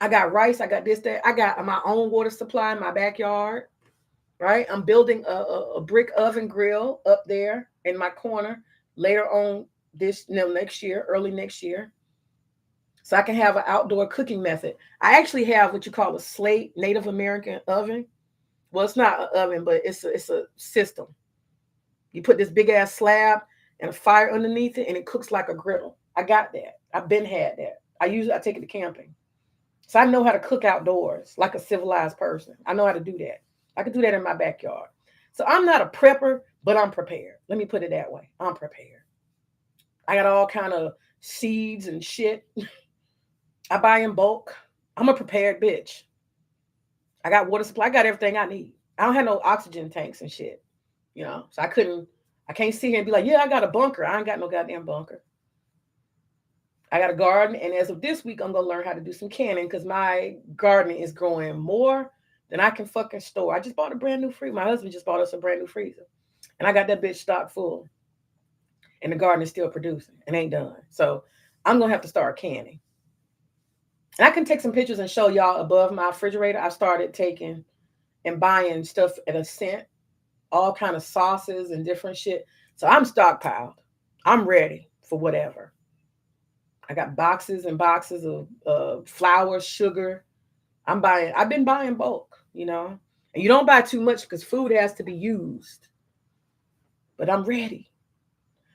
Speaker 1: I got rice. I got this, that. I got my own water supply in my backyard, right? I'm building a brick oven grill up there in my corner later on next year, early next year. So I can have an outdoor cooking method. I actually have what you call a slate Native American oven. Well, it's not an oven, but it's a system. You put this big ass slab and a fire underneath it, and it cooks like a griddle. I got that. I've been had that. I take it to camping. So I know how to cook outdoors like a civilized person. I know how to do that. I can do that in my backyard. So I'm not a prepper, but I'm prepared. Let me put it that way. I'm prepared. I got all kind of seeds and shit. I buy in bulk. I'm a prepared bitch. I got water supply. I got everything I need. I don't have no oxygen tanks and shit. So I can't sit here and be like, yeah, I got a bunker. I ain't got no goddamn bunker. I got a garden, and as of this week, I'm gonna learn how to do some canning because my garden is growing more than I can fucking store. I just bought a brand new freezer. My husband just bought us a brand new freezer, and I got that bitch stocked full. And the garden is still producing and ain't done. So I'm gonna have to start canning. And I can take some pictures and show y'all above my refrigerator. I started taking and buying stuff at a cent, all kind of sauces and different shit. So I'm stockpiled. I'm ready for whatever. I got boxes and boxes of flour, sugar. I've been buying bulk, And you don't buy too much because food has to be used. But I'm ready.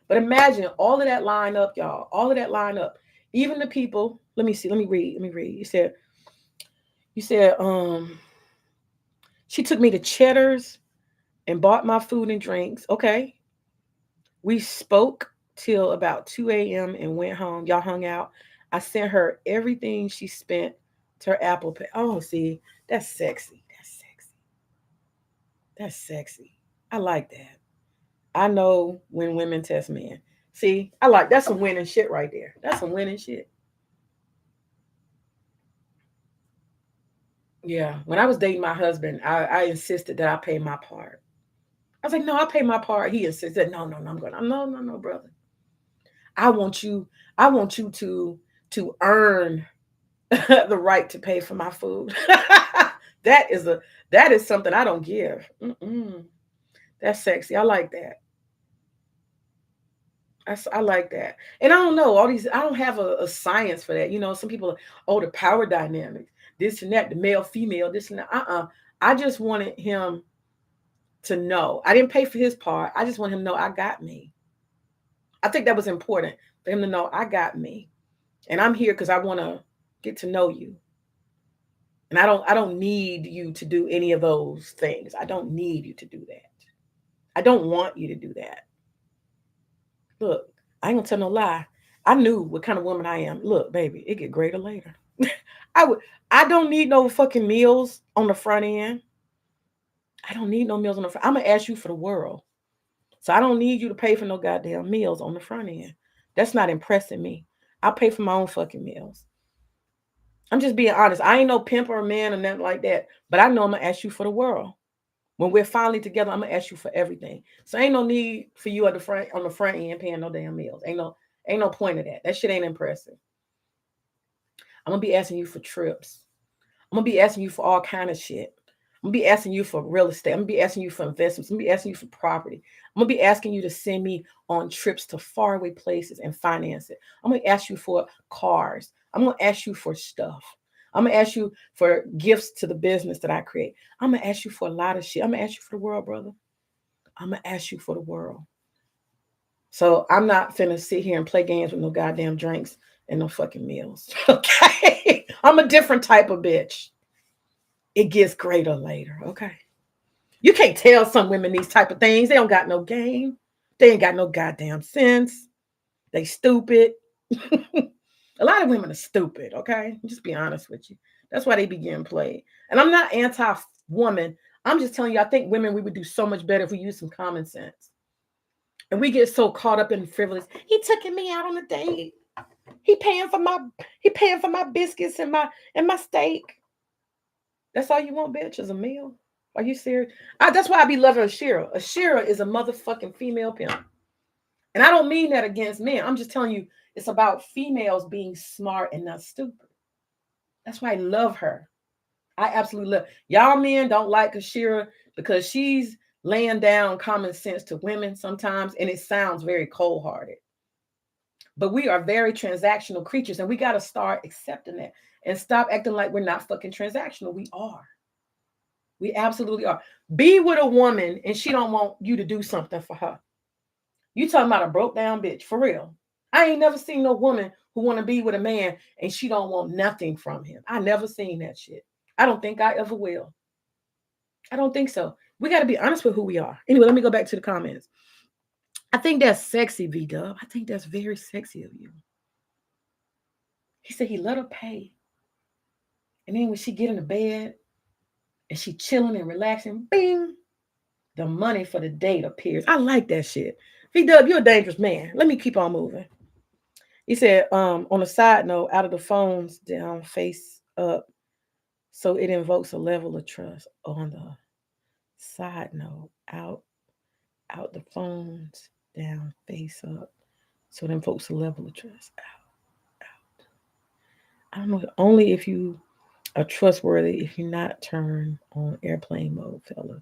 Speaker 1: But imagine all of that line up, y'all. All of that line up. Even the people, let me see, let me read. You said, she took me to Cheddar's and bought my food and drinks. Okay. We spoke till about 2 a.m. and went home. Y'all hung out. I sent her everything she spent to her Apple Pay. Oh, see, that's sexy. That's sexy. That's sexy. I like that. I know when women test men. See, that's some winning shit right there. That's some winning shit. Yeah. When I was dating my husband, I insisted that I pay my part. I was like, no, I pay my part. He insisted, no, I'm going. No, brother. I want you to earn the right to pay for my food. that is something I don't give. That's sexy. I like that. I like that. And I don't know I don't have a science for that. Some people, the power dynamics, this and that, the male, female, this and that. I just wanted him to know. I didn't pay for his part. I just want him to know I got me. I think that was important for him to know I got me. And I'm here because I want to get to know you. And I don't need you to do any of those things. I don't need you to do that. I don't want you to do that. Look, I ain't gonna tell no lie. I knew what kind of woman I am. Look, baby, it get greater later. I don't need no fucking meals on the front end. I don't need no meals on the front. I'm gonna ask you for the world. So I don't need you to pay for no goddamn meals on the front end. That's not impressing me. I'll pay for my own fucking meals. I'm just being honest. I ain't no pimp or man or nothing like that. But I know I'm gonna ask you for the world. When we're finally together, I'm gonna ask you for everything. So ain't no need for you on the front end paying no damn meals. Ain't no point of that. That shit ain't impressive. I'm gonna be asking you for trips. I'm gonna be asking you for all kind of shit. I'm gonna be asking you for real estate. I'm gonna be asking you for investments. I'm gonna be asking you for property. I'm gonna be asking you to send me on trips to faraway places and finance it. I'm gonna ask you for cars. I'm gonna ask you for stuff. I'm gonna ask you for gifts to the business that I create. I'm gonna ask you for a lot of shit. I'm gonna ask you for the world, brother. I'm gonna ask you for the world. So I'm not finna sit here and play games with no goddamn drinks and no fucking meals. Okay. I'm a different type of bitch. It gets greater later. Okay. You can't tell some women these type of things. They don't got no game. They ain't got no goddamn sense. They stupid. A lot of women are stupid, okay? Just be honest with you. That's why they be getting played. And I'm not anti-woman. I'm just telling you, I think women, we would do so much better if we use some common sense. And we get so caught up in frivolous. He took me out on a date. He paying for my biscuits and my steak. That's all you want, bitch, is a meal. Are you serious? That's why I be loving Ashira. Ashira is a motherfucking female pimp. And I don't mean that against men. I'm just telling you, it's about females being smart and not stupid. That's why I love her. I absolutely love. Y'all men don't like Ashira because she's laying down common sense to women sometimes, and it sounds very cold-hearted. But we are very transactional creatures, and we got to start accepting that and stop acting like we're not fucking transactional. We are. We absolutely are. Be with a woman, and she don't want you to do something for her. You talking about a broke down bitch, for real. I ain't never seen no woman who want to be with a man and she don't want nothing from him. I never seen that shit. I don't think I ever will. I don't think so. We got to be honest with who we are. Anyway, let me go back to the comments. I think that's sexy, V-Dub. I think that's very sexy of you. He said he let her pay. And then when she get in the bed and she chilling and relaxing, bing, the money for the date appears. I like that shit. V-Dub, you're a dangerous man. Let me keep on moving. He said, on a side note, out of the phones down face up, so it invokes a level of trust. On the side note, out the phones down face up, so it invokes a level of trust. Out. I don't know. Only if you are trustworthy. If you're not, turn on airplane mode, fella.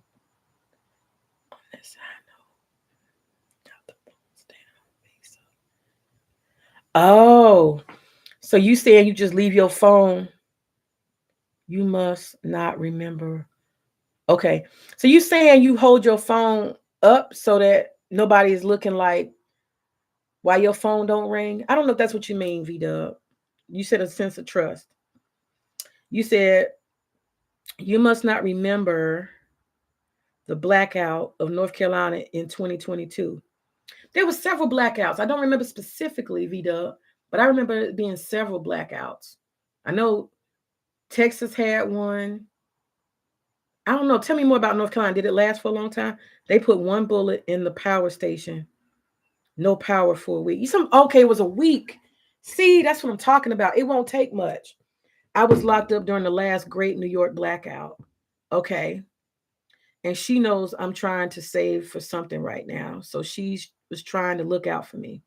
Speaker 1: On that side note, out the phones down face up. Oh. So you saying you just leave your phone? You must not remember. Okay. So you saying you hold your phone up so that nobody is looking like why your phone don't ring? I don't know if that's what you mean, V-Dub. You said a sense of trust. You said you must not remember the blackout of North Carolina in 2022. There were several blackouts. I don't remember specifically, V-Dub, but I remember it being several blackouts. I know Texas had one. I don't know. Tell me more about North Carolina. Did it last for a long time? They put one bullet in the power station. No power for a week. Okay, it was a week. See, that's what I'm talking about. It won't take much. I was locked up during the last great New York blackout. Okay. And she knows I'm trying to save for something right now. So she was trying to look out for me.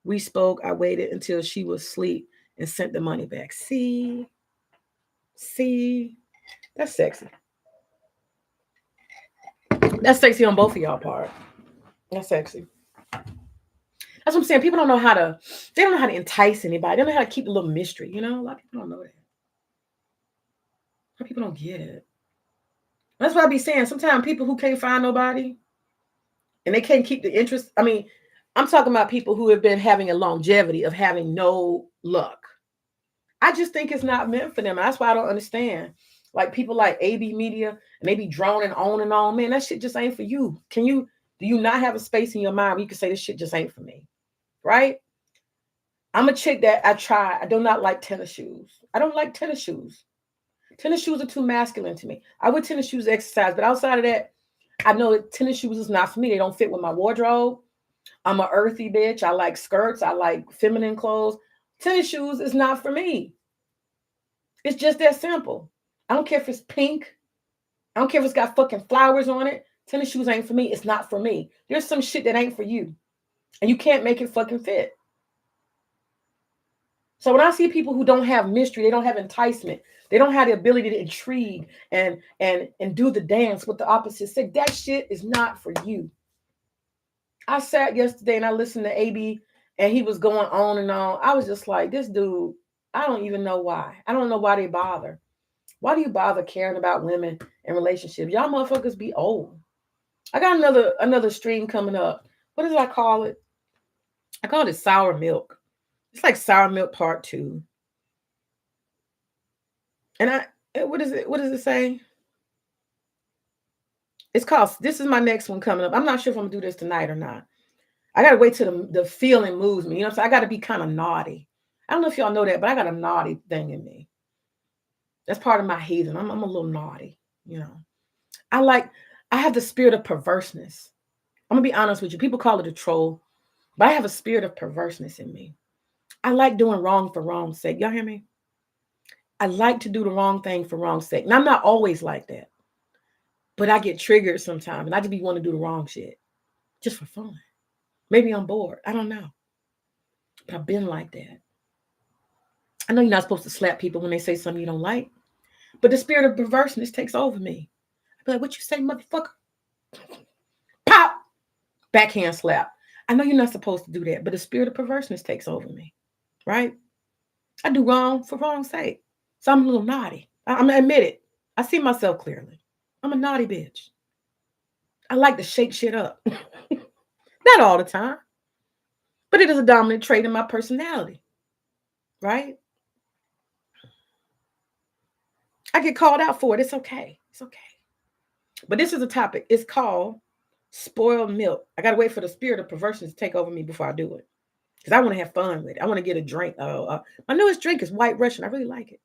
Speaker 1: We spoke. I waited until she was asleep and sent the money back. See? That's sexy. That's sexy on both of y'all part. That's sexy. That's what I'm saying. People don't know how to. They don't know how to entice anybody. They don't know how to keep a little mystery. You know, a lot of people don't know that. A lot of people don't get it. That's why I be saying sometimes people who can't find nobody and they can't keep the interest. I mean, I'm talking about people who have been having a longevity of having no luck. I just think it's not meant for them. That's why I don't understand. Like people like AB Media and they be droning on and on. Man, that shit just ain't for you. Do you not have a space in your mind where you can say this shit just ain't for me? Right? I'm a chick that I do not like tennis shoes. I don't like tennis shoes. Tennis shoes are too masculine to me. I wear tennis shoes to exercise, but outside of that, I know that tennis shoes is not for me. They don't fit with my wardrobe. I'm a earthy bitch. I like skirts. I like feminine clothes. Tennis shoes is not for me. It's just that simple. I don't care if it's pink. I don't care if it's got fucking flowers on it. Tennis shoes ain't for me. It's not for me. There's some shit that ain't for you. And you can't make it fucking fit. So when I see people who don't have mystery, they don't have enticement, they don't have the ability to intrigue and do the dance with the opposite sex, that shit is not for you. I sat yesterday and I listened to AB and he was going on and on. I was just like, this dude, I don't even know why. I don't know why they bother. Why do you bother caring about women and relationships? Y'all motherfuckers be old. I got another stream coming up. What did I call it? I call it sour milk. It's like sour milk part 2. And what is it? What does it say? It's called, this is my next one coming up. I'm not sure if I'm gonna do this tonight or not. I gotta wait till the feeling moves me. You know what I'm saying? I gotta be kind of naughty. I don't know if y'all know that, but I got a naughty thing in me. That's part of my heathen. I'm a little naughty, you know. I have the spirit of perverseness. I'm gonna be honest with you. People call it a troll, but I have a spirit of perverseness in me. I like doing wrong for wrong's sake. Y'all hear me? I like to do the wrong thing for wrong's sake. And I'm not always like that. But I get triggered sometimes and I just be wanting to do the wrong shit. Just for fun. Maybe I'm bored. I don't know. But I've been like that. I know you're not supposed to slap people when they say something you don't like. But the spirit of perverseness takes over me. I be like, what you say, motherfucker? Pop! Backhand slap. I know you're not supposed to do that, but the spirit of perverseness takes over me. Right? I do wrong for wrong's sake. So I'm a little naughty. I'm going to admit it. I see myself clearly. I'm a naughty bitch. I like to shake shit up. Not all the time. But it is a dominant trait in my personality. Right? I get called out for it. It's okay. It's okay. But this is a topic. It's called spoiled milk. I got to wait for the spirit of perversion to take over me before I do it. Because I want to have fun with it. I want to get a drink. My newest drink is White Russian. I really like it.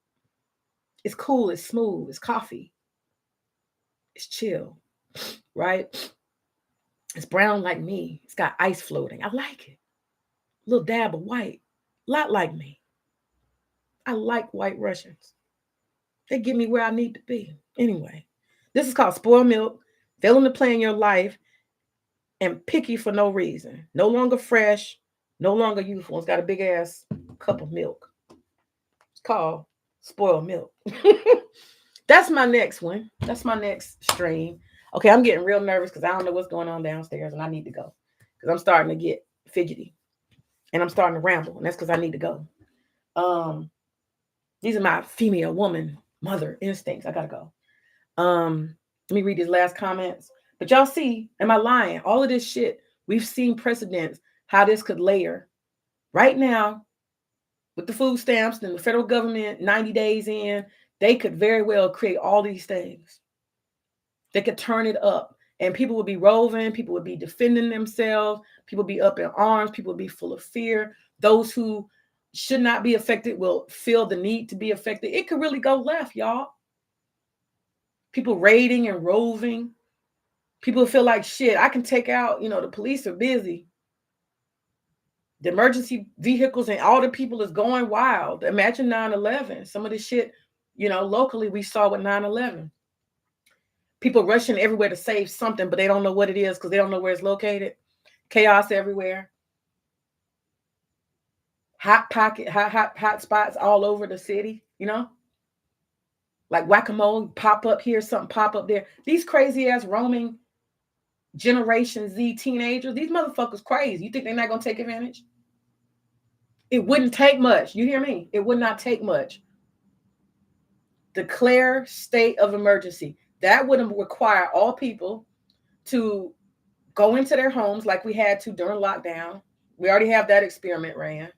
Speaker 1: It's cool. It's smooth. It's coffee. It's chill. Right? It's brown like me. It's got ice floating. I like it. A little dab of white. A lot like me. I like White Russians. They get me where I need to be. Anyway, this is called spoiled milk. Failing to play in your life and picky for no reason. No longer fresh. No longer youthful. It's got a big ass cup of milk. It's called spoiled milk. That's my next one. That's my next stream. Okay, I'm getting real nervous because I don't know what's going on downstairs and I need to go. Because I'm starting to get fidgety. And I'm starting to ramble. And that's because I need to go. These are my female woman mother instincts. I gotta go. Let me read these last comments. But y'all see, am I lying? All of this shit, we've seen precedents how this could layer. Right now, with the food stamps and the federal government 90 days in, they could very well create all these things. They could turn it up and people would be roving, people would be defending themselves, people would be up in arms, people would be full of fear. Those who should not be affected will feel the need to be affected. It could really go left, y'all. People raiding and roving. People feel like shit. I can take out, the police are busy. The emergency vehicles and all the people is going wild. Imagine 9/11. Some of this shit, locally we saw with 9/11. People rushing everywhere to save something, but they don't know what it is because they don't know where it's located. Chaos everywhere. Hot spots all over the city, like whack-a-mole, pop up here, something pop up there. These crazy ass roaming Generation Z teenagers, these motherfuckers crazy. You think they're not going to take advantage? It wouldn't take much. You hear me? It would not take much. Declare state of emergency. That would require all people to go into their homes like we had to during lockdown. We already have that experiment ran.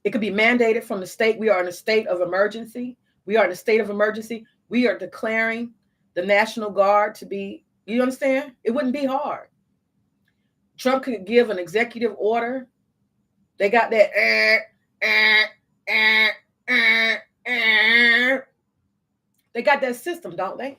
Speaker 1: It could be mandated from the state. We are in a state of emergency. We are in a state of emergency. We are declaring the National Guard to be, you understand? It wouldn't be hard. Trump could give an executive order. They got that. They got that system, don't they?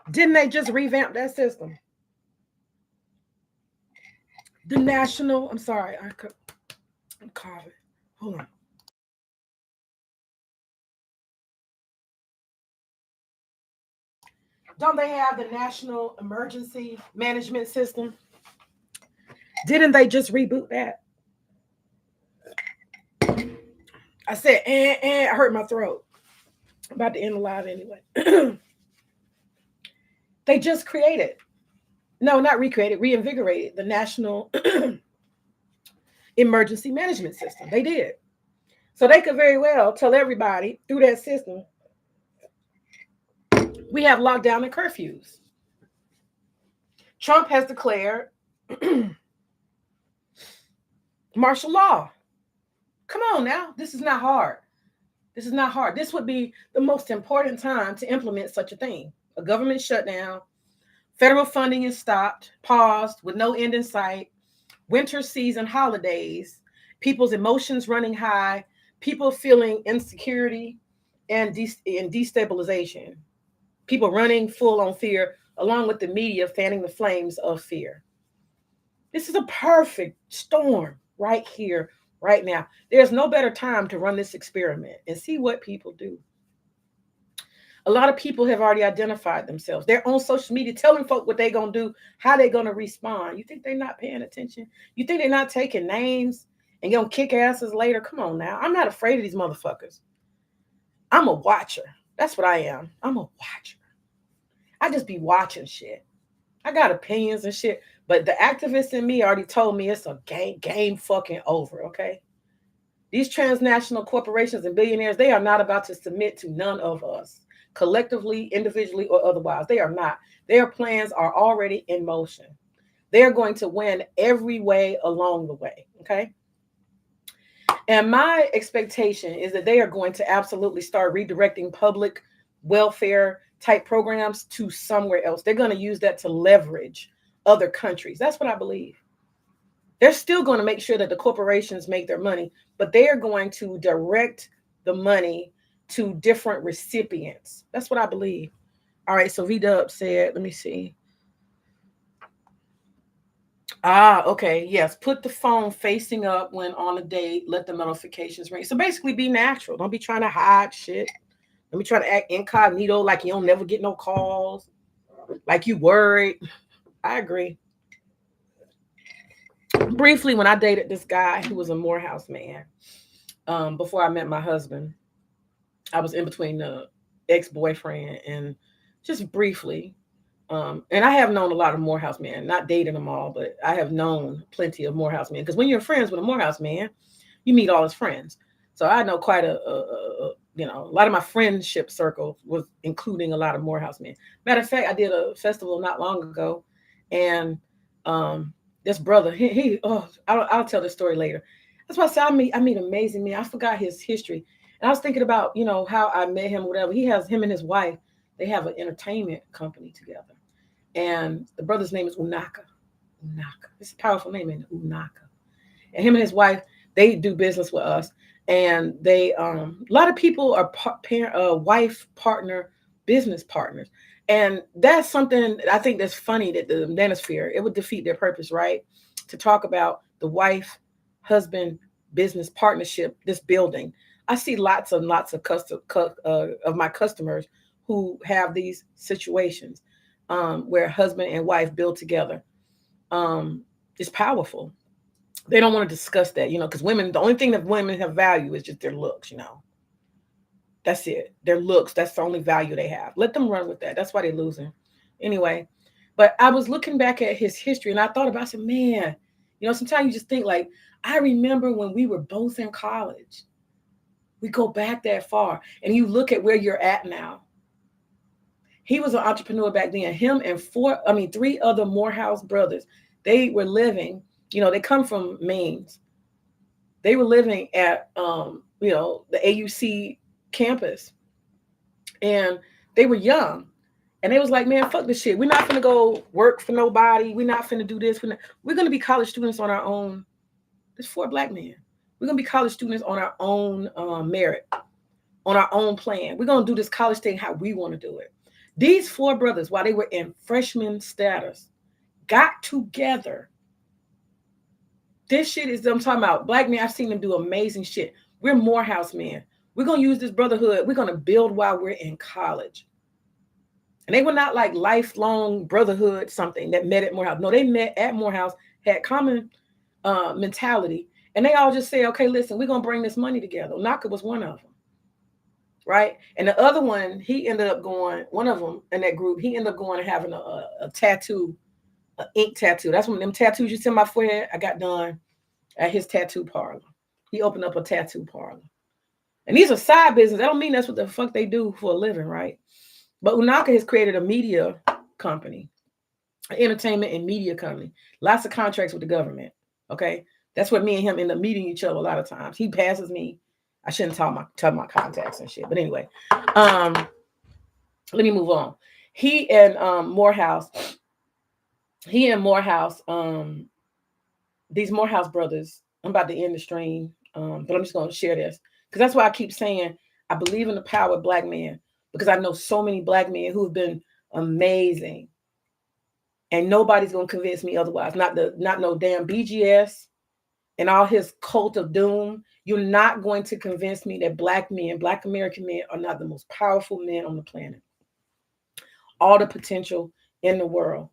Speaker 1: Didn't they just revamp that system? The national, I'm sorry, I'm coughing. Hold on. Don't they have the National Emergency Management System? Didn't they just reboot that? I said, I hurt my throat. I'm about to end the live anyway. They just created, no, not recreated, reinvigorated the National Emergency Management System. They did. So they could very well tell everybody through that system, we have lockdown and curfews. Trump has declared martial law. Come on now. This is not hard. This is not hard. This would be the most important time to implement such a thing. A government shutdown, federal funding is stopped, paused with no end in sight, winter season holidays, people's emotions running high, people feeling insecurity and destabilization, people running full on fear, along with the media fanning the flames of fear. This is a perfect storm right here, right now. There's no better time to run this experiment and see what people do. A lot of people have already identified themselves. They're on social media telling folk what they're going to do, how they're going to respond. You think they're not paying attention? You think they're not taking names and going to kick asses later? Come on now. I'm not afraid of these motherfuckers. I'm a watcher. That's what I am. I'm a watcher. I just be watching shit. I got opinions and shit, but the activist in me already told me it's a game fucking over, okay? These transnational corporations and billionaires, they are not about to submit to none of us, collectively, individually, or otherwise. They are not. Their plans are already in motion. They are going to win every way along the way, okay? And my expectation is that they are going to absolutely start redirecting public welfare type programs to somewhere else. They're going to use that to leverage other countries. That's what I believe. They're still going to make sure that the corporations make their money, but they are going to direct the money to different recipients. That's what I believe. All right, so V-Dub said, let me see. Okay, yes. Put the phone facing up when on a date. Let the notifications ring. So basically be natural. Don't be trying to hide shit. Don't be trying to act incognito like you don't never get no calls, like you worried. I agree. Briefly, when I dated this guy who was a Morehouse man, before I met my husband, I was in between the ex-boyfriend and just briefly. And I have known a lot of Morehouse men, not dating them all, but I have known plenty of Morehouse men. Because when you're friends with a Morehouse man, you meet all his friends. So I know quite a lot of my friendship circle was including a lot of Morehouse men. Matter of fact, I did a festival not long ago, and this brother, I'll tell this story later. That's why I said I meet amazing men. I forgot his history, and I was thinking about how I met him, whatever. Him and his wife, they have an entertainment company together, and the brother's name is Unaka. Unaka, it's a powerful name, in Unaka. And him and his wife, they do business with us, and they a lot of people are wife partner business partners, and that's something I think that's funny that the manosphere, it would defeat their purpose, right? To talk about the wife husband business partnership, this building. I see lots and lots of of my customers who have these situations where husband and wife build together. It's powerful. They don't want to discuss that, because women, the only thing that women have value is just their looks. That's it. Their looks, that's the only value they have. Let them run with that. That's why they're losing. Anyway, but I was looking back at his history and I thought about, I said, man, sometimes you just think like, I remember when we were both in college. We go back that far and you look at where you're at now. He was an entrepreneur back then. Him and three other Morehouse brothers, they were living, they come from Mainz. They were living at, the AUC campus, and they were young. And they was like, man, fuck this shit. We're not going to go work for nobody. We're not going to do this. We're going to be college students on our own. There's 4 black men. We're going to be college students on our own merit, on our own plan. We're going to do this college thing how we want to do it. These 4 brothers, while they were in freshman status, got together. This shit is, I'm talking about black men. I've seen them do amazing shit. We're Morehouse men. We're going to use this brotherhood. We're going to build while we're in college. And they were not like lifelong brotherhood, something that met at Morehouse. No, they met at Morehouse, had common mentality. And they all just say, okay, listen, we're going to bring this money together. Naka was one of them. Right. And the other one, he ended up going, one of them in that group, he ended up going and having a tattoo, an ink tattoo. That's one of them tattoos you see on my forehead. I got done at his tattoo parlor. He opened up a tattoo parlor. And these are side business. I don't mean that's what the fuck they do for a living, right? But Unaka has created a media company, an entertainment and media company. Lots of contracts with the government. Okay. That's what me and him end up meeting each other a lot of times. He passes me. I shouldn't tell my contacts and shit. But anyway, let me move on. He and Morehouse, these Morehouse brothers, I'm about to end the stream, but I'm just going to share this. Because that's why I keep saying I believe in the power of black men. Because I know so many black men who have been amazing. And nobody's going to convince me otherwise. Not no damn BGS and all his cult of doom. You're not going to convince me that black men, black American men, are not the most powerful men on the planet. All the potential in the world.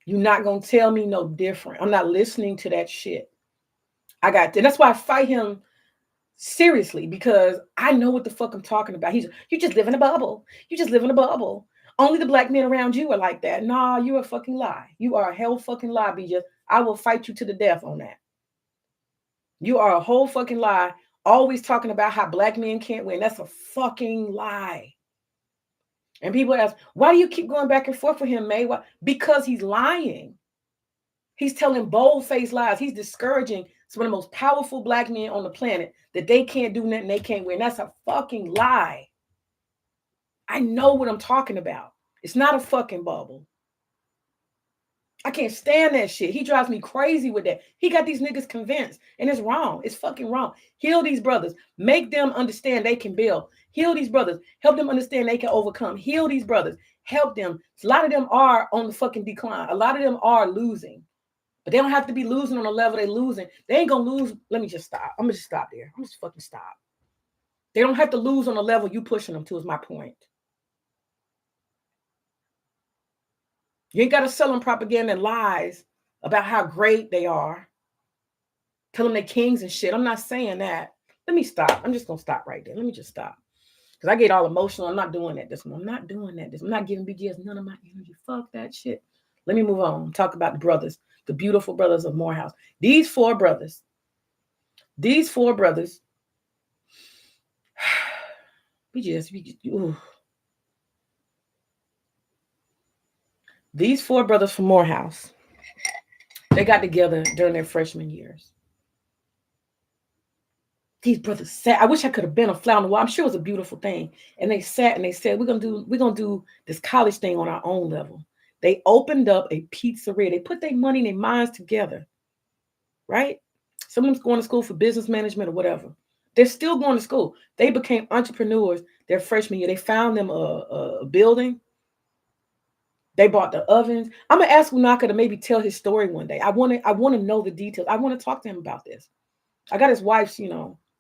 Speaker 1: You're not going to tell me no different. I'm not listening to that shit. That's why I fight him seriously, because I know what the fuck I'm talking about. You just live in a bubble. You just live in a bubble. Only the black men around you are like that. Nah, you're a fucking lie. You are a hell fucking lie, BJ. I will fight you to the death on that. You are a whole fucking lie. Always talking about how black men can't win. That's a fucking lie. And people ask, why do you keep going back and forth with him, May? Why? Because he's lying. He's telling bold-faced lies. He's discouraging some of the most powerful black men on the planet that they can't do nothing, they can't win. That's a fucking lie. I know what I'm talking about. It's not a fucking bubble. I can't stand that shit. He drives me crazy with that. He got these niggas convinced, and it's wrong. It's fucking wrong. Heal these brothers. Make them understand they can build. Heal these brothers. Help them understand they can overcome. Heal these brothers. Help them. A lot of them are on the fucking decline. A lot of them are losing. But they don't have to be losing on the level they're losing. They ain't going to lose. Let me just stop. I'm going to just stop there. I'm just fucking stop. They don't have to lose on the level you pushing them to, is my point. You ain't got to sell them propaganda and lies about how great they are. Tell them they're kings and shit. I'm not saying that. Let me stop. I'm just going to stop right there. Let me just stop. Because I get all emotional. I'm not doing that this one. I'm not doing that. I'm not giving BGS none of my energy. Fuck that shit. Let me move on. Talk about the brothers. The beautiful brothers of Morehouse. These four brothers. BGS. Ooh. These four brothers from Morehouse, they got together during their freshman years. These brothers sat. I wish I could have been a fly on the wall. I'm sure it was a beautiful thing. And they sat and they said, we're gonna do this college thing on our own level. They opened up a pizzeria. They put their money and their minds together, right? Someone's going to school for business management or whatever. They're still going to school. They became entrepreneurs their freshman year. They found them a building. They bought the ovens. I'm gonna ask Unaka to maybe tell his story one day. I want to know the details. I want to talk to him about this. I got his wife's,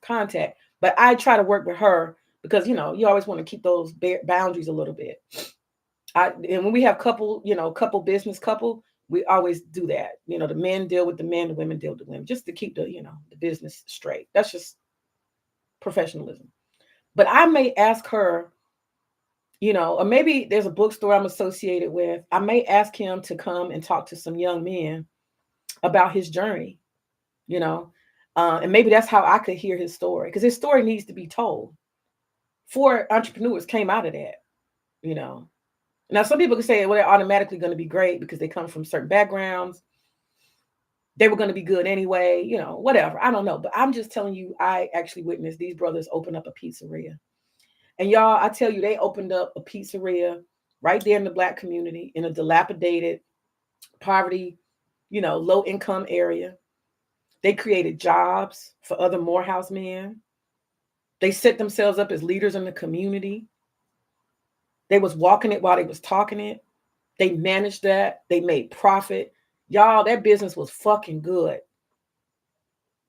Speaker 1: contact, but I try to work with her because you always want to keep those boundaries a little bit. And when we have couple business, we always do that. The men deal with the men, the women deal with the women, just to keep the business straight. That's just professionalism. But I may ask her, or maybe there's a bookstore I'm associated with. I may ask him to come and talk to some young men about his journey, and maybe that's how I could hear his story, because his story needs to be told. 4 entrepreneurs came out of that, Now, some people can say, well, they're automatically going to be great because they come from certain backgrounds. They were going to be good anyway, whatever. I don't know. But I'm just telling you, I actually witnessed these brothers open up a pizzeria. And y'all, I tell you, they opened up a pizzeria right there in the Black community in a dilapidated, poverty, low income area. They created jobs for other Morehouse men. They set themselves up as leaders in the community. They was walking it while they was talking it. They managed that. They made profit. Y'all, that business was fucking good.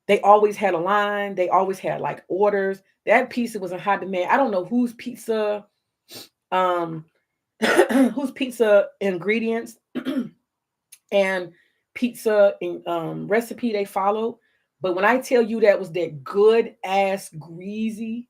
Speaker 1: They always had a line. They always had like orders. That pizza was in high demand. I don't know whose pizza ingredients and pizza recipe they followed. But when I tell you that was that good ass greasy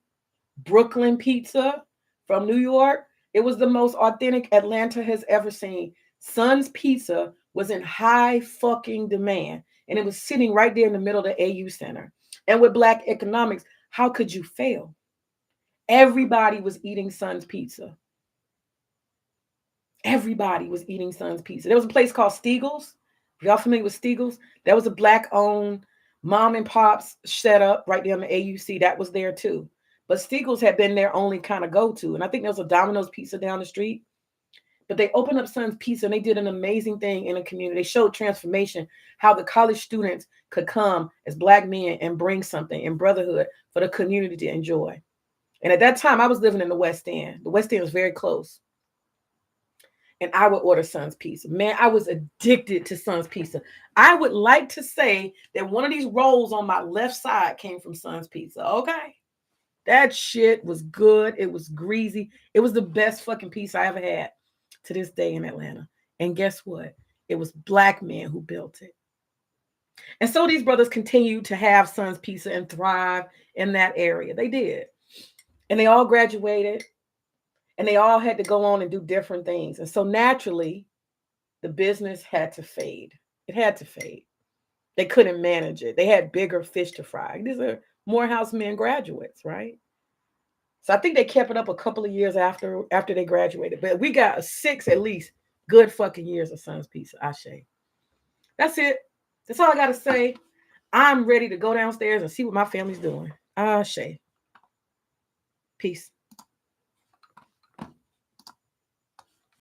Speaker 1: Brooklyn pizza from New York, it was the most authentic Atlanta has ever seen. Son's Pizza was in high fucking demand. And it was sitting right there in the middle of the AU Center. And with Black economics, How could you fail? Everybody was eating Son's Pizza. Everybody was eating Son's Pizza. There was a place called Stiegel's. Y'all familiar with Stiegel's? That was a black-owned mom and pops set up right there on the AUC. That was there too. But Stiegel's had been their only kind of go-to. And I think there was a Domino's Pizza down the street. But they opened up Son's Pizza and they did an amazing thing in the community. They showed transformation, how the college students could come as black men and bring something in brotherhood for the community to enjoy. And at that time, I was living in the West End. The West End was very close. And I would order Son's Pizza. Man, I was addicted to Son's Pizza. I would like to say that one of these rolls on my left side came from Son's Pizza. Okay. That shit was good. It was greasy. It was the best fucking pizza I ever had to this day in Atlanta. And guess what? It was black men who built it. And so these brothers continued to have Son's Pizza and thrive in that area. They did. And they all graduated. And they all had to go on and do different things. And so naturally, the business had to fade. It had to fade. They couldn't manage it. They had bigger fish to fry. These are Morehouse men graduates, right? So I think they kept it up a couple of years after they graduated. But we got 6 at least good fucking years of Son's Pizza. Ashe. That's it. That's all I got to say. I'm ready to go downstairs and see what my family's doing. Ashe. Peace.